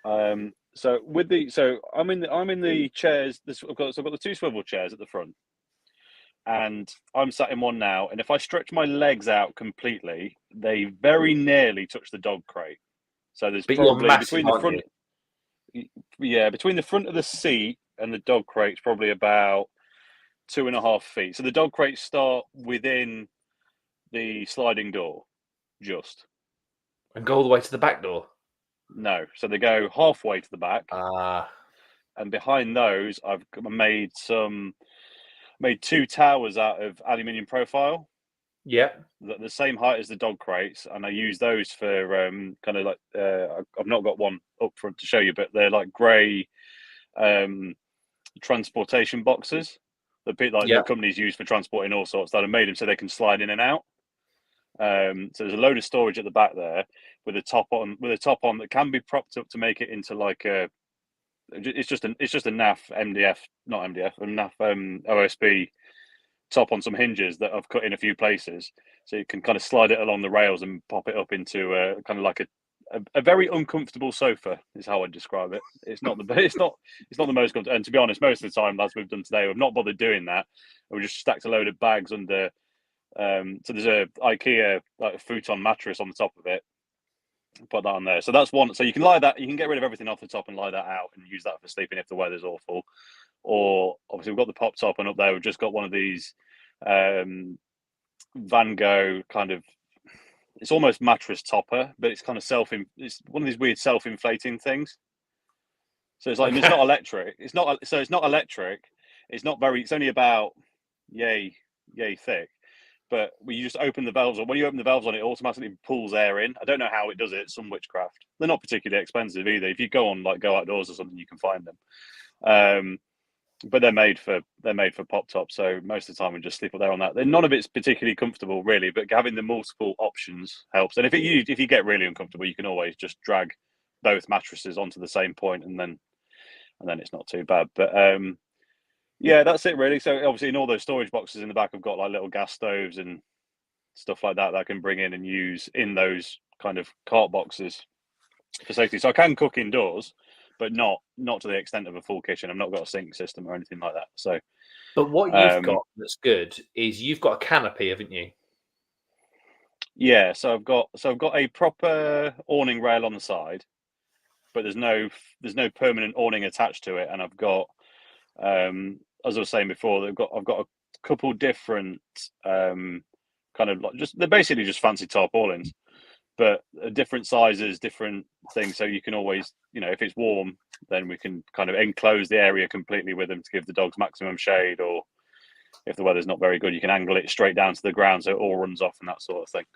I'm in the chairs. I've got the two swivel chairs at the front, and I'm sat in one now. And if I stretch my legs out completely, they very nearly touch the dog crate. So there's probably between the front. Yeah, between the front of the seat and the dog crate's probably about 2.5 feet. So the dog crates start within the sliding door, and go all the way to the back door. No, so they go halfway to the back. And behind those, I've made two towers out of aluminium profile. Yeah, the same height as the dog crates, and I use those for kind of like I've not got one up front to show you, but they're like grey transportation boxes that the companies use for transporting all sorts. That have made them so they can slide in and out. So there's a load of storage at the back there with a top on that can be propped up to make it into like a. It's just a NAF MDF, not MDF, a NAF OSB top on some hinges that I've cut in a few places, so you can kind of slide it along the rails and pop it up into kind of like a very uncomfortable sofa is how I'd describe it. It's not the it's not the most comfortable. And to be honest, most of the time, as we've done today, we've not bothered doing that. We just stacked a load of bags under. So there's a IKEA like futon mattress on the top of it. Put that on there. So that's one. So you can lie that. You can get rid of everything off the top and lie that out and use that for sleeping if the weather's awful. Or obviously we've got the pop top, and up there we've just got one of these Van Gogh kind of. It's almost mattress topper, but it's kind of it's one of these weird self-inflating things. So it's like it's not electric. It's not electric. It's not very. It's only about yay thick. But when you just open the valves, or when you open the valves on it, automatically pulls air in. I don't know how it does it. It's some witchcraft. They're not particularly expensive either. If you go on like Go Outdoors or something, you can find them. But they're made for pop top. So most of the time we just sleep up there on that. None of it's particularly comfortable really, but having the multiple options helps. And if you get really uncomfortable, you can always just drag both mattresses onto the same point, and then it's not too bad. But yeah, that's it really. So obviously in all those storage boxes in the back, I've got like little gas stoves and stuff like that I can bring in and use in those kind of cart boxes for safety. So I can cook indoors, but not to the extent of a full kitchen. I've not got a sink system or anything like that. So, but what you've got that's good is you've got a canopy, haven't you? Yeah. So I've got a proper awning rail on the side, but there's no permanent awning attached to it. And I've got, as I was saying before, I've got a couple different kind of like they're basically just fancy tarpaulins, but different sizes, different things. So you can always, if it's warm, then we can kind of enclose the area completely with them to give the dogs maximum shade. Or if the weather's not very good, you can angle it straight down to the ground so it all runs off and that sort of thing.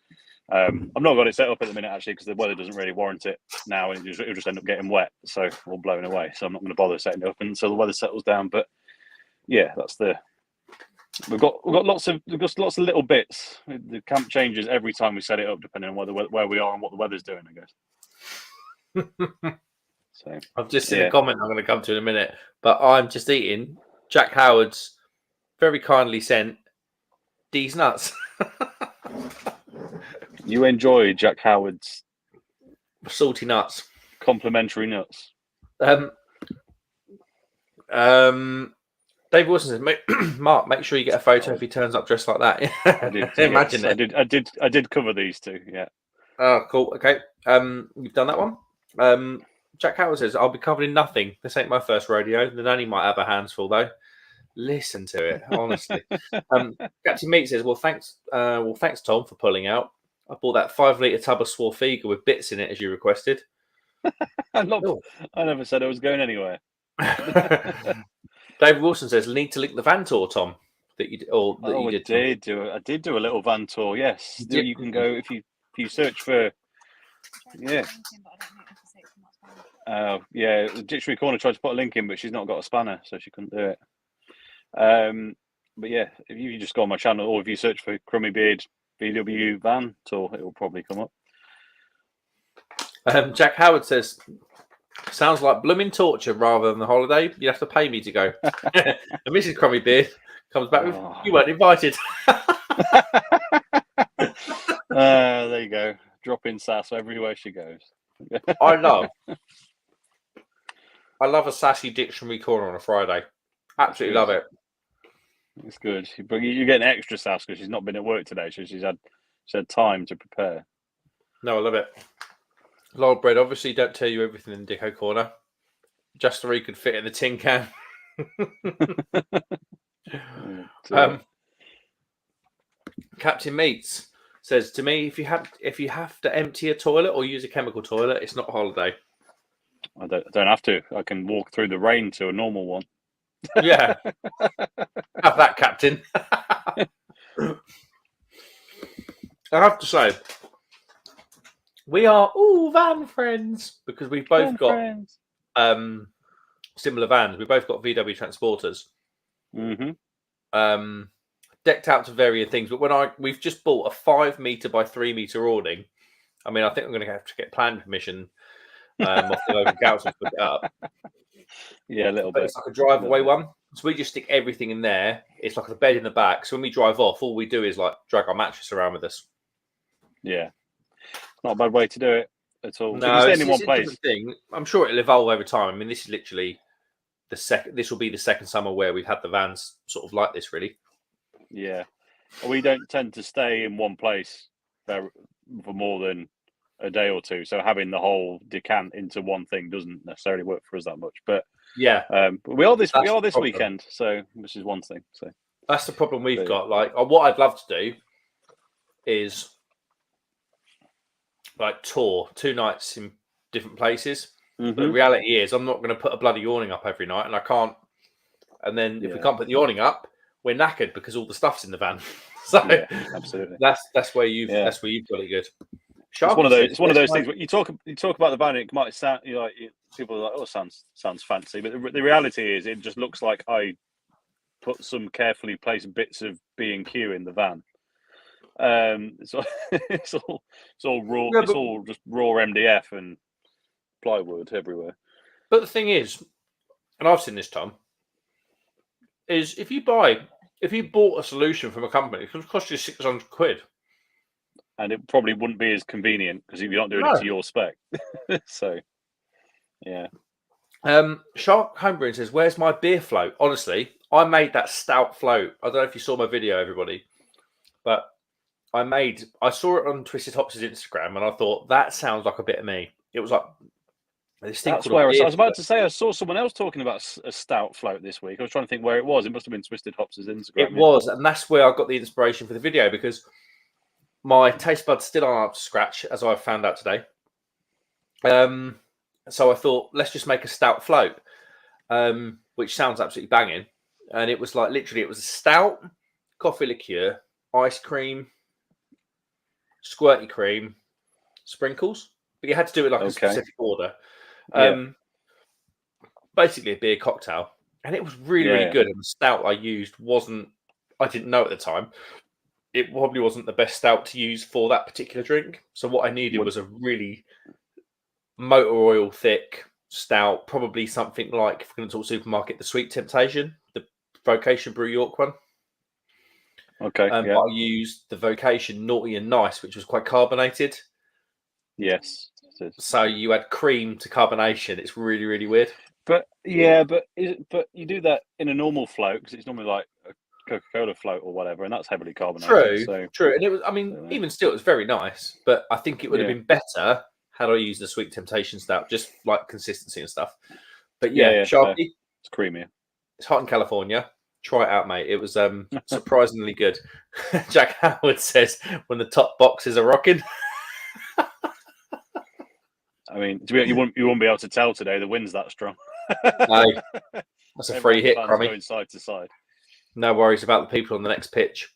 I've not got it set up at the minute actually because the weather doesn't really warrant it now, and it'll just end up getting wet, so all blown away. So I'm not going to bother setting it up until the weather settles down. But yeah, we've got lots of little bits. The camp changes every time we set it up, depending on where we are and what the weather's doing, I guess. So I've just seen a comment I'm going to come to in a minute, but I'm just eating Jack Howard's very kindly sent these nuts. You enjoy Jack Howard's salty nuts, complimentary nuts. Dave Wilson says, Mark, make sure you get a photo if he turns up dressed like that. I did. Imagine yes, it. I did cover these two. Yeah. Oh, cool. Okay. You've done that one. Jack Howard says, I'll be covered in nothing. This ain't my first rodeo. The nanny might have her hands full though. Listen to it, honestly. Captain Meat says, well, thanks, Tom, for pulling out. I bought that 5-litre tub of Swarthega with bits in it as you requested. I never said I was going anywhere. David Wilson says, need to link the van tour, Tom. I did do a little van tour. Yes, you can go if you search for. Yeah. Yeah. The Dictionary Corner tried to put a link in, but she's not got a spanner, so she couldn't do it. But yeah, if you just go on my channel, or if you search for Crummy Beard VW van tour, it will probably come up. Jack Howard says, sounds like blooming torture rather than the holiday. You have to pay me to go. And Mrs. Crummy Beard comes back with, you weren't invited. There you go. Dropping sass everywhere she goes. I love a sassy Dictionary Corner on a Friday. Absolutely love it. It's good. But you get an extra sass because she's not been at work today, so she's had time to prepare. No, I love it. Lord Bread, obviously don't tell you everything in Dicko Corner. Just so he could fit in the tin can. Captain Meats says to me, if you have to empty a toilet or use a chemical toilet, it's not a holiday. I don't have to. I can walk through the rain to a normal one. Yeah. Have that, Captain. I have to say, we are all van friends because we've both got similar vans. We've both got VW transporters. Mm-hmm. Decked out to various things, but we've just bought a 5 meter by 3 meter awning. I mean, I think I'm going to have to get planning permission off the local council to put it up. Yeah, a little bit. It's like a drive-away one, so we just stick everything in there. It's like a bed in the back. So when we drive off, all we do is like drag our mattress around with us. Yeah, not a bad way to do it. at all. So if No, you're staying it's in a one different place, thing. I'm sure it'll evolve over time. I mean, this is literally the second. This will be the second summer where we've had the vans sort of like this, really. yeah, we don't tend to stay in one place for more than a day or two. So having the whole decant into one thing doesn't necessarily work for us that much. But Yeah, but we are this that's the problem. weekend, so which is one thing. So That's the problem we've But- got. Like, what I'd love to do is like tour 2 nights in different places. But the reality is, I'm not going to put a bloody awning up every night, and I can't. And then if we Yeah. can't put the awning up, we're knackered because all the stuff's in the van. So Yeah, absolutely. that's where you've Yeah. got it good. It's one of those. It's one of those Sharky things. You talk about the van. It might sound people are like, oh, sounds fancy, but the reality is, it just looks like I put some carefully placed bits of B&Q in the van. So it's all raw. Yeah, it's all just raw MDF and plywood everywhere. But the thing is, and I've seen this, Tom, is if you bought a solution from a company, it's going to cost you £600. And it probably wouldn't be as convenient because you're not doing No. it to your spec. So, yeah. Shark Homebrewing says, "Where's my beer float?" Honestly, I made that stout float. I don't know if you saw my video, everybody, but I saw it on Twisted Hops' Instagram, and I thought that sounds like a bit of me. It was like this thing. That's called where a I beer was about float. to say. I saw someone else talking about a stout float this week. I was trying to think where it was. It must have been Twisted Hops' Instagram. It was, and that's where I got the inspiration for the video because my taste buds still aren't up to scratch, as I found out today. So I thought, let's just make a stout float, which sounds absolutely banging. And it was like literally, it was a stout, coffee liqueur, ice cream, squirty cream, sprinkles. But you had to do it like a specific order. Basically a beer cocktail, and it was really good. And the stout I used I didn't know at the time, it probably wasn't the best stout to use for that particular drink. So what I needed was a really motor oil thick stout, probably something like, if we're going to talk supermarket, the Sweet Temptation, the Vocation Brew York one. Okay. But I used the Vocation Naughty and Nice, which was quite carbonated. Yes. So you add cream to carbonation. It's really, really weird. But but you do that in a normal float because it's normally like a Coca-Cola float or whatever, and that's heavily carbonated. True. And it was, I mean, even still, it was very nice. But I think it would have been better had I used the Sweet Temptation stout, just like consistency and stuff. But Sharpie, it's creamier. It's hot in California. Try it out, mate. It was surprisingly good. Jack Howard says, when the top boxes are rocking. I mean, you won't be able to tell today. The wind's that strong. No, that's a free hit, Crummy. Going side to side. No worries about the people on the next pitch.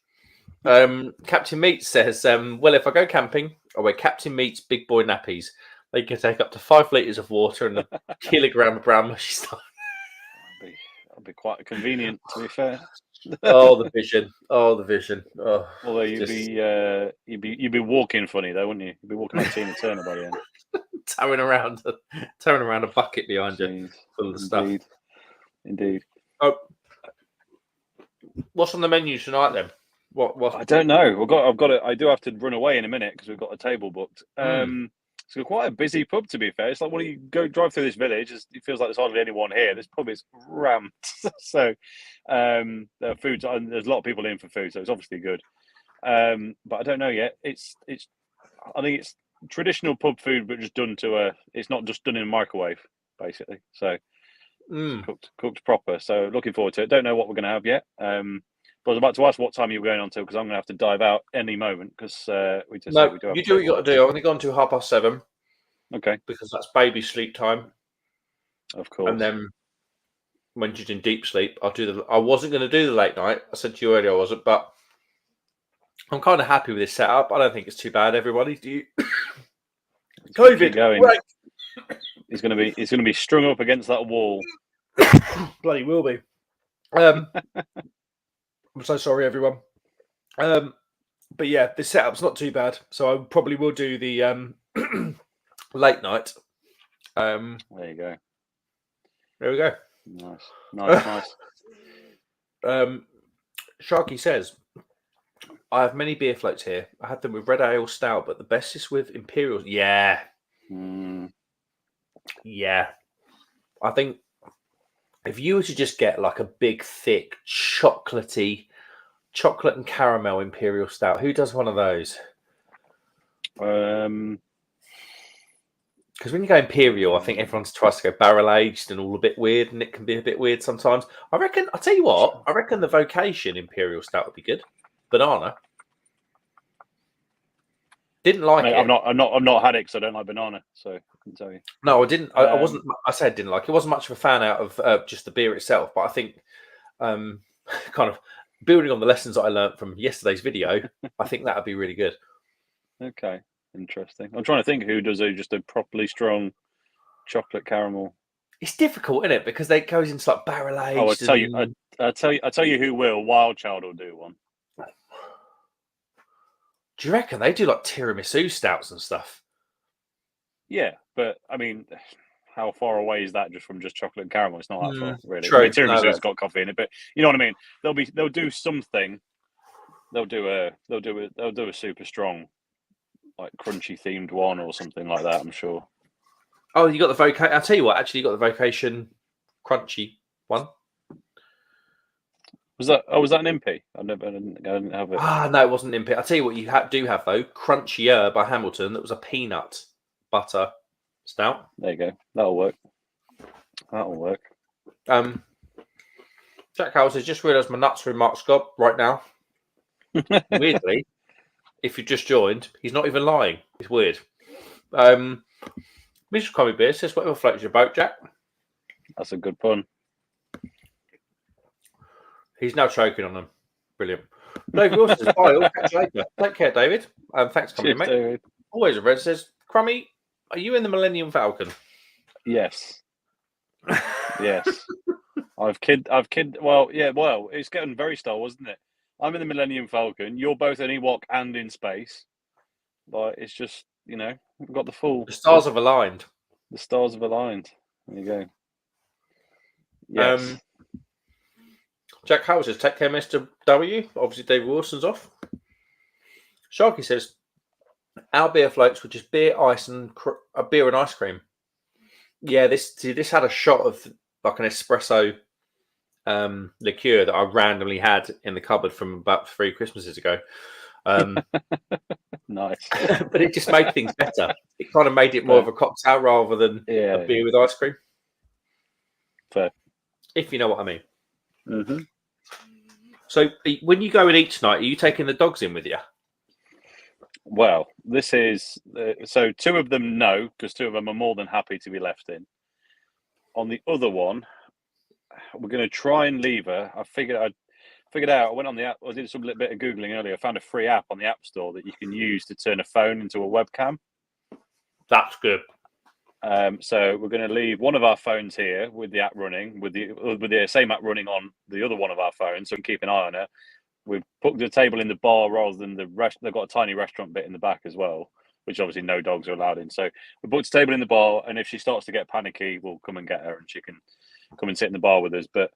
Captain Meat says, well, if I go camping, I wear Captain Meat's big boy nappies. They can take up to 5 litres of water and a kilogram of brown mushy stuff. That'd be quite convenient, to be fair. Oh, the vision! Oh, the vision! Oh, although you'd be walking funny though, wouldn't you? You'd be walking like Tina Turner by the end. towing around a bucket behind you full of stuff. Indeed. Oh, what's on the menu tonight then? What? I don't know. I do have to run away in a minute because we've got a table booked. So quite a busy pub, to be fair. It's like when you drive through this village, it feels like there's hardly anyone here. This pub is rammed. So there are food, and there's a lot of people in for food, so it's obviously good. But I don't know yet. I think it's traditional pub food, but just done it's not just done in a microwave, basically. So cooked proper. So looking forward to it. Don't know what we're going to have yet. But I was about to ask what time you were going on to because I'm going to have to dive out any moment because we do what you got to do. I'm only going to 7:30. Okay. Because that's baby sleep time. Of course. And then when she's in deep sleep, I wasn't going to do the late night. I said to you earlier I wasn't, but I'm kind of happy with this setup. I don't think it's too bad, everybody. Do you? COVID going. Right. It's going to be strung up against that wall. Bloody will be. I'm so sorry, everyone. But yeah, this setup's not too bad. So I probably will do the late night. There you go. There we go. Nice. Sharky says, I have many beer floats here. I had them with red ale stout, but the best is with Imperials. Yeah. Yeah, I think if you were to just get like a big, thick, chocolate and caramel imperial stout, who does one of those? Um, Because when you go imperial, I think everyone tries to go barrel aged and all a bit weird, and it can be a bit weird sometimes. I'll tell you what, I reckon the Vocation imperial stout would be good. Banana. Didn't like mate, it. I've not had it because I don't like banana, so I couldn't tell you. No, I didn't. I wasn't. I said didn't like it. Wasn't much of a fan out of just the beer itself, but I think kind of building on the lessons that I learned from yesterday's video, I think that would be really good. Okay, interesting. I'm trying to think who does just a properly strong chocolate caramel. It's difficult, isn't it? Because it goes into like barrel aged. Oh, I tell you who will. Wild Child will do one. Do you reckon they do like tiramisu stouts and stuff? Yeah, but I mean, how far away is that just from just chocolate and caramel? It's not that far, really. True. I mean, tiramisu's got coffee in it, but you know what I mean. They'll do something. They'll do a super strong, like crunchy themed one or something like that. I'm sure. Oh, you got the Vocation. I'll tell you what. Actually, you got the Vocation crunchy one. Was that an MP? I didn't have it. No, it wasn't Impit. I'll tell you what you do have though. Crunchier by Hamilton. That was a peanut butter stout. There you go. That'll work. Jack Howells has just realised my nuts are in Mark's gob right now. Weirdly, if you just joined, he's not even lying. It's weird. Mr. Crummy Beer says, whatever floats your boat, Jack. That's a good pun. He's now choking on them. Brilliant. David Wilson says, bye, all. Catch you later. Take care, David. Thanks for coming in, mate. David. Always a red says, Crummy, are you in the Millennium Falcon? Yes. Yes. I've kid. Well, it's getting very Star Wars, isn't it? I'm in the Millennium Falcon. You're both an Ewok and in space. But it's just, we've got the full. The stars have aligned. The stars have aligned. There you go. Yes. Jack Howell says, take care, Mr. W. Obviously, David Wilson's off. Sharky says, our beer floats, which is beer, ice, and beer and ice cream. Yeah, this had a shot of like an espresso liqueur that I randomly had in the cupboard from about 3 Christmases ago. Nice. But it just made things better. It kind of made it more of a cocktail rather than a beer with ice cream. Fair. If you know what I mean. Mm-hmm. So when you go and eat tonight, are you taking the dogs in with you? Well, this is so 2 of them no, because 2 of them are more than happy to be left in. On the other one, we're going to try and leave her. I figured out. I went on the app. I did some little bit of googling earlier. I found a free app on the App Store that you can use to turn a phone into a webcam. That's good. So we're going to leave one of our phones here with the app running, with the same app running on the other one of our phones, so we can keep an eye on her. We've put the table in the bar rather than the rest. They've got a tiny restaurant bit in the back as well, which obviously no dogs are allowed in. So we put the table in the bar, and if she starts to get panicky, we'll come and get her, and she can come and sit in the bar with us. But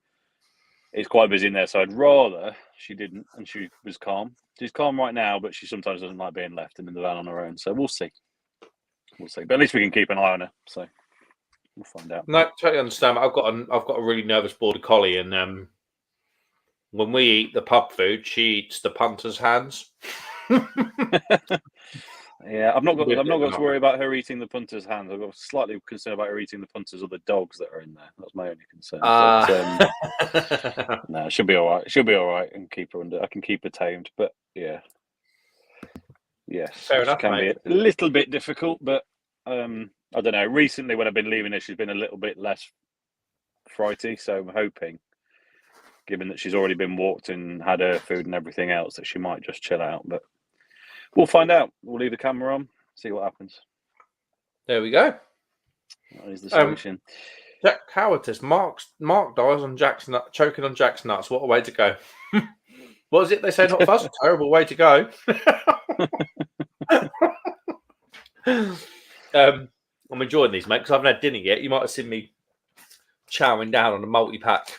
it's quite busy in there, so I'd rather she didn't, and she was calm. She's calm right now, but she sometimes doesn't like being left in the van on her own. So we'll see. But at least we can keep an eye on her. So we'll find out. No, totally understand. I've got a really nervous border collie, and when we eat the pub food, she eats the punter's hands. Yeah, I've not got to worry about her eating the punter's hands. I've got slightly concerned about her eating the punters or the dogs that are in there. That's my only concern. No, she'll be all right. She'll be all right, and keep her under. I can keep her tamed, but yeah, yes, Fair enough, can mate. be a little bit difficult, but I don't know. Recently, when I've been leaving her, she's been a little bit less frighty. So I'm hoping, given that she's already been walked and had her food and everything else, that she might just chill out. But we'll find out. We'll leave the camera on, see what happens. There we go. That is the solution. Jack Howard says, Mark dies on Jack's choking on Jack's nuts. What a way to go. What is it they say? Not fast. Terrible way to go. I'm enjoying these, mate, because I haven't had dinner yet. You might have seen me chowing down on a multi-pack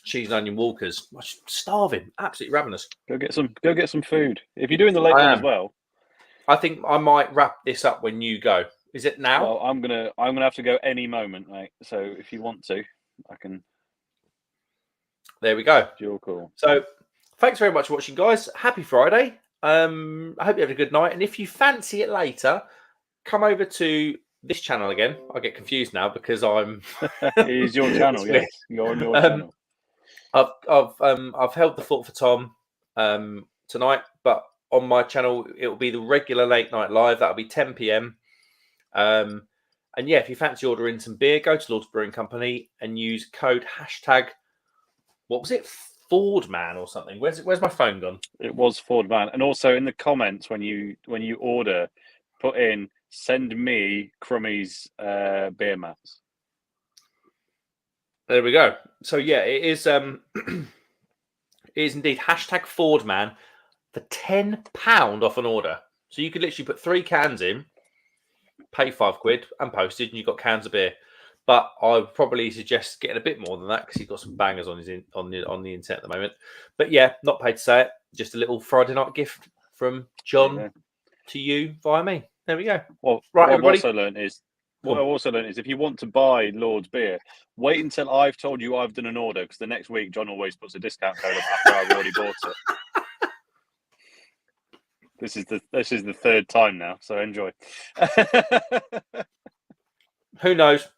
cheese and onion Walkers. I'm starving, absolutely ravenous. Go get some food. If you're doing the late one as well, I think I might wrap this up when you go. Is it now? Well, I'm gonna have to go any moment, mate. So if you want to, I can. There we go. Your call. So thanks very much for watching, guys. Happy Friday. I hope you have a good night. And if you fancy it later, come over to this channel again. I get confused now because I'm. It is your channel, yes. You're on your channel. I've held the fort for Tom tonight, but on my channel it will be the regular late night live. That'll be 10 p.m. And yeah, if you fancy ordering some beer, go to Lord's Brewing Company and use code hashtag. What was it? Ford Man or something. Where's my phone gone? It was Ford Man, and also in the comments when you order, put in send me Crummy's beer mats. There we go. So yeah, it is. It is indeed hashtag Ford Man for £10 off an order. So you could literally put 3 cans in, pay £5 and postage, and you've got cans of beer. But I would probably suggest getting a bit more than that because he's got some bangers on the internet at the moment. But yeah, not paid to say it. Just a little Friday night gift from John to you via me. There we go. Well, right, what everybody. I've also learned is if you want to buy Lord's beer, wait until I've told you I've done an order, because the next week John always puts a discount code up after I've already bought it. This is the third time now, so enjoy. Who knows?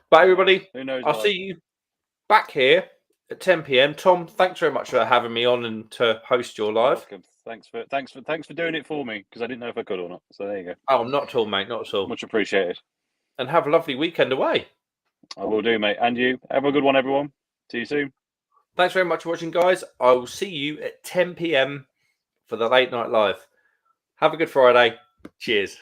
But everybody, Who knows? I'll see you back here at 10 p.m. Tom, thanks very much for having me on and to host your live. Welcome. Thanks for doing it for me, because I didn't know if I could or not. So there you go. Oh, not at all, mate. Not at all. Much appreciated. And have a lovely weekend away. I will do, mate. And you. Have a good one, everyone. See you soon. Thanks very much for watching, guys. I will see you at 10 p.m. for the late night live. Have a good Friday. Cheers.